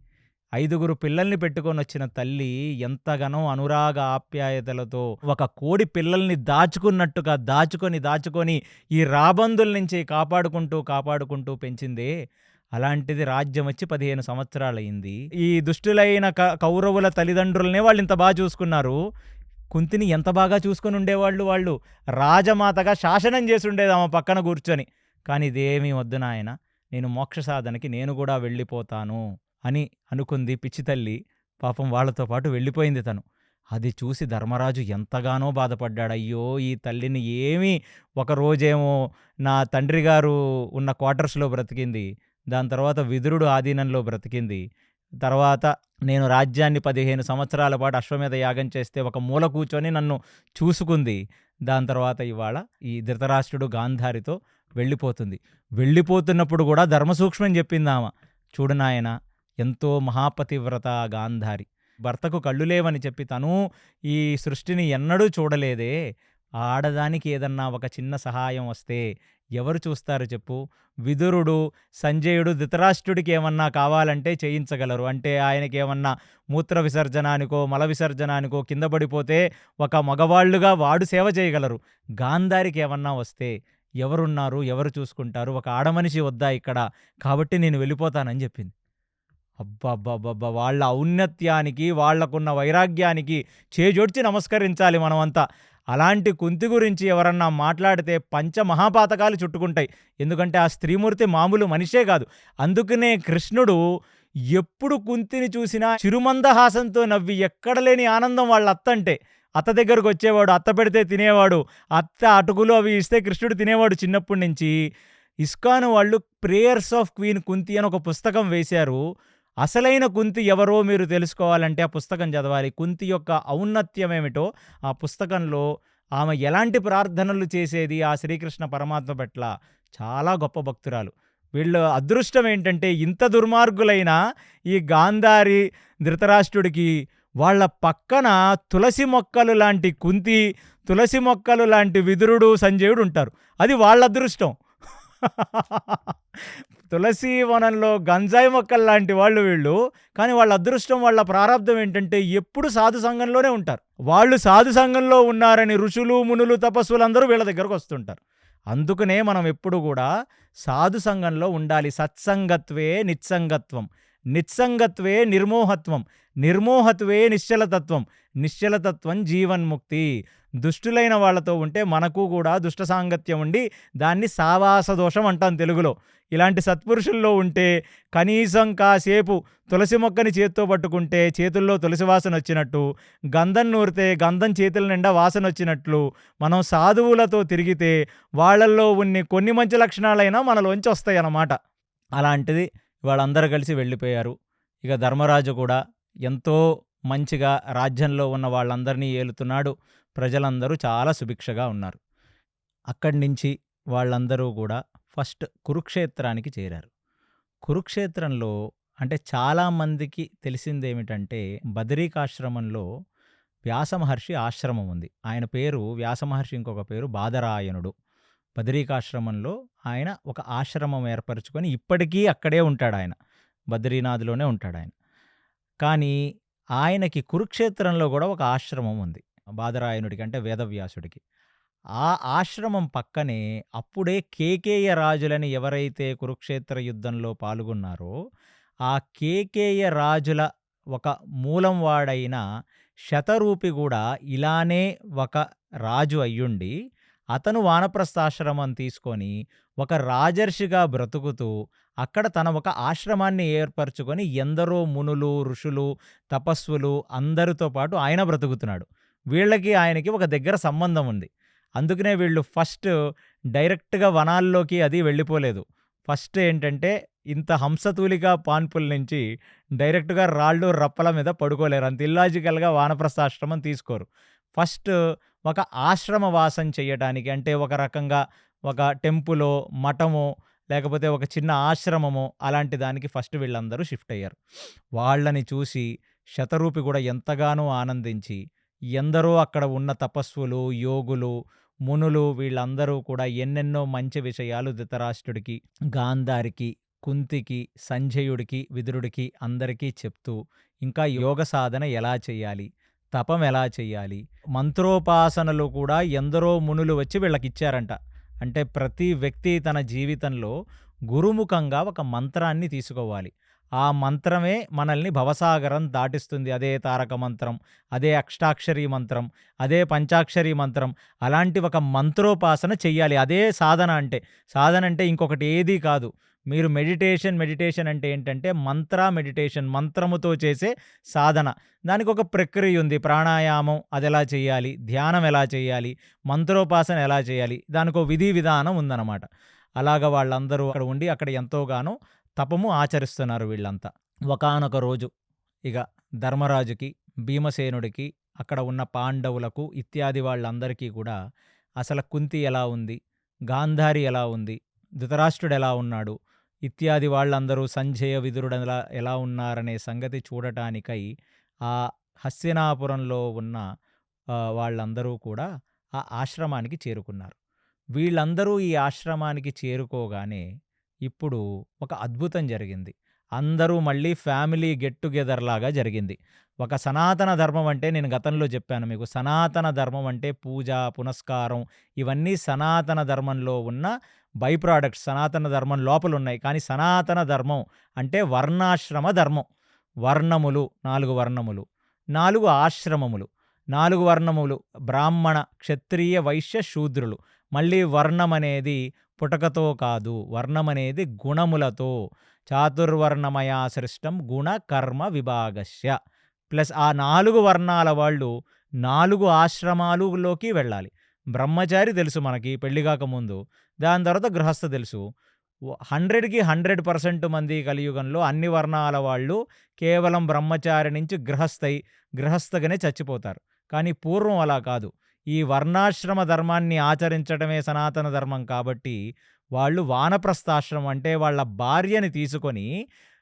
5గురు పిల్లల్ని పెట్టుకొనొచ్చిన తల్లి ఎంతగానో అనురాగ ఆప్యాయతలతో ఒక కోడి పిల్లల్ని దాచుకున్నట్టుగా దాచుకొని ఈ రాబందుల నుంచి కాపాడుకుంటూ పెంచిందే. అలాంటిది రాజ్యం వచ్చి 15 సంవత్సరాలయింది. ఈ దుష్టులైన కౌరవుల తల్లిదండ్రులనే వాళ్ళింత చూసుకున్నారు. కుంతిని ఎంత బాగా చూసుకొనుండేవాళ్ళు వాళ్ళు. రాజమాతగా శాసనం చేసుండేది ఆమె పక్కన కూర్చొని. కానీ ఇదేమీ వద్దు నాయనా, నేను మోక్ష సాధనకి నేను కూడా వెళ్ళిపోతాను అని అనుకుంది పిచ్చి తల్లి. పాపం వాళ్ళతో పాటు వెళ్ళిపోయింది తను. అది చూసి ధర్మరాజు ఎంతగానో బాధపడ్డాడు. అయ్యో! ఈ తల్లిని ఒకరోజేమో నా తండ్రి గారు ఉన్న క్వార్టర్స్‌లో బ్రతికింది. దాని తర్వాత విదురుడు ఆధీనంలో బ్రతికింది. తర్వాత నేను రాజ్యాన్ని 15 సంవత్సరాల పాటు అశ్వమేధ యాగం చేస్తే ఒక మూల కూర్చొని నన్ను చూసుకుంది. దాని తర్వాత ఇవాళ ఈ ధృతరాష్ట్రుడు గాంధారితో వెళ్ళిపోతుంది. వెళ్ళిపోతున్నప్పుడు కూడా ధర్మసూక్ష్మం చెప్పిందామ. చూడు నాయనా, ఎంతో మహాపతివ్రత గాంధారి. భర్తకు కళ్ళు లేవని చెప్పి తను ఈ సృష్టిని ఎన్నడూ చూడలేదే. ఆడదానికి ఏదన్నా ఒక చిన్న సహాయం వస్తే ఎవరు చూస్తారు చెప్పు? విదురుడు, సంజయుడు ధృతరాష్ట్రుడికి ఏమన్నా కావాలంటే చేయించగలరు. అంటే ఆయనకేమన్నా మూత్ర విసర్జనానికో, మల విసర్జనానికో కింద పడిపోతే ఒక మగవాళ్ళుగా వాడు సేవ చేయగలరు. గాంధారికి ఏమన్నా వస్తే ఎవరున్నారు? ఎవరు చూసుకుంటారు? ఒక ఆడమనిషి వద్దా ఇక్కడ? కాబట్టి నేను వెళ్ళిపోతానని చెప్పింది. అబ్బబ్బబ్బబ్బా! వాళ్ళ ఔన్నత్యానికి, వాళ్ళకున్న వైరాగ్యానికి చేజోడ్చి నమస్కరించాలి మనమంతా. అలాంటి కుంతి గురించి ఎవరన్నా మాట్లాడితే పంచమహాపాతకాలు చుట్టుకుంటాయి. ఎందుకంటే ఆ స్త్రీమూర్తి మామూలు మనిషే కాదు. అందుకనే కృష్ణుడు ఎప్పుడు కుంతిని చూసినా చిరుమందహాసంతో నవ్వి ఎక్కడ లేని ఆనందం వాళ్ళ అత్తంటే. అత్త దగ్గరకొచ్చేవాడు, అత్త పెడితే తినేవాడు. అత్త అటుకులు అవి ఇస్తే కృష్ణుడు తినేవాడు చిన్నప్పటి నుంచి. ఇస్కాన్ వాళ్ళు 'ప్రేయర్స్ ఆఫ్ క్వీన్ కుంతి' అని ఒక పుస్తకం వేశారు. అసలైన కుంతి ఎవరో మీరు తెలుసుకోవాలంటే ఆ పుస్తకం చదవాలి. కుంతి యొక్క ఔన్నత్యం ఏమిటో ఆ పుస్తకంలో ఆమె ఎలాంటి ప్రార్థనలు చేసేది ఆ శ్రీకృష్ణ పరమాత్మ పట్ల, చాలా గొప్ప భక్తురాలు. వీళ్ళ అదృష్టం ఏంటంటే ఇంత దుర్మార్గులైన ఈ గాంధారి, ధృతరాష్ట్రుడికి వాళ్ళ పక్కన తులసి మొక్కలు లాంటి కుంతి, తులసి మొక్కలు లాంటి విదురుడు, సంజయుడు ఉంటారు. అది వాళ్ళ అదృష్టం. తులసి వనంలో గంజాయి మొక్కలు లాంటి వాళ్ళు వీళ్ళు. కానీ వాళ్ళ అదృష్టం, వాళ్ళ ప్రారంధం ఏంటంటే ఎప్పుడు సాధు సంఘంలోనే ఉంటారు. వాళ్ళు సాధు సంఘంలో ఉన్నారని ఋషులు, మునులు, తపస్సులందరూ వీళ్ళ దగ్గరకు వస్తుంటారు. అందుకనే మనం ఎప్పుడు కూడా సాధు సంఘంలో ఉండాలి. సత్సంగత్వే నిత్సంగత్వం, నిత్సంగత్వే నిర్మోహత్వం, నిర్మోహత్వే నిశ్చలతత్వం, నిశ్చలతత్వం జీవన్ముక్తి. దుష్టులైన వాళ్ళతో ఉంటే మనకు కూడా దుష్ట సాంగత్యం ఉండి దాన్ని సావాస దోషం అంటాం తెలుగులో. ఇలాంటి సత్పురుషుల్లో ఉంటే కనీసం కాసేపు తులసి మొక్కని చేత్తో పట్టుకుంటే చేతుల్లో తులసి వాసన వచ్చినట్టు, గంధం నూరితే గంధం చేతుల నిండా వాసన వచ్చినట్లు, మనం సాధువులతో తిరిగితే వాళ్ళల్లో కొన్ని మంచి లక్షణాలైనా మనలోంచి వస్తాయి అన్నమాట. అలాంటిది వాళ్ళందరూ కలిసి వెళ్ళిపోయారు. ఇక ధర్మరాజు కూడా ఎంతో మంచిగా రాజ్యంలో ఉన్న వాళ్ళందరినీ ఏలుతున్నాడు. ప్రజలందరూ చాలా సుభిక్షగా ఉన్నారు. అక్కడి నుంచి వాళ్ళందరూ కూడా ఫస్ట్ కురుక్షేత్రానికి చేరారు. కురుక్షేత్రంలో అంటే చాలామందికి తెలిసిందేమిటంటే బదరీకాశ్రమంలో వ్యాసమహర్షి ఆశ్రమం ఉంది. ఆయన పేరు వ్యాసమహర్షి, ఇంకొక పేరు బాదరాయణుడు. బదరీకాశ్రమంలో ఆయన ఒక ఆశ్రమం ఏర్పరచుకొని ఇప్పటికీ అక్కడే ఉంటాడు. ఆయన బద్రీనాథ్లోనే ఉంటాడు ఆయన. కానీ ఆయనకి కురుక్షేత్రంలో కూడా ఒక ఆశ్రమం ఉంది, బాదరాయణుడికి అంటే వేదవ్యాసుడికి. ఆ ఆశ్రమం పక్కనే అప్పుడే కేకేయ రాజులని ఎవరైతే కురుక్షేత్ర యుద్ధంలో పాల్గొన్నారో ఆ కేకేయ రాజుల ఒక మూలం వాడైన శతరూపి కూడా ఇలానే ఒక రాజు అయ్యుండి అతను వానప్రస్థాశ్రమం తీసుకొని ఒక రాజర్షిగా బ్రతుకుతూ అక్కడ తన ఒక ఆశ్రమాన్ని ఏర్పరచుకొని ఎందరో మునులు, ఋషులు, తపస్సులు అందరితో పాటు ఆయన బ్రతుకుతున్నాడు. వీళ్ళకి ఆయనకి ఒక దగ్గర సంబంధం ఉంది. అందుకనే వీళ్ళు ఫస్ట్ డైరెక్ట్గా వనాల్లోకి అది వెళ్ళిపోలేదు. ఫస్ట్ ఏంటంటే ఇంత హంసతూలిగా పాన్పుల నుంచి డైరెక్ట్గా రాళ్ళు రప్పల మీద పడుకోలేరు. అంత ఇల్లాజికల్గా వానప్రస్థాశ్రమం తీసుకోరు. ఫస్ట్ ఒక ఆశ్రమ వాసం చేయడానికి, అంటే ఒక రకంగా ఒక టెంపులో, మఠమో, లేకపోతే ఒక చిన్న ఆశ్రమమో అలాంటి దానికి ఫస్ట్ వీళ్ళందరూ షిఫ్ట్ అయ్యారు. వాళ్ళని చూసి శతరూపి కూడా ఎంతగానో ఆనందించి ఎందరో అక్కడ ఉన్న తపస్సులు, యోగులు, మునులు వీళ్ళందరూ కూడా ఎన్నెన్నో మంచి విషయాలు ధృతరాష్ట్రుడికి, గాంధారికి, కుంతికి, సంజయుడికి, విదురుడికి అందరికీ చెప్తూ ఇంకా యోగ సాధన ఎలా చేయాలి, తపం ఎలా చేయాలి, మంత్రోపాసనలు కూడా ఎందరో మునులు వచ్చి వీళ్ళకిచ్చారంట. అంటే ప్రతి వ్యక్తి తన జీవితంలో గురుముఖంగా ఒక మంత్రాన్ని తీసుకోవాలి. ఆ మంత్రమే మనల్ని భవసాగరం దాటిస్తుంది. అదే తారక మంత్రం, అదే అష్టాక్షరీ మంత్రం, అదే పంచాక్షరీ మంత్రం. అలాంటి ఒక మంత్రోపాసన చెయ్యాలి. అదే సాధన అంటే. సాధన అంటే ఇంకొకటి ఏదీ కాదు. మీరు మెడిటేషన్ అంటే ఏంటంటే మెడిటేషన్, మంత్రముతో చేసే సాధన. దానికి ఒక ప్రక్రియ ఉంది. ప్రాణాయామం అది ఎలా చేయాలి, ధ్యానం ఎలా చేయాలి, మంత్రోపాసన ఎలా చేయాలి, దానికో విధి విధానం ఉందన్నమాట. అలాగ వాళ్ళందరూ అక్కడ ఉండి అక్కడ ఎంతోగానో తపము ఆచరిస్తున్నారు వీళ్ళంతా. ఒకానొక రోజు ఇక ధర్మరాజుకి, భీమసేనుడికి, అక్కడ ఉన్న పాండవులకు ఇత్యాది వాళ్ళందరికీ కూడా అసలు కుంతి ఎలా ఉంది, గాంధారి ఎలా ఉంది, ధృతరాష్ట్రుడు ఎలా ఉన్నాడు, ఇత్యాది వాళ్ళందరూ సంజయ, విదురుడు ఎలా ఉన్నారనే సంగతి చూడటానికై ఆ హస్తినాపురంలో ఉన్న వాళ్ళందరూ కూడా ఆ ఆశ్రమానికి చేరుకున్నారు. వీళ్ళందరూ ఈ ఆశ్రమానికి చేరుకోగానే ఇప్పుడు ఒక అద్భుతం జరిగింది. అందరూ మళ్ళీ ఫ్యామిలీ గెట్ టుగెదర్ లాగా జరిగింది. ఒక సనాతన ధర్మం అంటే నేను గతంలో చెప్పాను మీకు. సనాతన ధర్మం అంటే పూజ, పునస్కారం ఇవన్నీ సనాతన ధర్మంలో ఉన్న బై ప్రోడక్ట్స్. సనాతన ధర్మం లోపల ఉన్నాయి. కానీ సనాతన ధర్మం అంటే వర్ణాశ్రమ ధర్మం. వర్ణములు 4 వర్ణములు, 4 ఆశ్రమములు, 4 వర్ణములు బ్రాహ్మణ, క్షత్రియ, వైశ్య, శూద్రులు. మళ్ళీ వర్ణం అనేది పుటకతో కాదు, వర్ణం అనేది గుణములతో. చాతుర్వర్ణమయా సృష్టం గుణ కర్మ విభాగస్య. ప్లస్ ఆ 4 వర్ణాల వాళ్ళు 4 ఆశ్రమాలులోకి వెళ్ళాలి. బ్రహ్మచారి తెలుసు మనకి పెళ్లి కాకముందు, దాని తర్వాత గృహస్థ తెలుసు. 100కి 100% మంది కలియుగంలో అన్ని వర్ణాల వాళ్ళు కేవలం బ్రహ్మచారి నుంచి గృహస్థగానే చచ్చిపోతారు. కానీ పూర్వం అలా కాదు. ఈ వర్ణాశ్రమ ధర్మాన్ని ఆచరించడమే సనాతన ధర్మం కాబట్టి, వాళ్ళు వానప్రస్థాశ్రమం అంటే వాళ్ళ భార్యని తీసుకొని,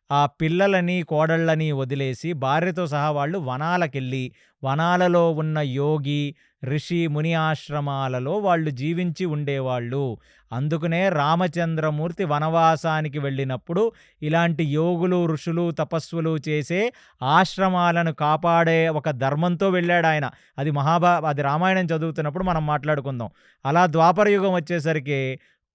ఆ పిల్లలని, కోడళ్ళని వదిలేసి భార్యతో సహా వాళ్ళు వనాలకెళ్ళి, వనాలలో ఉన్న యోగి, ఋషి, ముని ఆశ్రమాలలో వాళ్ళు జీవించి ఉండేవాళ్ళు. అందుకనే రామచంద్రమూర్తి వనవాసానికి వెళ్ళినప్పుడు ఇలాంటి యోగులు, ఋషులు, తపస్సులు చేసే ఆశ్రమాలను కాపాడే ఒక ధర్మంతో వెళ్ళాడాయన. అది రామాయణం చదువుతున్నప్పుడు మనం మాట్లాడుకుందాం. అలా ద్వాపర యుగం వచ్చేసరికి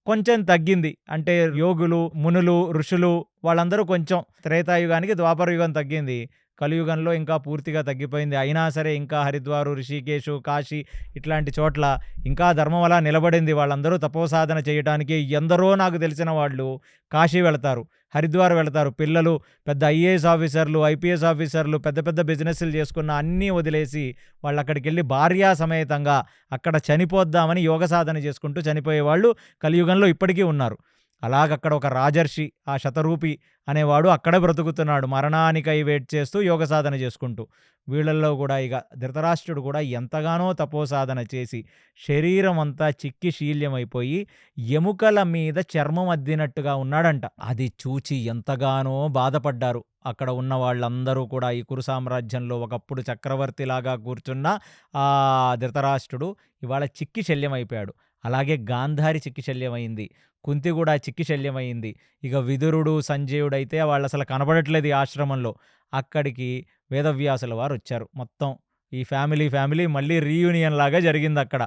కొంచెం తగ్గింది. అంటే యోగులు, మునులు, ఋషులు వాళ్ళందరూ కొంచెం త్రేతాయుగానికి ద్వాపర యుగం తగ్గింది. కలియుగంలో ఇంకా పూర్తిగా తగ్గిపోయింది. అయినా సరే ఇంకా హరిద్వారు, ఋషికేశు, కాశీ ఇట్లాంటి చోట్ల ఇంకా ధర్మం అలా నిలబడింది. వాళ్ళందరూ తపోసాధన చేయటానికి ఎందరో నాకు తెలిసిన వాళ్ళు కాశీ వెళతారు, హరిద్వార్ వెళతారు. పిల్లలు పెద్ద ఐఏఎస్ ఆఫీసర్లు, ఐపీఎస్ ఆఫీసర్లు, పెద్ద పెద్ద బిజినెస్లు చేసుకున్న అన్నీ వదిలేసి వాళ్ళు అక్కడికి వెళ్ళి భార్యా సమేతంగా అక్కడ చనిపోద్దామని యోగ సాధన చేసుకుంటూ చనిపోయేవాళ్ళు కలియుగంలో ఇప్పటికీ ఉన్నారు. అలాగక్కడ ఒక రాజర్షి, ఆ శతరూపి అనేవాడు అక్కడే బ్రతుకుతున్నాడు, మరణానికై వెయిట్ చేస్తూ యోగ సాధన చేసుకుంటూ. వీళ్ళల్లో కూడా ఇక ధృతరాష్ట్రుడు కూడా ఎంతగానో తపోసాధన చేసి శరీరం అంతా చిక్కి శీల్యమైపోయి ఎముకల మీద చర్మం అద్దినట్టుగా ఉన్నాడంట. అది చూచి ఎంతగానో బాధపడ్డారు అక్కడ ఉన్న వాళ్ళందరూ కూడా. ఈ కురు సామ్రాజ్యంలో ఒకప్పుడు చక్రవర్తిలాగా కూర్చున్న ఆ ధృతరాష్ట్రుడు ఇవాళ చిక్కి శల్యమైపోయాడు. అలాగే గాంధారి చిక్కి శల్యమైంది, కుంతి కూడా చిక్కి శల్యమైంది. ఇక విదురుడు, సంజయుడైతే వాళ్ళు అసలు కనబడట్లేదు ఈ ఆశ్రమంలో. అక్కడికి వేదవ్యాసుల వారు వచ్చారు. మొత్తం ఈ ఫ్యామిలీ మళ్ళీ రీయూనియన్ లాగా జరిగింది అక్కడ.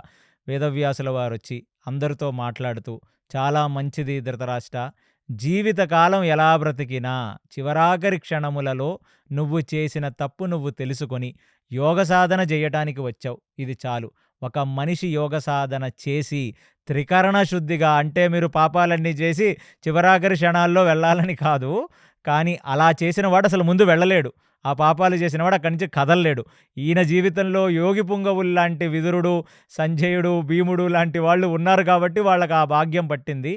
వేదవ్యాసుల వారు వచ్చి అందరితో మాట్లాడుతూ, చాలా మంచిది ధృతరాష్ట్ర, జీవితకాలం ఎలా బ్రతికినా చివరాఖరి క్షణములలో నువ్వు చేసిన తప్పు నువ్వు తెలుసుకొని యోగ సాధన చేయటానికి వచ్చావు, ఇది చాలు. ఒక మనిషి యోగ సాధన చేసి త్రికరణ శుద్ధిగా, అంటే మీరు పాపాలన్నీ చేసి చివరాఖరి క్షణాల్లో వెళ్ళాలని కాదు, కానీ అలా చేసిన వాడు అసలు ముందు వెళ్ళలేడు. ఆ పాపాలు చేసినవాడు అక్కడి నుంచి కదలలేడు. ఈయన జీవితంలో యోగి పుంగవులు లాంటి విదురుడు, సంజయుడు, భీముడు లాంటి వాళ్ళు ఉన్నారు కాబట్టి వాళ్ళకి ఆ భాగ్యం పట్టింది.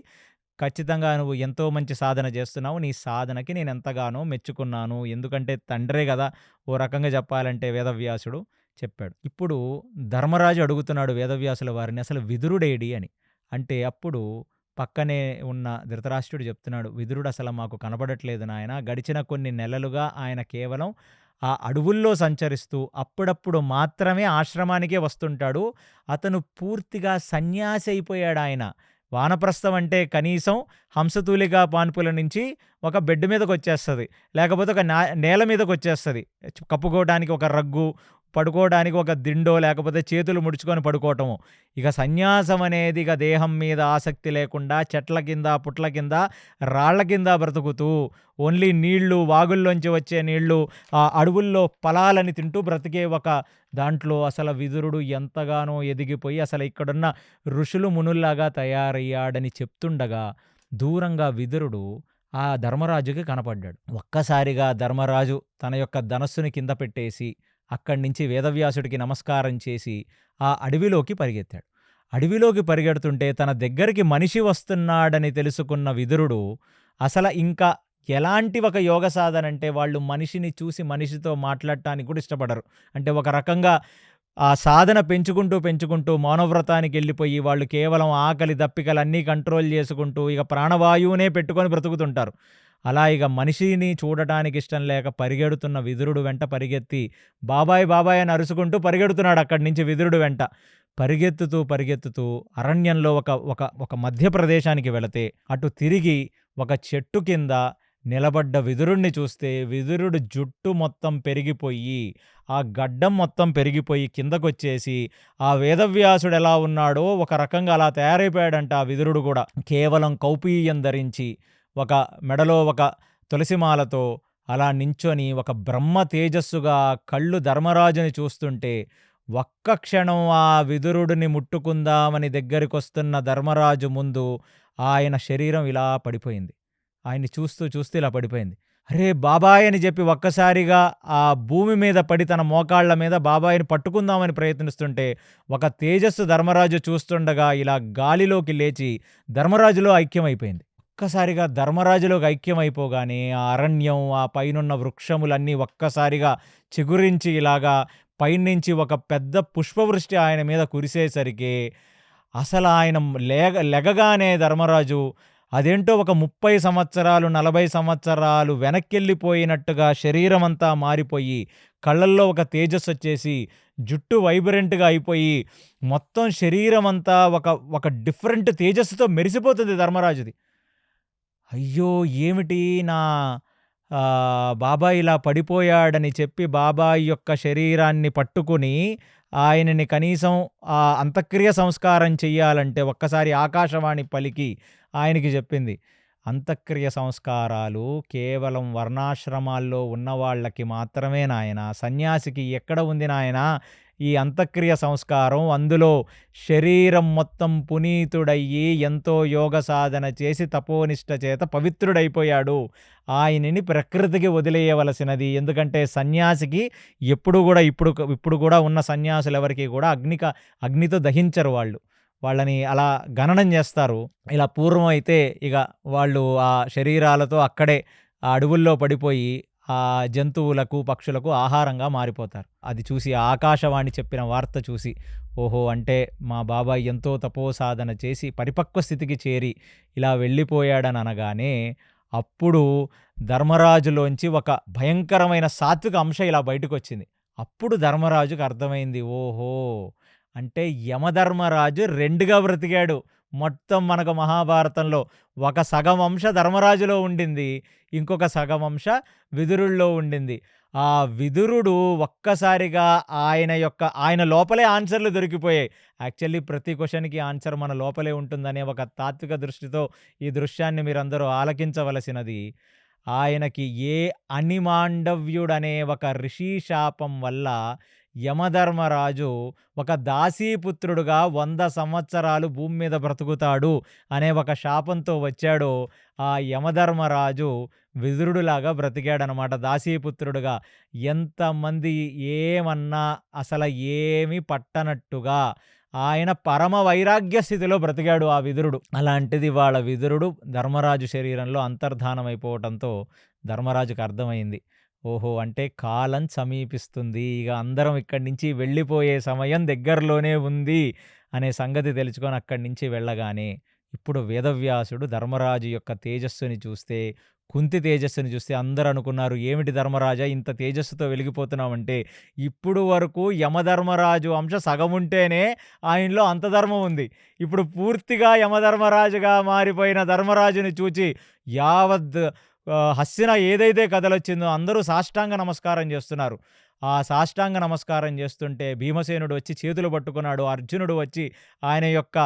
ఖచ్చితంగా నువ్వు ఎంతో మంచి సాధన చేస్తున్నావు, నీ సాధనకి నేను ఎంతగానో మెచ్చుకున్నాను. ఎందుకంటే తండ్రే కదా ఓ రకంగా చెప్పాలంటే వేదవ్యాసుడు చెప్పాడు. ఇప్పుడు ధర్మరాజు అడుగుతున్నాడు వేదవ్యాసుల వారిని, అసలు విదురుడేడి అని. అంటే అప్పుడు పక్కనే ఉన్న ధృతరాష్ట్రుడు చెప్తున్నాడు, విదురుడు అసలు మాకు కనబడట్లేదు నాయన. గడిచిన కొన్ని నెలలుగా ఆయన కేవలం ఆ అడవుల్లో సంచరిస్తూ అప్పుడప్పుడు మాత్రమే ఆశ్రమానికే వస్తుంటాడు. అతను పూర్తిగా సన్యాసి అయిపోయాడు ఆయన. వానప్రస్థం అంటే కనీసం హంసతూలికా పాన్పుల నుంచి ఒక బెడ్ మీదకి వచ్చేస్తుంది, లేకపోతే ఒక నేల మీదకి వచ్చేస్తుంది. కప్పుకోవడానికి ఒక రగ్గు, పడుకోవడానికి ఒక దిండో, లేకపోతే చేతులు ముడుచుకొని పడుకోవటము. ఇక సన్యాసం అనేది ఇక దేహం మీద ఆసక్తి లేకుండా చెట్ల కింద, పుట్ల కింద, రాళ్ల కింద బ్రతుకుతూ ఓన్లీ నీళ్లు, వాగుల్లోంచి వచ్చే నీళ్లు, ఆ అడవుల్లో ఫలాలని తింటూ బ్రతికే ఒక దాంట్లో అసలు విదురుడు ఎంతగానో ఎదిగిపోయి అసలు ఇక్కడున్న ఋషులు మునుల్లాగా తయారయ్యాడని చెప్తుండగా దూరంగా విదురుడు ఆ ధర్మరాజుకి కనపడ్డాడు. ఒక్కసారిగా ధర్మరాజు తన యొక్క ధనస్సుని కింద పెట్టేసి అక్కడి నుంచి వేదవ్యాసుడికి నమస్కారం చేసి ఆ అడవిలోకి పరిగెత్తాడు. అడవిలోకి పరిగెడుతుంటే తన దగ్గరికి మనిషి వస్తున్నాడని తెలుసుకున్న విదురుడు అసలు ఇంకా ఎలాంటి ఒక యోగ సాధన అంటే వాళ్ళు మనిషిని చూసి మనిషితో మాట్లాడటానికి కూడా ఇష్టపడరు. అంటే ఒక రకంగా ఆ సాధన పెంచుకుంటూ మౌనవ్రతానికి వెళ్ళిపోయి వాళ్ళు కేవలం ఆకలి దప్పికలు అన్నీ కంట్రోల్ చేసుకుంటూ ఇక ప్రాణవాయువునే పెట్టుకొని బ్రతుకుతుంటారు. అలా ఇక మనిషిని చూడటానికి ఇష్టం లేక పరిగెడుతున్న విదురుడు వెంట పరిగెత్తి బాబాయ్ అని అరుచుకుంటూ పరిగెడుతున్నాడు అక్కడి నుంచి విదురుడు వెంట. పరిగెత్తుతూ అరణ్యంలో ఒక మధ్య ప్రదేశానికి వెళితే అటు తిరిగి ఒక చెట్టు కింద నిలబడ్డ విదురుణ్ణి చూస్తే విదురుడు జుట్టు మొత్తం పెరిగిపోయి, ఆ గడ్డం మొత్తం పెరిగిపోయి కిందకొచ్చేసి ఆ వేదవ్యాసుడు ఎలా ఉన్నాడో ఒక రకంగా అలా తయారైపోయాడంట ఆ విదురుడు కూడా. కేవలం కౌపీయం ధరించి ఒక మెడలో ఒక తులసిమాలతో అలా నించొని ఒక బ్రహ్మ తేజస్సుగా కళ్ళు ధర్మరాజుని చూస్తుంటే ఒక్క క్షణం ఆ విదురుడిని ముట్టుకుందామని దగ్గరికొస్తున్న ధర్మరాజు ముందు ఆయన శరీరం ఇలా పడిపోయింది. ఆయన్ని చూస్తూ ఇలా పడిపోయింది. అరే బాబాయ్ అని చెప్పి ఒక్కసారిగా ఆ భూమి మీద పడి తన మోకాళ్ల మీద బాబాయిని పట్టుకుందామని ప్రయత్నిస్తుంటే ఒక తేజస్సు ధర్మరాజు చూస్తుండగా ఇలా గాలిలోకి లేచి ధర్మరాజులో ఐక్యమైపోయింది. ఒక్కసారిగా ధర్మరాజులోకి ఐక్యమైపోగానే ఆ అరణ్యం, ఆ పైనున్న వృక్షములన్నీ ఒక్కసారిగా చిగురించి ఇలాగా పైనుంచి ఒక పెద్ద పుష్పవృష్టి ఆయన మీద కురిసేసరికి అసలు ఆయన లెగగానే ధర్మరాజు అదేంటో ఒక 30 సంవత్సరాలు 40 సంవత్సరాలు వెనక్కెళ్ళిపోయినట్టుగా శరీరమంతా మారిపోయి కళ్ళల్లో ఒక తేజస్సు వచ్చేసి జుట్టు వైబ్రెంట్గా అయిపోయి మొత్తం శరీరం అంతా ఒక డిఫరెంట్ తేజస్సుతో మెరిసిపోతుంది ధర్మరాజుది. అయ్యో! ఏమిటి నా బాబాయ్ ఇలా పడిపోయాడని చెప్పి బాబాయ్ యొక్క శరీరాన్ని పట్టుకుని ఆయనని కనీసం అంత్యక్రియ సంస్కారం చెయ్యాలంటే ఒక్కసారి ఆకాశవాణి పలికి ఆయనకి చెప్పింది. అంత్యక్రియ సంస్కారాలు కేవలం వర్ణాశ్రమాల్లో ఉన్నవాళ్ళకి మాత్రమే నాయనా. సన్యాసికి ఎక్కడ ఉంది నాయనా ఈ అంత్యక్రియ సంస్కారం? అందులో శరీరం మొత్తం పునీతుడయ్యి ఎంతో యోగ సాధన చేసి తపోనిష్ట చేత పవిత్రుడైపోయాడు. ఆయనని ప్రకృతికి వదిలేయవలసినది. ఎందుకంటే సన్యాసికి ఎప్పుడు కూడా ఇప్పుడు కూడా ఉన్న సన్యాసులెవరికి కూడా అగ్నితో దహించరు వాళ్ళు. వాళ్ళని అలా గణనం చేస్తారు. ఇలా పూర్వం అయితే ఇక వాళ్ళు ఆ శరీరాలతో అక్కడే ఆ అడవుల్లో పడిపోయి ఆ జంతువులకు, పక్షులకు ఆహారంగా మారిపోతారు. అది చూసి ఆకాశవాణి చెప్పిన వార్త చూసి, ఓహో! అంటే మా బాబాయ్ ఎంతో తపోసాధన చేసి పరిపక్వ స్థితికి చేరి ఇలా వెళ్ళిపోయాడని అనగానే అప్పుడు ధర్మరాజులోంచి ఒక భయంకరమైన సాత్విక అంశం ఇలా బయటకొచ్చింది. అప్పుడు ధర్మరాజుకు అర్థమైంది, ఓహో! అంటే యమధర్మరాజు 2గా బ్రతికాడు. మొత్తం మనకు మహాభారతంలో ఒక సగం అంశ ధర్మరాజులో ఉండింది. ఇంకొక సగం అంశ విదురుల్లో ఉండింది. ఆ విదురుడు ఒక్కసారిగా ఆయన లోపలే ఆన్సర్లు దొరికిపోయాయి. యాక్చువల్లీ ప్రతి క్వెషన్‌కి ఆన్సర్ మన లోపలే ఉంటుందనే ఒక తాత్విక దృష్టితో ఈ దృశ్యాన్ని మీరందరూ ఆలకించవలసినది. ఆయనకి అనిమాండవ్యుడనే ఒక ఋషి శాపం వల్ల యమధర్మరాజు ఒక దాసీపుత్రుడుగా 100 సంవత్సరాలు భూమి మీద బ్రతుకుతాడు అనే ఒక శాపంతో వచ్చాడో ఆ యమధర్మరాజు విదురుడులాగా బ్రతికాడనమాట దాసీపుత్రుడుగా. ఎంతమంది ఏమన్నా అసలు ఏమీ పట్టనట్టుగా ఆయన పరమ వైరాగ్య స్థితిలో బ్రతికాడు ఆ విదురుడు. అలాంటిది వాళ్ళ విదురుడు ధర్మరాజు శరీరంలో అంతర్ధానమైపోవటంతో ధర్మరాజుకు అర్థమైంది, ఓహో! అంటే కాలం సమీపిస్తుంది. ఇక అందరం ఇక్కడి నుంచి వెళ్ళిపోయే సమయం దగ్గరలోనే ఉంది అనే సంగతి తెలుసుకొని అక్కడి నుంచి వెళ్ళగానే ఇప్పుడు వేదవ్యాసుడు ధర్మరాజు యొక్క తేజస్సుని చూస్తే, కుంతి తేజస్సుని చూస్తే అందరూ అనుకున్నారు, ఏమిటి ధర్మరాజా ఇంత తేజస్సుతో వెలిగిపోతున్నావంటే, ఇప్పుడు వరకు యమధర్మరాజు అంశ సగం ఉంటేనే ఆయనలో అంత ధర్మం ఉంది. ఇప్పుడు పూర్తిగా యమధర్మరాజుగా మారిపోయిన ధర్మరాజుని చూచి యావత్ హస్తిన ఏదైతే కథలొచ్చిందో అందరూ సాష్టాంగ నమస్కారం చేస్తున్నారు. ఆ సాష్టాంగ నమస్కారం చేస్తుంటే భీమసేనుడు వచ్చి చేతులు పట్టుకున్నాడు. అర్జునుడు వచ్చి ఆయన యొక్క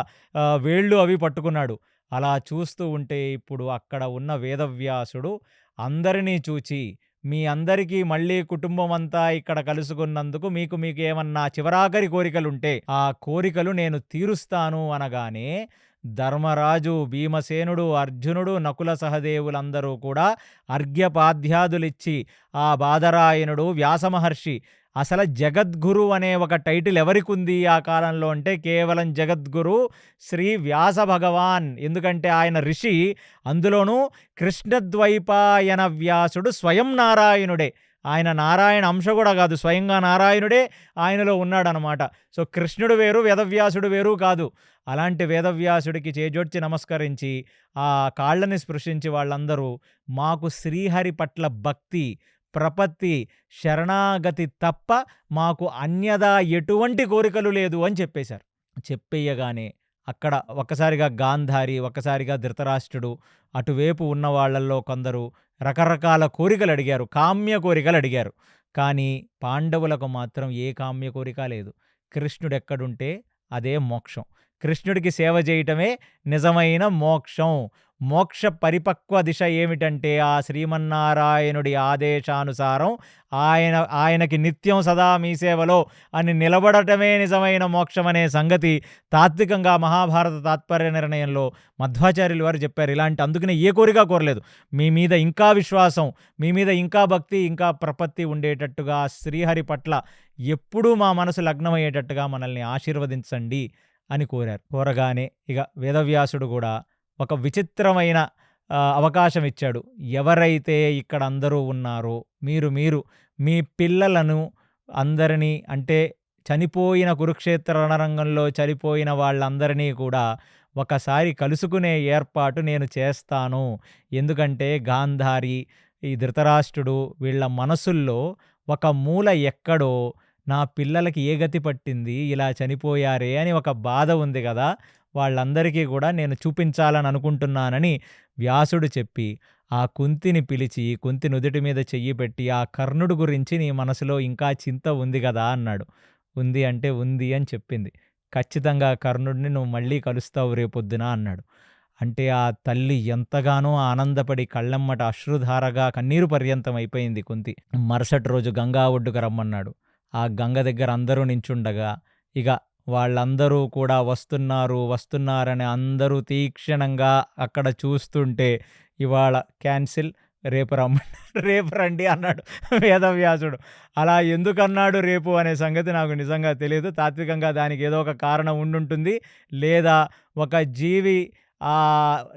వేళ్ళు అవి పట్టుకున్నాడు. అలా చూస్తూ ఉంటే ఇప్పుడు అక్కడ ఉన్న వేదవ్యాసుడు అందరినీ చూచి, మీ అందరికీ మళ్ళీ కుటుంబం అంతా ఇక్కడ కలుసుకున్నందుకు మీకు ఏమన్నా చివరాఖరి కోరికలుంటే ఆ కోరికలు నేను తీరుస్తాను అనగానే ధర్మరాజు, భీమసేనుడు, అర్జునుడు, నకుల సహదేవులందరూ కూడా అర్ఘ్యపాద్యాదులిచ్చి ఆ బాదరాయణుడు, వ్యాసమహర్షి అసలు జగద్గురు అనే ఒక టైటిల్ ఎవరికుంది ఆ కాలంలో అంటే కేవలం జగద్గురు శ్రీ వ్యాస భగవాన్. ఎందుకంటే ఆయన ఋషి, అందులోనూ కృష్ణద్వైపాయన వ్యాసుడు స్వయం నారాయణుడే. ఆయన నారాయణ అంశ కూడా కాదు, స్వయంగా నారాయణుడే ఆయనలో ఉన్నాడనమాట. సో కృష్ణుడు వేరు, వేదవ్యాసుడు వేరు కాదు. అలాంటి వేదవ్యాసుడికి చేజోడ్చి నమస్కరించి ఆ కాళ్ళని స్పృశించి వాళ్ళందరూ మాకు శ్రీహరి పట్ల భక్తి, ప్రపత్తి, శరణాగతి తప్ప మాకు అన్యదా ఎటువంటి కోరికలు లేదు అని చెప్పేశారు. చెప్పేయగానే అక్కడ ఒక్కసారిగా గాంధారి, ఒక్కసారిగా ధృతరాష్ట్రుడు, అటువైపు ఉన్న వాళ్ళల్లో కొందరు రకరకాల కోరికలు అడిగారు, కామ్య కోరికలు అడిగారు. కానీ పాండవులకు మాత్రం ఏ కామ్య కోరిక లేదు. కృష్ణుడెక్కడుంటే అదే మోక్షం. కృష్ణుడికి సేవ చేయటమే నిజమైన మోక్షం. మోక్ష పరిపక్వ దిశ ఏమిటంటే ఆ శ్రీమన్నారాయణుడి ఆదేశానుసారం ఆయనకి నిత్యం సదా మీ సేవలో అని నిలబడటమే నిజమైన మోక్షం అనే సంగతి తాత్వికంగా మహాభారత తాత్పర్య నిర్ణయంలో మధ్వాచార్యులు వారు చెప్పారు. అందుకనే ఏ కోరిక కోరలేదు. మీ మీద ఇంకా విశ్వాసం, మీ మీద ఇంకా భక్తి, ఇంకా ప్రపత్తి ఉండేటట్టుగా శ్రీహరి పట్ల ఎప్పుడూ మా మనసు లగ్నమయ్యేటట్టుగా మనల్ని ఆశీర్వదించండి అని కోరారు. కోరగానే ఇక వేదవ్యాసుడు కూడా ఒక విచిత్రమైన అవకాశం ఇచ్చాడు. ఎవరైతే ఇక్కడ అందరూ ఉన్నారో మీరు మీ పిల్లలను అందరినీ అంటే చనిపోయిన కురుక్షేత్ర రణరంగంలో చనిపోయిన వాళ్ళందరినీ కూడా ఒకసారి కలుసుకునే ఏర్పాటు నేను చేస్తాను. ఎందుకంటే గాంధారి, ఈ ధృతరాష్ట్రుడు వీళ్ళ మనసుల్లో ఒక మూల ఎక్కడో నా పిల్లలకి ఏ గతి పట్టింది, ఇలా చనిపోయారే అని ఒక బాధ ఉంది గదా! వాళ్ళందరికీ కూడా నేను చూపించాలని అనుకుంటున్నానని వ్యాసుడు చెప్పి, ఆ కుంతిని పిలిచి కుంతి నుదుటి మీద చెయ్యి పెట్టి, "ఆ కర్ణుడు గురించి నీ మనసులో ఇంకా చింత ఉంది గదా!" అన్నాడు. ఉంది అంటే ఉంది అని చెప్పింది. "ఖచ్చితంగా కర్ణుడిని నువ్వు మళ్ళీ కలుస్తావు రేపొద్దున" అన్నాడు. అంటే ఆ తల్లి ఎంతగానో ఆనందపడి కళ్ళెమ్మట అశ్రుధారగా కన్నీరు పర్యంతం అయిపోయింది కుంతి. మరుసటి రోజు గంగా ఒడ్డుకు రమ్మన్నాడు. ఆ గంగ దగ్గర అందరూ నించుండగా ఇక వాళ్ళందరూ కూడా వస్తున్నారు, వస్తున్నారని అందరూ తీక్షణంగా అక్కడ చూస్తుంటే, "ఇవాళ క్యాన్సిల్, రేపు రేపు రండి" అన్నాడు వేదవ్యాసుడు. అలా ఎందుకన్నాడు రేపు అనే సంగతి నాకు నిజంగా తెలీదు. తాత్వికంగా దానికి ఏదో ఒక కారణం ఉండుంటుంది. లేదా ఒక జీవి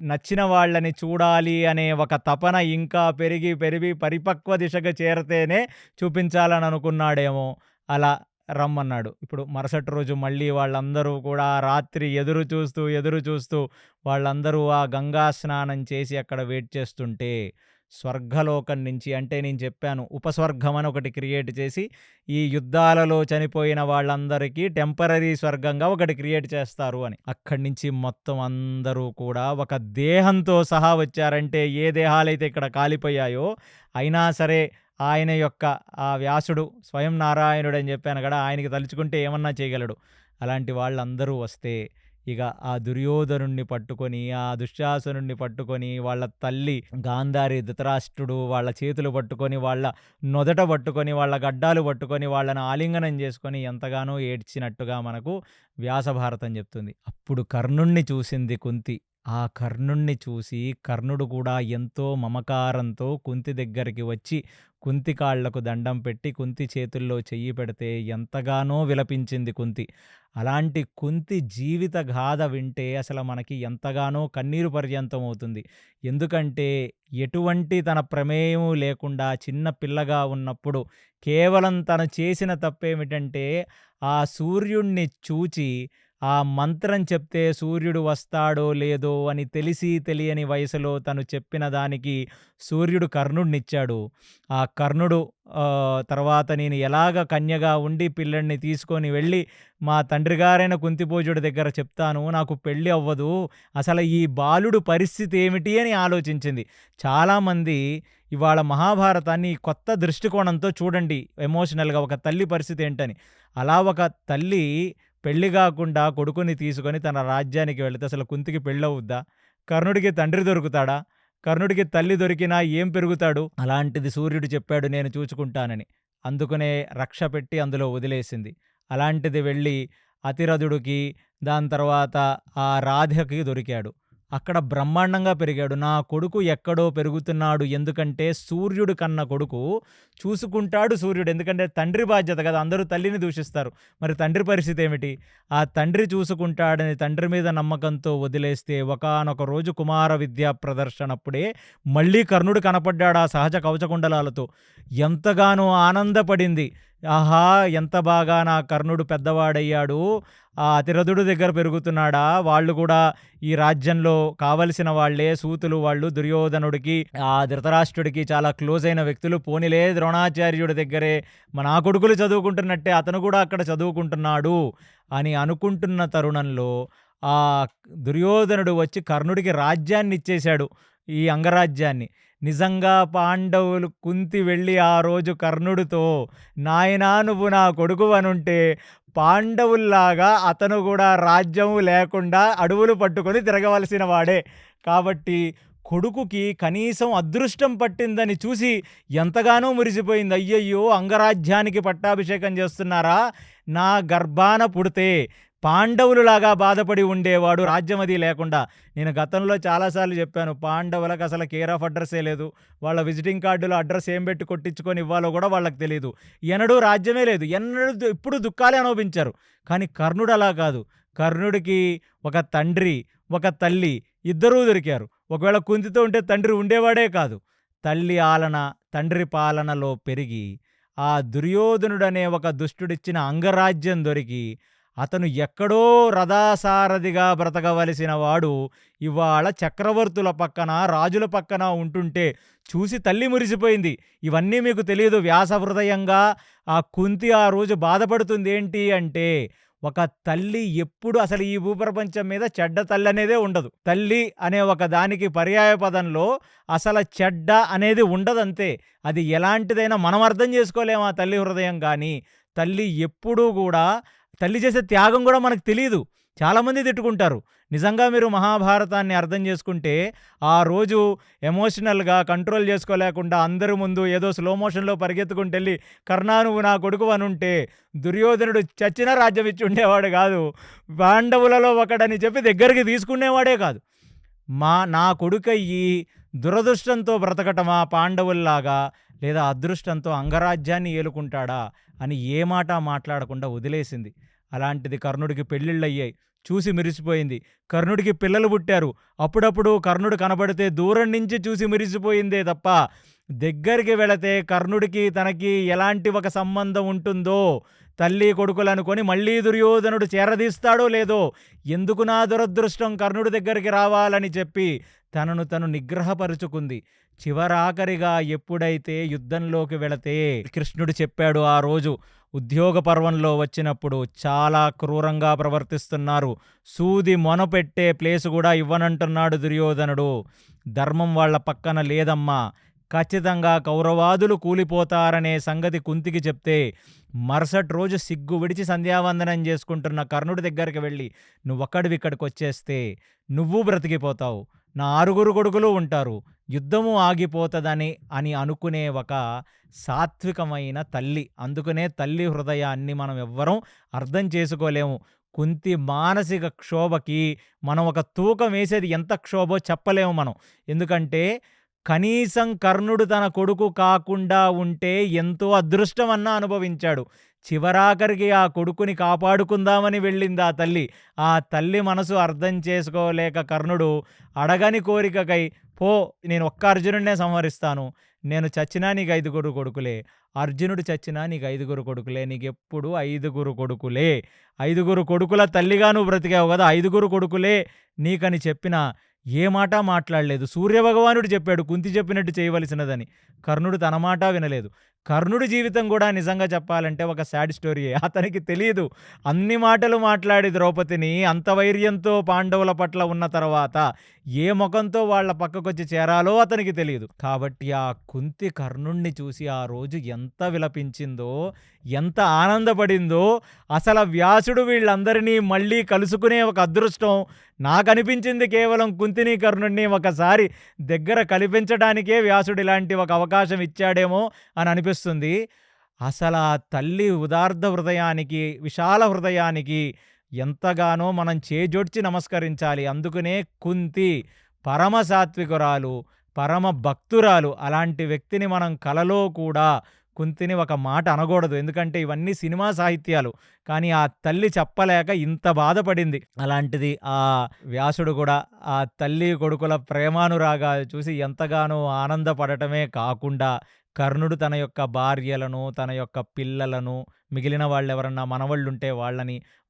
నచ్చిన వాళ్ళని చూడాలి అనే ఒక తపన ఇంకా పెరిగి, పెరిగి పరిపక్వ దిశగా చేరితేనే చూపించాలని అనుకున్నాడేమో. అలా రమ్మన్నాడు. ఇప్పుడు మరుసటి రోజు మళ్ళీ వాళ్ళందరూ కూడా రాత్రి ఎదురు చూస్తూ, ఎదురు చూస్తూ వాళ్ళందరూ ఆ గంగా స్నానం చేసి అక్కడ వెయిట్ చేస్తుంటే, స్వర్గలోకం నుంచి అంటే నేను చెప్పాను ఉపస్వర్గం అని ఒకటి క్రియేట్ చేసి, ఈ యుద్ధాలలో చనిపోయిన వాళ్ళందరికీ టెంపరరీ స్వర్గంగా ఒకటి క్రియేట్ చేస్తారు అని. అక్కడి నుంచి మొత్తం అందరూ కూడా ఒక దేహంతో సహా వచ్చారంటే, ఏ దేహాలైతే ఇక్కడ కాలిపోయాయో అయినా సరే ఆయన యొక్క ఆ వ్యాసుడు స్వయం నారాయణుడు అని చెప్పాను కదా, ఆయనకి తలుచుకుంటే ఏమన్నా చేయగలడు. అలాంటి వాళ్ళందరూ వస్తే ఇక ఆ దుర్యోధనుణ్ణి పట్టుకొని, ఆ దుశ్శాసనుణ్ణి పట్టుకొని, వాళ్ళ తల్లి గాంధారి, ధృతరాష్ట్రుడు వాళ్ళ చేతులు పట్టుకొని, వాళ్ళ నొదట పట్టుకొని, వాళ్ళ గడ్డాలు పట్టుకొని, వాళ్ళని ఆలింగనం చేసుకొని ఎంతగానో ఏడ్చినట్టుగా మనకు వ్యాసభారతం చెప్తుంది. అప్పుడు కర్ణుణ్ణి చూసింది కుంతి. ఆ కర్ణుణ్ణి చూసి కర్ణుడు కూడా ఎంతో మమకారంతో కుంతి దగ్గరికి వచ్చి కుంతి కాళ్లకు దండం పెట్టి కుంతి చేతుల్లో చెయ్యి పెడితే ఎంతగానో విలపించింది కుంతి. అలాంటి కుంతి జీవిత గాథ వింటే అసలు మనకి ఎంతగానో కన్నీరు పర్యంతం అవుతుంది. ఎందుకంటే ఎటువంటి తన ప్రమేయం లేకుండా చిన్న పిల్లగా ఉన్నప్పుడు కేవలం తను చేసిన తప్పేమిటంటే ఆ సూర్యుణ్ణి చూచి ఆ మంత్రం చెప్తే సూర్యుడు వస్తాడో లేదో అని తెలిసి తెలియని వయసులో తను చెప్పిన దానికి సూర్యుడు కర్ణుడినిచ్చాడు. ఆ కర్ణుడు తర్వాత నేను ఎలాగ కన్యగా ఉండి పిల్లడిని తీసుకొని వెళ్ళి మా తండ్రి గారైన కుంతిభోజుడి దగ్గర చెప్తాను, నాకు పెళ్ళి అవ్వదు, అసలు ఈ బాలుడు పరిస్థితి ఏమిటి అని ఆలోచించింది. చాలామంది ఇవాళ మహాభారతాన్ని కొత్త దృష్టికోణంతో చూడండి, ఎమోషనల్గా ఒక తల్లి పరిస్థితి ఏంటని. అలా ఒక తల్లి పెళ్లి గాకుండా కొడుకుని తీసుకొని తన రాజ్యానికి వెళితే అసలు కుంతికి పెళ్ళవుద్దా? కర్ణుడికి తండ్రి దొరుకుతాడా? కర్ణుడికి తల్లి దొరికినా ఏం పెరుగుతాడు? అలాంటిది సూర్యుడు చెప్పాడు నేను చూచుకుంటానని. అందుకనే రక్ష పెట్టి అందులో వదిలేసింది. అలాంటిది వెళ్ళి అతిరథుడికి, దాని తర్వాత ఆ రాధకి దొరికాడు. అక్కడ బ్రహ్మాండంగా పెరిగాడు. నా కొడుకు ఎక్కడో పెరుగుతున్నాడు. ఎందుకంటే సూర్యుడు కన్న కొడుకు చూసుకుంటాడు సూర్యుడు. ఎందుకంటే తండ్రి బాధ్యత కదా! అందరూ తల్లిని దూషిస్తారు. మరి తండ్రి పరిస్థితి ఏమిటి? ఆ తండ్రి చూసుకుంటాడని తండ్రి మీద నమ్మకంతో వదిలేస్తే ఒకానొక రోజు కుమార విద్యా ప్రదర్శనప్పుడే మళ్ళీ కర్ణుడు కనపడ్డాడు ఆ సహజ కవచకుండలాలతో. ఎంతగానో ఆనందపడింది. ఆహా! ఎంత బాగా నా కర్ణుడు పెద్దవాడయ్యాడు. ఆ అతిరథుడు దగ్గర పెరుగుతున్నాడా? వాళ్ళు కూడా ఈ రాజ్యంలో కావలసిన వాళ్ళే. సూతులు వాళ్ళు దుర్యోధనుడికి, ఆ ధృతరాష్ట్రుడికి చాలా క్లోజ్ అయిన వ్యక్తులు. పోనీలే ద్రోణాచార్యుడి దగ్గరే నా కొడుకులు చదువుకుంటున్నట్టే అతను కూడా అక్కడ చదువుకుంటున్నాడు అని అనుకుంటున్న తరుణంలో ఆ దుర్యోధనుడు వచ్చి కర్ణుడికి రాజ్యాన్ని ఇచ్చేశాడు, ఈ అంగరాజ్యాన్ని. నిజంగా పాండవులు కుంతి వెళ్ళి ఆ రోజు కర్ణుడితో, నాయనా నువ్వు నా కొడుకువనుంటే పాండవుల్లాగా అతను కూడా రాజ్యము లేకుండా అడవులు పట్టుకొని తిరగవలసిన వాడే. కాబట్టి కొడుకుకి కనీసం అదృష్టం పట్టిందని చూసి ఎంతగానో మురిసిపోయింది. అయ్యయ్యో! అంగరాజ్యానికి పట్టాభిషేకం చేస్తున్నారా? నా గర్భాన పుడితే పాండవులులాగా బాధపడి ఉండేవాడు రాజ్యం అది లేకుండా. నేను గతంలో చాలాసార్లు చెప్పాను, పాండవులకు అసలు కేర్ ఆఫ్ అడ్రస్సే లేదు. వాళ్ళ విజిటింగ్ కార్డులో అడ్రస్ ఏం పెట్టి కొట్టించుకొని ఇవ్వాలో కూడా వాళ్ళకి తెలీదు. ఎన్నడూ రాజ్యమే లేదు. ఎప్పుడు దుఃఖాలే అనుభవించారు. కానీ కర్ణుడు అలా కాదు. కర్ణుడికి ఒక తండ్రి, ఒక తల్లి ఇద్దరూ దొరికారు. ఒకవేళ కుంతితో ఉంటే తండ్రి ఉండేవాడే కాదు. తల్లి ఆలన, తండ్రి పాలనలో పెరిగి ఆ దుర్యోధనుడనే ఒక దుష్టుడిచ్చిన అంగరాజ్యం దొరికి అతను ఎక్కడో రథాసారథిగా బ్రతకవలసిన వాడు ఇవాళ చక్రవర్తుల పక్కన, రాజుల పక్కన ఉంటుంటే చూసి తల్లి మురిసిపోయింది. ఇవన్నీ మీకు తెలియదు. వ్యాస హృదయంగా ఆ కుంతి ఆ రోజు బాధపడుతుంది ఏంటి అంటే, ఒక తల్లి ఎప్పుడు అసలు ఈ భూప్రపంచం మీద చెడ్డ తల్లి అనేదే ఉండదు. తల్లి అనే ఒక దానికి పర్యాయ పదంలో అసలు చెడ్డ అనేది ఉండదంతే. అది ఎలాంటిదైనా మనం అర్థం చేసుకోలేము ఆ తల్లి హృదయం కానీ. తల్లి ఎప్పుడూ కూడా తల్లి చేసే త్యాగం కూడా మనకు తెలీదు. చాలామంది తిట్టుకుంటారు. నిజంగా మీరు మహాభారతాన్ని అర్థం చేసుకుంటే ఆ రోజు ఎమోషనల్‌గా కంట్రోల్ చేసుకోలేకుండా అందరి ముందు ఏదో స్లో మోషన్‌లో పరిగెత్తుకుంటెళ్ళి కర్ణా నువ్వు నా కొడుకు అనుంటే దుర్యోధనుడు చచ్చినా రాజ్యం ఇచ్చి ఉండేవాడు కాదు. పాండవులలో ఒకడని చెప్పి దగ్గరికి తీసుకునేవాడే కాదు. నా కొడుకయ్యి దురదృష్టంతో బ్రతకటమా పాండవుల్లాగా, లేదా అదృష్టంతో అంగరాజ్యాన్ని ఏలుకుంటాడా అని ఏ మాట మాట్లాడకుండా వదిలేసింది. అలాంటిది కర్ణుడికి పెళ్ళిళ్ళయ్యాయి. చూసి మిరిసిపోయింది. కర్ణుడికి పిల్లలు పుట్టారు. అప్పుడప్పుడు కర్ణుడు కనబడితే దూరం నుంచి చూసి మిరిసిపోయిందే తప్ప దగ్గరికి వెళితే కర్ణుడికి తనకి ఎలాంటి ఒక సంబంధం ఉంటుందో, తల్లి కొడుకులనుకొని మళ్ళీ దుర్యోధనుడు చేరదీస్తాడో లేదో, ఎందుకు నా దురదృష్టం కర్ణుడి దగ్గరికి రావాలని చెప్పి తనను తను నిగ్రహపరుచుకుంది. చివరాఖరిగా ఎప్పుడైతే యుద్ధంలోకి వెళితే కృష్ణుడు చెప్పాడు ఆ రోజు ఉద్యోగ పర్వంలో వచ్చినప్పుడు, చాలా క్రూరంగా ప్రవర్తిస్తున్నారు, సూది మొనపెట్టే ప్లేసు కూడా ఇవ్వనంటున్నాడు దుర్యోధనుడు, ధర్మం వాళ్ళ పక్కన లేదమ్మా, ఖచ్చితంగా కౌరవాదులు కూలిపోతారనే సంగతి కుంతికి చెప్తే మరుసటి రోజు సిగ్గు విడిచి సంధ్యావందనం చేసుకుంటున్న కర్ణుడి దగ్గరికి వెళ్ళి నువ్వొక్కడివి ఇక్కడికి వచ్చేస్తే నువ్వు బ్రతికిపోతావు, నా 6 కొడుకులు ఉంటారు, యుద్ధము ఆగిపోతుందని అని అనుకునే ఒక సాత్వికమైన తల్లి. అందుకనే తల్లి హృదయాన్ని మనం ఎవ్వరం అర్థం చేసుకోలేము. కుంతి మానసిక క్షోభకి మనం ఒక తూకం వేసేది ఎంత క్షోభో చెప్పలేము మనం. ఎందుకంటే కనీసం కర్ణుడు తన కొడుకు కాకుండా ఉంటే ఎంతో అదృష్టమన్నా అనుభవించాడు. చివరాఖరికి ఆ కొడుకుని కాపాడుకుందామని వెళ్ళింది ఆ తల్లి. ఆ తల్లి మనసు అర్థం చేసుకోలేక కర్ణుడు అడగని కోరికకై పో, నేను ఒక్క అర్జునుడినే సంహరిస్తాను, నేను చచ్చినా నీకు 5 కొడుకులే, అర్జునుడు చచ్చినా నీకు 5 కొడుకులే, నీకెప్పుడు 5 కొడుకులే, 5 కొడుకుల తల్లిగా నువ్వు బ్రతికావు కదా, 5 కొడుకులే నీకని చెప్పిన ఏ మాట మాట్లాడలేదు. సూర్యభగవానుడు చెప్పాడు కుంతి చెప్పినట్టు చేయవలసినదని. కర్ణుడు తన మాట వినలేదు. కర్ణుడి జీవితం కూడా నిజంగా చెప్పాలంటే ఒక సాడ్ స్టోరీయే. అతనికి తెలియదు అన్ని మాటలు మాట్లాడి ద్రౌపదిని అంత వైర్యంతో పాండవుల పట్ల ఉన్న తర్వాత ఏ ముఖంతో వాళ్ళ పక్కకొచ్చి చేరాలో అతనికి తెలియదు. కాబట్టి ఆ కుంతి కర్ణుణ్ణి చూసి ఆ రోజు ఎంత విలపించిందో, ఎంత ఆనందపడిందో, అసలు వ్యాసుడు వీళ్ళందరినీ మళ్ళీ కలుసుకునే ఒక అదృష్టం నాకనిపించింది కేవలం కుంతిని కర్ణుణ్ణి ఒకసారి దగ్గర కల్పించడానికే వ్యాసుడు ఇలాంటి ఒక అవకాశం ఇచ్చాడేమో అని అనిపిస్తుంది. అసలు ఆ తల్లి ఉదార్ధ హృదయానికి, విశాల హృదయానికి ఎంతగానో మనం చేజొడ్చి నమస్కరించాలి. అందుకనే కుంతి పరమ సాత్వికురాలు, పరమ భక్తురాలు. అలాంటి వ్యక్తిని మనం కలలో కూడా కుంతిని ఒక మాట అనకూడదు. ఎందుకంటే ఇవన్నీ సినిమా సాహిత్యాలు. కానీ ఆ తల్లి చెప్పలేక ఇంత బాధపడింది. అలాంటిది ఆ వ్యాసుడు కూడా ఆ తల్లి కొడుకుల ప్రేమానురాగాలు చూసి ఎంతగానో ఆనందపడటమే కాకుండా కర్ణుడు తన యొక్క భార్యలను, తన యొక్క పిల్లలను, మిగిలిన వాళ్ళెవరన్నా మనవళ్ళుంటే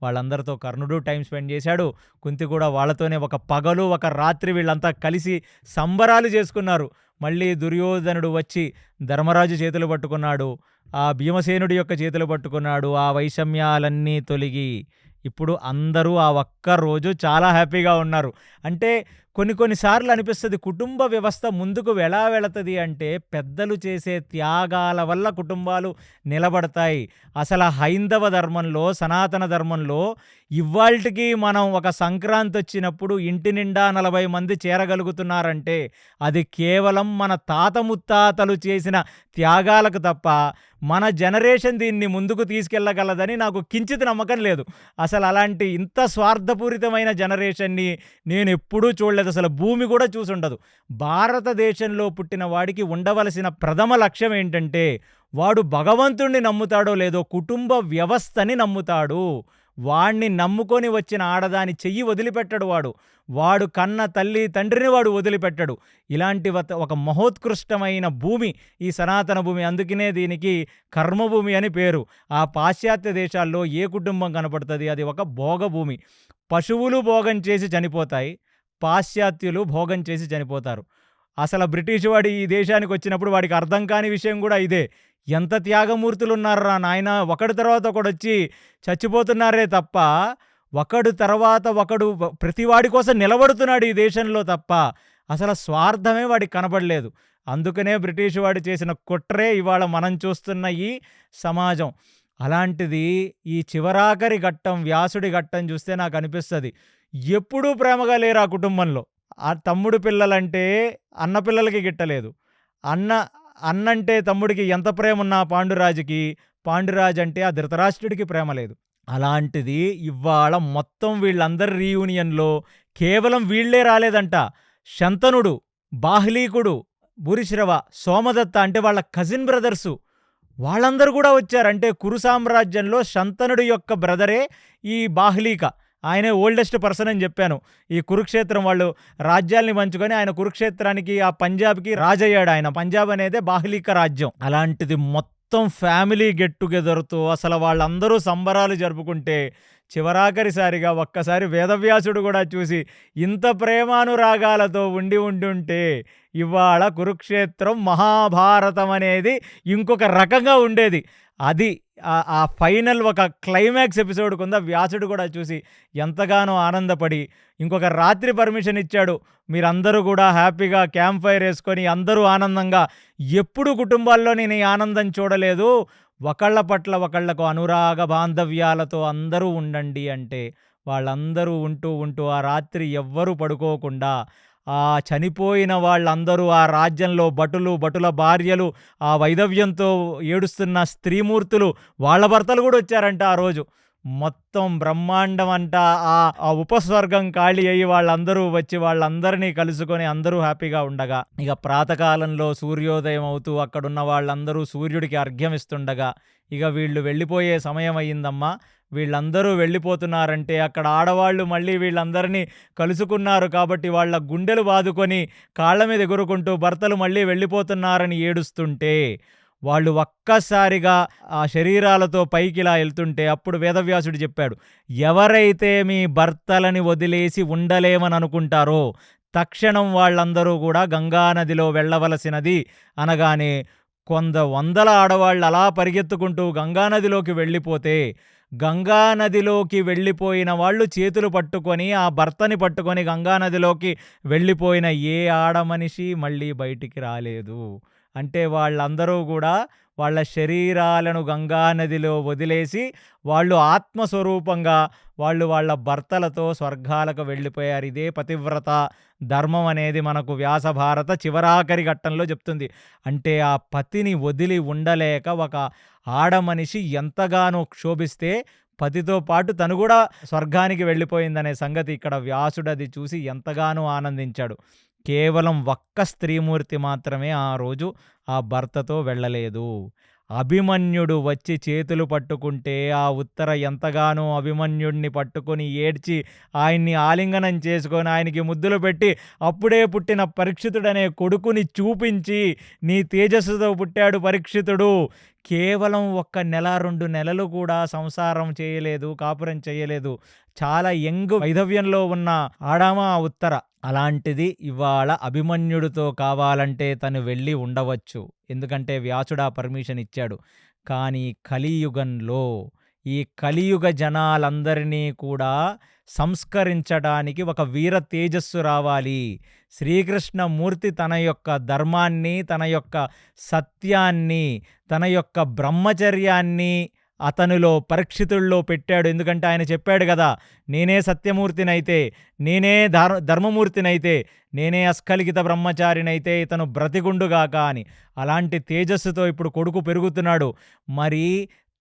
వాళ్ళందరితో కర్ణుడు టైం స్పెండ్ చేశాడు. కుంతి కూడా వాళ్ళతోనే ఒక పగలు, ఒక రాత్రి వీళ్ళంతా కలిసి సంబరాలు చేసుకున్నారు. మళ్ళీ దుర్యోధనుడు వచ్చి ధర్మరాజు చేతులు పట్టుకున్నాడు, ఆ భీమసేనుడి యొక్క చేతులు పట్టుకున్నాడు. ఆ వైషమ్యాలన్నీ తొలగి ఇప్పుడు అందరూ ఆ ఒక్క రోజు చాలా హ్యాపీగా ఉన్నారు. అంటే కొన్నిసార్లు అనిపిస్తుంది కుటుంబ వ్యవస్థ ముందుకు ఎలా వెళుతుంది అంటే పెద్దలు చేసే త్యాగాల వల్ల కుటుంబాలు నిలబడతాయి. అసలు హైందవ ధర్మంలో, సనాతన ధర్మంలో ఇవాల్టికి మనం ఒక సంక్రాంతి వచ్చినప్పుడు ఇంటి నిండా 40 మంది చేరగలుగుతున్నారంటే అది కేవలం మన తాత ముత్తాతలు చేసిన త్యాగాలకు తప్ప మన జనరేషన్ దీన్ని ముందుకు తీసుకెళ్ళగలదని నాకు కించిత్ నమ్మకం లేదు. అసలు అలాంటి ఇంత స్వార్థపూరితమైన జనరేషన్ని నేను ఎప్పుడూ చూడలేదు. అసలు భూమి కూడా చూసుండదు. భారతదేశంలో పుట్టిన వాడికి ఉండవలసిన ప్రథమ లక్ష్యం ఏంటంటే వాడు భగవంతుణ్ణి నమ్ముతాడో లేదో కుటుంబ వ్యవస్థని నమ్ముతాడు. వాణ్ణి నమ్ముకొని వచ్చిన ఆడదాని చెయ్యి వదిలిపెట్టడు వాడు. వాడు కన్న తల్లి తండ్రిని వాడు వదిలిపెట్టడు. ఇలాంటి ఒక మహోత్కృష్టమైన భూమి ఈ సనాతన భూమి. అందుకనే దీనికి కర్మభూమి అని పేరు. ఆ పాశ్చాత్య దేశాల్లో ఏ కుటుంబం కనపడుతుంది? అది ఒక భోగభూమి. పశువులు భోగం చేసి చనిపోతాయి, పాశ్చాత్యులు భోగం చేసి చనిపోతారు. అసలు బ్రిటిష్ వాడు ఈ దేశానికి వచ్చినప్పుడు వాడికి అర్థం కాని విషయం కూడా ఇదే. ఎంత త్యాగమూర్తులున్నారా నాయన, ఒకడి తర్వాత ఒకడొచ్చి చచ్చిపోతున్నారే తప్ప, ఒకడు తర్వాత ఒకడు ప్రతివాడి కోసం నిలబడుతున్నాడు ఈ దేశంలో తప్ప అసలు స్వార్థమే వాడికి కనపడలేదు. అందుకనే బ్రిటిష్ వాడు చేసిన కుట్రే ఇవాళ మనం చూస్తున్న ఈ సమాజం. అలాంటిది ఈ చివరాఖరి ఘట్టం, వ్యాసుడి ఘట్టం చూస్తే నాకు అనిపిస్తుంది, ఎప్పుడూ ప్రేమగా లేరు ఆ కుటుంబంలో. ఆ తమ్ముడు పిల్లలంటే అన్న పిల్లలకి గిట్టలేదు. అన్నంటే తమ్ముడికి ఎంత ప్రేమ ఉన్నా పాండురాజుకి, పాండురాజు అంటే ఆ ధృతరాష్ట్రుడికి ప్రేమ లేదు. అలాంటిది ఇవాళ మొత్తం వీళ్ళందరి రీయూనియన్లో కేవలం వీళ్లే రాలేదంట. శంతనుడు, బాహ్లీకుడు, భూరిశ్రవ, సోమదత్త అంటే వాళ్ళ కజిన్ బ్రదర్సు, వాళ్ళందరూ కూడా వచ్చారు. అంటే కురు సామ్రాజ్యంలో శంతనుడి యొక్క బ్రదరే ఈ బాహ్లీక. ఆయనే ఓల్డెస్ట్ పర్సన్ అని చెప్పాను. ఈ కురుక్షేత్రం వాళ్ళు రాజ్యాల్ని పంచుకొని ఆయన కురుక్షేత్రానికి, ఆ పంజాబ్కి రాజయ్యాడు ఆయన. పంజాబ్ అనేదే బాహ్లీక రాజ్యం. అలాంటిది మొత్తం ఫ్యామిలీ గెట్ టుగెదర్తో అసలు వాళ్ళందరూ సంబరాలు జరుపుకుంటే చివరాఖరిసారిగా ఒక్కసారి వేదవ్యాసుడు కూడా చూసి ఇంత ప్రేమానురాగాలతో ఉంటే ఇవాళ కురుక్షేత్రం, మహాభారతం అనేది ఇంకొక రకంగా ఉండేది. అది ఆ ఫైనల్ ఒక క్లైమాక్స్ ఎపిసోడ్ కింద వ్యాసుడు కూడా చూసి ఎంతగానో ఆనందపడి ఇంకొక రాత్రి పర్మిషన్ ఇచ్చాడు. మీరందరూ కూడా హ్యాపీగా క్యాంప్ ఫైర్ వేసుకొని అందరూ ఆనందంగా, ఎప్పుడు కుటుంబాల్లో నేను ఈ ఆనందం చూడలేదు, ఒకళ్ళ పట్ల ఒకళ్లకు అనురాగ బాంధవ్యాలతో అందరూ ఉండండి అంటే వాళ్ళందరూ ఉంటూ ఆ రాత్రి ఎవ్వరూ పడుకోకుండా ఆ చనిపోయిన వాళ్ళందరూ ఆ రాజ్యంలో భటుల భార్యలు, ఆ వైధవ్యంతో ఏడుస్తున్న స్త్రీమూర్తులు, వాళ్ళ భర్తలు కూడా వచ్చారంట ఆ రోజు. మొత్తం బ్రహ్మాండం అంట ఆ ఉపస్వర్గం ఖాళీ అయ్యి వాళ్ళందరూ వచ్చి వాళ్ళందరినీ కలుసుకొని అందరూ హ్యాపీగా ఉండగా, ఇక ప్రాతకాలంలో సూర్యోదయం అవుతూ అక్కడున్న వాళ్ళందరూ సూర్యుడికి అర్ఘ్యం ఇస్తుండగా, ఇక వీళ్ళు వెళ్ళిపోయే సమయం అయ్యిందమ్మా, వీళ్ళందరూ వెళ్ళిపోతున్నారంటే అక్కడ ఆడవాళ్ళు మళ్ళీ వీళ్ళందరినీ కలుసుకున్నారు కాబట్టి వాళ్ళ గుండెలు బాదుకొని కాళ్ళ మీద ఎగురుకుంటూ భర్తలు మళ్ళీ వెళ్ళిపోతున్నారని ఏడుస్తుంటే వాళ్ళు ఒక్కసారిగా ఆ శరీరాలతో పైకిలా వెళ్తుంటే అప్పుడు వేదవ్యాసుడు చెప్పాడు, ఎవరైతే మీ భర్తలని వదిలేసి ఉండలేమని అనుకుంటారో తక్షణం వాళ్ళందరూ కూడా గంగానదిలో వెళ్ళవలసినది అనగానే వందల ఆడవాళ్ళు అలా పరిగెత్తుకుంటూ గంగానదిలోకి వెళ్ళిపోతే, గంగానదిలోకి వెళ్ళిపోయిన వాళ్ళు చేతులు పట్టుకొని ఆ భర్తని పట్టుకొని గంగానదిలోకి వెళ్ళిపోయిన ఏ ఆడమనిషి మళ్ళీ బయటికి రాలేదు. అంటే వాళ్ళందరూ కూడా వాళ్ళ శరీరాలను గంగానదిలో వదిలేసి వాళ్ళు ఆత్మస్వరూపంగా వాళ్ళ భర్తలతో స్వర్గాలకు వెళ్ళిపోయారు. ఇదే పతివ్రత ధర్మం అనేది మనకు వ్యాసభారత చివరాఖరి ఘట్టంలో చెప్తుంది. అంటే ఆ పతిని వదిలి ఉండలేక ఒక ఆడమనిషి ఎంతగానో క్షోభిస్తే పతితో పాటు తను కూడా స్వర్గానికి వెళ్ళిపోయిందనే సంగతి ఇక్కడ వ్యాసుడు అది చూసి ఎంతగానో ఆనందించాడు. కేవలం ఒక్క స్త్రీమూర్తి మాత్రమే ఆ రోజు ఆ భర్తతో వెళ్ళలేదు. అభిమన్యుడు వచ్చి చేతులు పట్టుకుంటే ఆ ఉత్తర ఎంతగానో అభిమన్యుడిని పట్టుకొని ఏడ్చి ఆయన్ని ఆలింగనం చేసుకొని ఆయనకి ముద్దులు పెట్టి అప్పుడే పుట్టిన పరీక్షితుడనే కొడుకుని చూపించి, నీ తేజస్సుతో పుట్టాడు పరీక్షితుడు, కేవలం 1 నెల 2 నెలలు కూడా సంసారం చేయలేదు, కాపురం చేయలేదు, చాలా యంగ్ వైధవ్యంలో ఉన్న ఆడామా ఉత్తర. అలాంటిది ఇవాళ అభిమన్యుడితో కావాలంటే తను వెళ్ళి ఉండవచ్చు, ఎందుకంటే వ్యాసుడా పర్మిషన్ ఇచ్చాడు. కానీ కలియుగంలో ఈ కలియుగ జనాలందరినీ కూడా సంస్కరించడానికి ఒక వీర తేజస్సు రావాలి. శ్రీకృష్ణమూర్తి తన యొక్క ధర్మాన్ని, తన యొక్క సత్యాన్ని, తన యొక్క బ్రహ్మచర్యాన్ని అతనిలో పరీక్షితుల్లో పెట్టాడు. ఎందుకంటే ఆయన చెప్పాడు కదా, నేనే సత్యమూర్తినైతే, నేనే ధర్మమూర్తినైతే, నేనే అస్ఖలిత బ్రహ్మచారినైతే ఇతను బ్రతికుండుగాక అని. అలాంటి తేజస్సుతో ఇప్పుడు కొడుకు పెరుగుతున్నాడు. మరి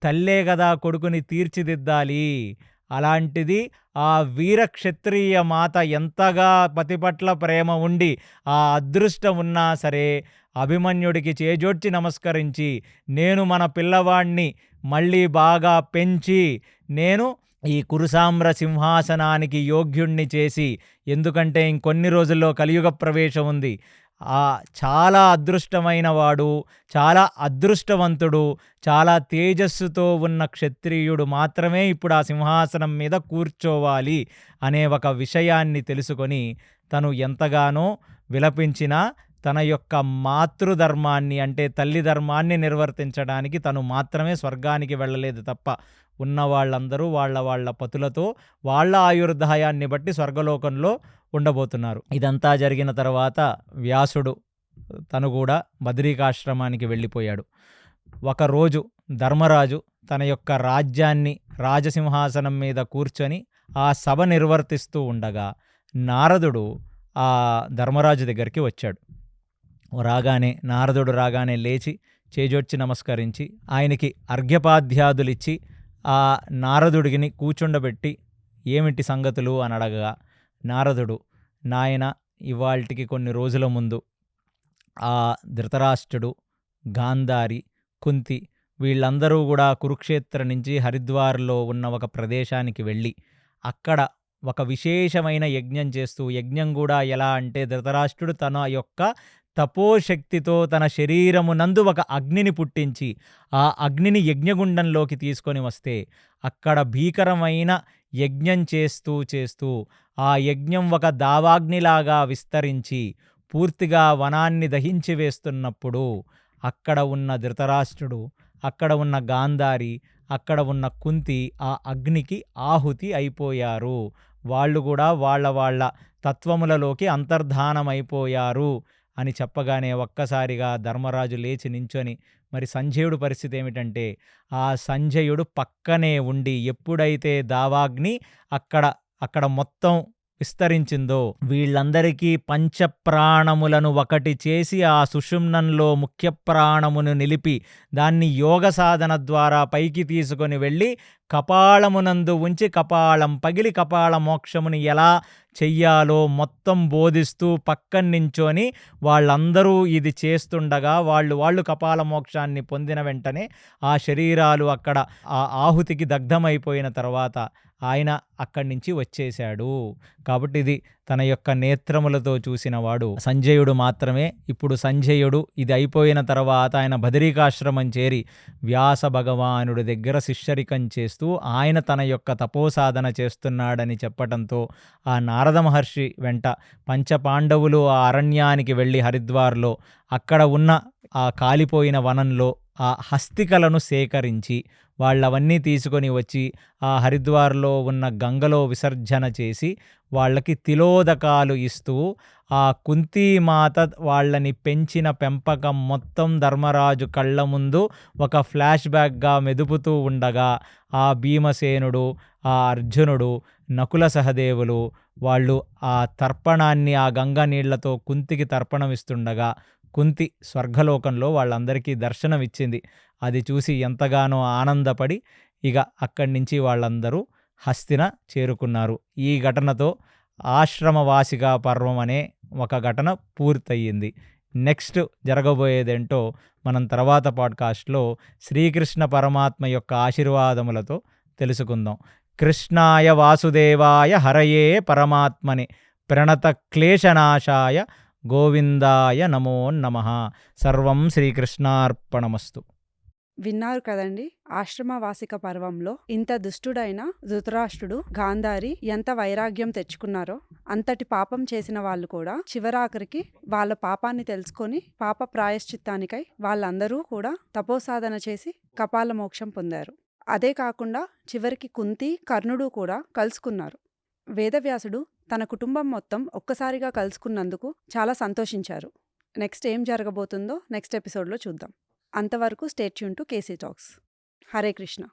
తల్లే కదా కొడుకుని తీర్చిదిద్దాలి. అలాంటిది ఆ వీర క్షత్రియ మాత ఎంతగా పతి పట్ల ప్రేమ ఉండి ఆ అదృష్టం ఉన్నా సరే అభిమన్యుడికి చేజోడ్చి నమస్కరించి, నేను మన పిల్లవాడిని మళ్ళీ బాగా పెంచి నేను ఈ కురుసామ్ర సింహాసనానికి యోగ్యుణ్ణి చేసి, ఎందుకంటే ఇంకొన్ని రోజుల్లో కలియుగ ప్రవేశం ఉంది. చాలా అదృష్టమైన వాడు, చాలా అదృష్టవంతుడు, చాలా తేజస్సుతో ఉన్న క్షత్రియుడు మాత్రమే ఇప్పుడు ఆ సింహాసనం మీద కూర్చోవాలి అనే ఒక విషయాన్ని తెలుసుకొని తను ఎంతగానో విలపించినా తన యొక్క మాతృధర్మాన్ని, అంటే తల్లి ధర్మాన్ని నిర్వర్తించడానికి తను మాత్రమే స్వర్గానికి వెళ్ళలేదు తప్ప, ఉన్న వాళ్ళందరూ వాళ్ళ పతులతో వాళ్ళ ఆయుర్దాయాన్ని బట్టి స్వర్గలోకంలో ఉండబోతున్నారు. ఇదంతా జరిగిన తర్వాత వ్యాసుడు తను కూడా బదరీకాశ్రమానికి వెళ్ళిపోయాడు. ఒకరోజు ధర్మరాజు తన యొక్క రాజ్యాన్ని రాజసింహాసనం మీద కూర్చొని ఆ సభ నిర్వర్తిస్తూ ఉండగా నారదుడు ఆ ధర్మరాజు దగ్గరికి వచ్చాడు. నారదుడు రాగానే లేచి చేజొచ్చి నమస్కరించి ఆయనకి అర్ఘ్యపాద్యాదులిచ్చి ఆ నారదుడిని కూర్చుండబెట్టి ఏమిటి సంగతులు అని అడగగా, నారదుడు, నాయన, ఇవాల్టికి కొన్ని రోజుల ముందు ఆ ధృతరాష్ట్రుడు, గాంధారి, కుంతి వీళ్ళందరూ కూడా కురుక్షేత్ర నుంచి హరిద్వార్లో ఉన్న ఒక ప్రదేశానికి వెళ్ళి అక్కడ ఒక విశేషమైన యజ్ఞం చేస్తూ, యజ్ఞం కూడా ఎలా అంటే ధృతరాష్ట్రుడు తన యొక్క తపోశక్తితో తన శరీరమునందు ఒక అగ్నిని పుట్టించి ఆ అగ్నిని యజ్ఞగుండంలోకి తీసుకొని వస్తే అక్కడ భీకరమైన యజ్ఞం చేస్తూ ఆ యజ్ఞం ఒక దావాగ్నిలాగా విస్తరించి పూర్తిగా వనాన్ని దహించి వేస్తున్నప్పుడు అక్కడ ఉన్న ధృతరాష్ట్రుడు, అక్కడ ఉన్న గాంధారి, అక్కడ ఉన్న కుంతి ఆ అగ్నికి ఆహుతి అయిపోయారు. వాళ్ళు కూడా వాళ్ళ తత్వములలోకి అంతర్ధానమైపోయారు అని చెప్పగానే ఒక్కసారిగా ధర్మరాజు లేచి నించొని, మరి సంజయుడు పరిస్థితి ఏమిటంటే, ఆ సంజయుడు పక్కనే ఉండి ఎప్పుడైతే దావాగ్ని అక్కడ మొత్తం విస్తరించిందో వీళ్ళందరికీ పంచప్రాణములను ఒకటి చేసి ఆ సుషుమ్నంలో ముఖ్య ప్రాణమును నిలిపి దాన్ని యోగ సాధన ద్వారా పైకి తీసుకొని వెళ్ళి కపాళమునందు ఉంచి కపాళం పగిలి కపాళ మోక్షముని ఎలా చెయ్యాలో మొత్తం బోధిస్తూ పక్కన నించొని వాళ్ళందరూ ఇది చేస్తుండగా వాళ్ళు కపాల మోక్షాన్ని పొందిన వెంటనే ఆ శరీరాలు అక్కడ ఆ ఆహుతికి దగ్ధమైపోయిన తర్వాత ఆయన అక్కడి నుంచి వచ్చేశాడు. కాబట్టి ఇది తన యొక్క నేత్రములతో చూసిన వాడు సంజయుడు మాత్రమే. ఇప్పుడు సంజయుడు ఇది అయిపోయిన తర్వాత ఆయన బదరీకాశ్రమం చేరి వ్యాస భగవానుడి దగ్గర శిష్యరికం చేస్తూ ఆయన తన యొక్క తపోసాధన చేస్తున్నాడని చెప్పటంతో ఆ నారద మహర్షి వెంట పంచపాండవులు ఆ అరణ్యానికి వెళ్ళి హరిద్వార్లో అక్కడ ఉన్న ఆ కాలిపోయిన వనంలో ఆ హస్తికలను సేకరించి వాళ్ళవన్నీ తీసుకొని వచ్చి ఆ హరిద్వార్లో ఉన్న గంగలో విసర్జన చేసి వాళ్ళకి తిలోదకాలు ఇస్తూ ఆ కుంతీమాత వాళ్ళని పెంచిన పెంపకం మొత్తం ధర్మరాజు కళ్ళ ముందు ఒక ఫ్లాష్ బ్యాక్గా మెదుపుతూ ఉండగా ఆ భీమసేనుడు, ఆ అర్జునుడు, నకుల సహదేవులు వాళ్ళు ఆ తర్పణాన్ని ఆ గంగ నీళ్లతో కుంతికి తర్పణమిస్తుండగా కుంతి స్వర్గలోకంలో వాళ్ళందరికీ దర్శనమిచ్చింది. అది చూసి ఎంతగానో ఆనందపడి ఇక అక్కడి నుంచి వాళ్ళందరూ హస్తిన చేరుకున్నారు. ఈ ఘటనతో ఆశ్రమవాసికా పర్వం అనే ఒక ఘటన పూర్తయింది. నెక్స్ట్ జరగబోయేదేంటో మనం తర్వాత పాడ్కాస్ట్లో శ్రీకృష్ణ పరమాత్మ యొక్క ఆశీర్వాదములతో తెలుసుకుందాం. కృష్ణాయ వాసుదేవాయ హరయే పరమాత్మనే ప్రణత క్లేశనాశాయ గోవిందాయ నమో నమః. సర్వం శ్రీకృష్ణార్పణమస్తు. విన్నారు కదండి, ఆశ్రమవాసిక పర్వంలో ఇంత దుష్టుడైన ధృతరాష్ట్రుడు, గాంధారి ఎంత వైరాగ్యం తెచ్చుకున్నారో, అంతటి పాపం చేసిన వాళ్ళు కూడా చివరాఖరికి వాళ్ళ పాపాన్ని తెలుసుకొని పాప ప్రాయశ్చిత్తానికై వాళ్ళందరూ కూడా తపోసాధన చేసి కపాల మోక్షం పొందారు. అదే కాకుండా చివరికి కుంతి, కర్ణుడు కూడా కలుసుకున్నారు. వేదవ్యాసుడు తన కుటుంబం మొత్తం ఒక్కసారిగా కలుసుకున్నందుకు చాలా సంతోషించారు. నెక్స్ట్ ఏం జరగబోతుందో నెక్స్ట్ ఎపిసోడ్లో చూద్దాం. అంతవరకు stay tune to KC talks. Hare Krishna.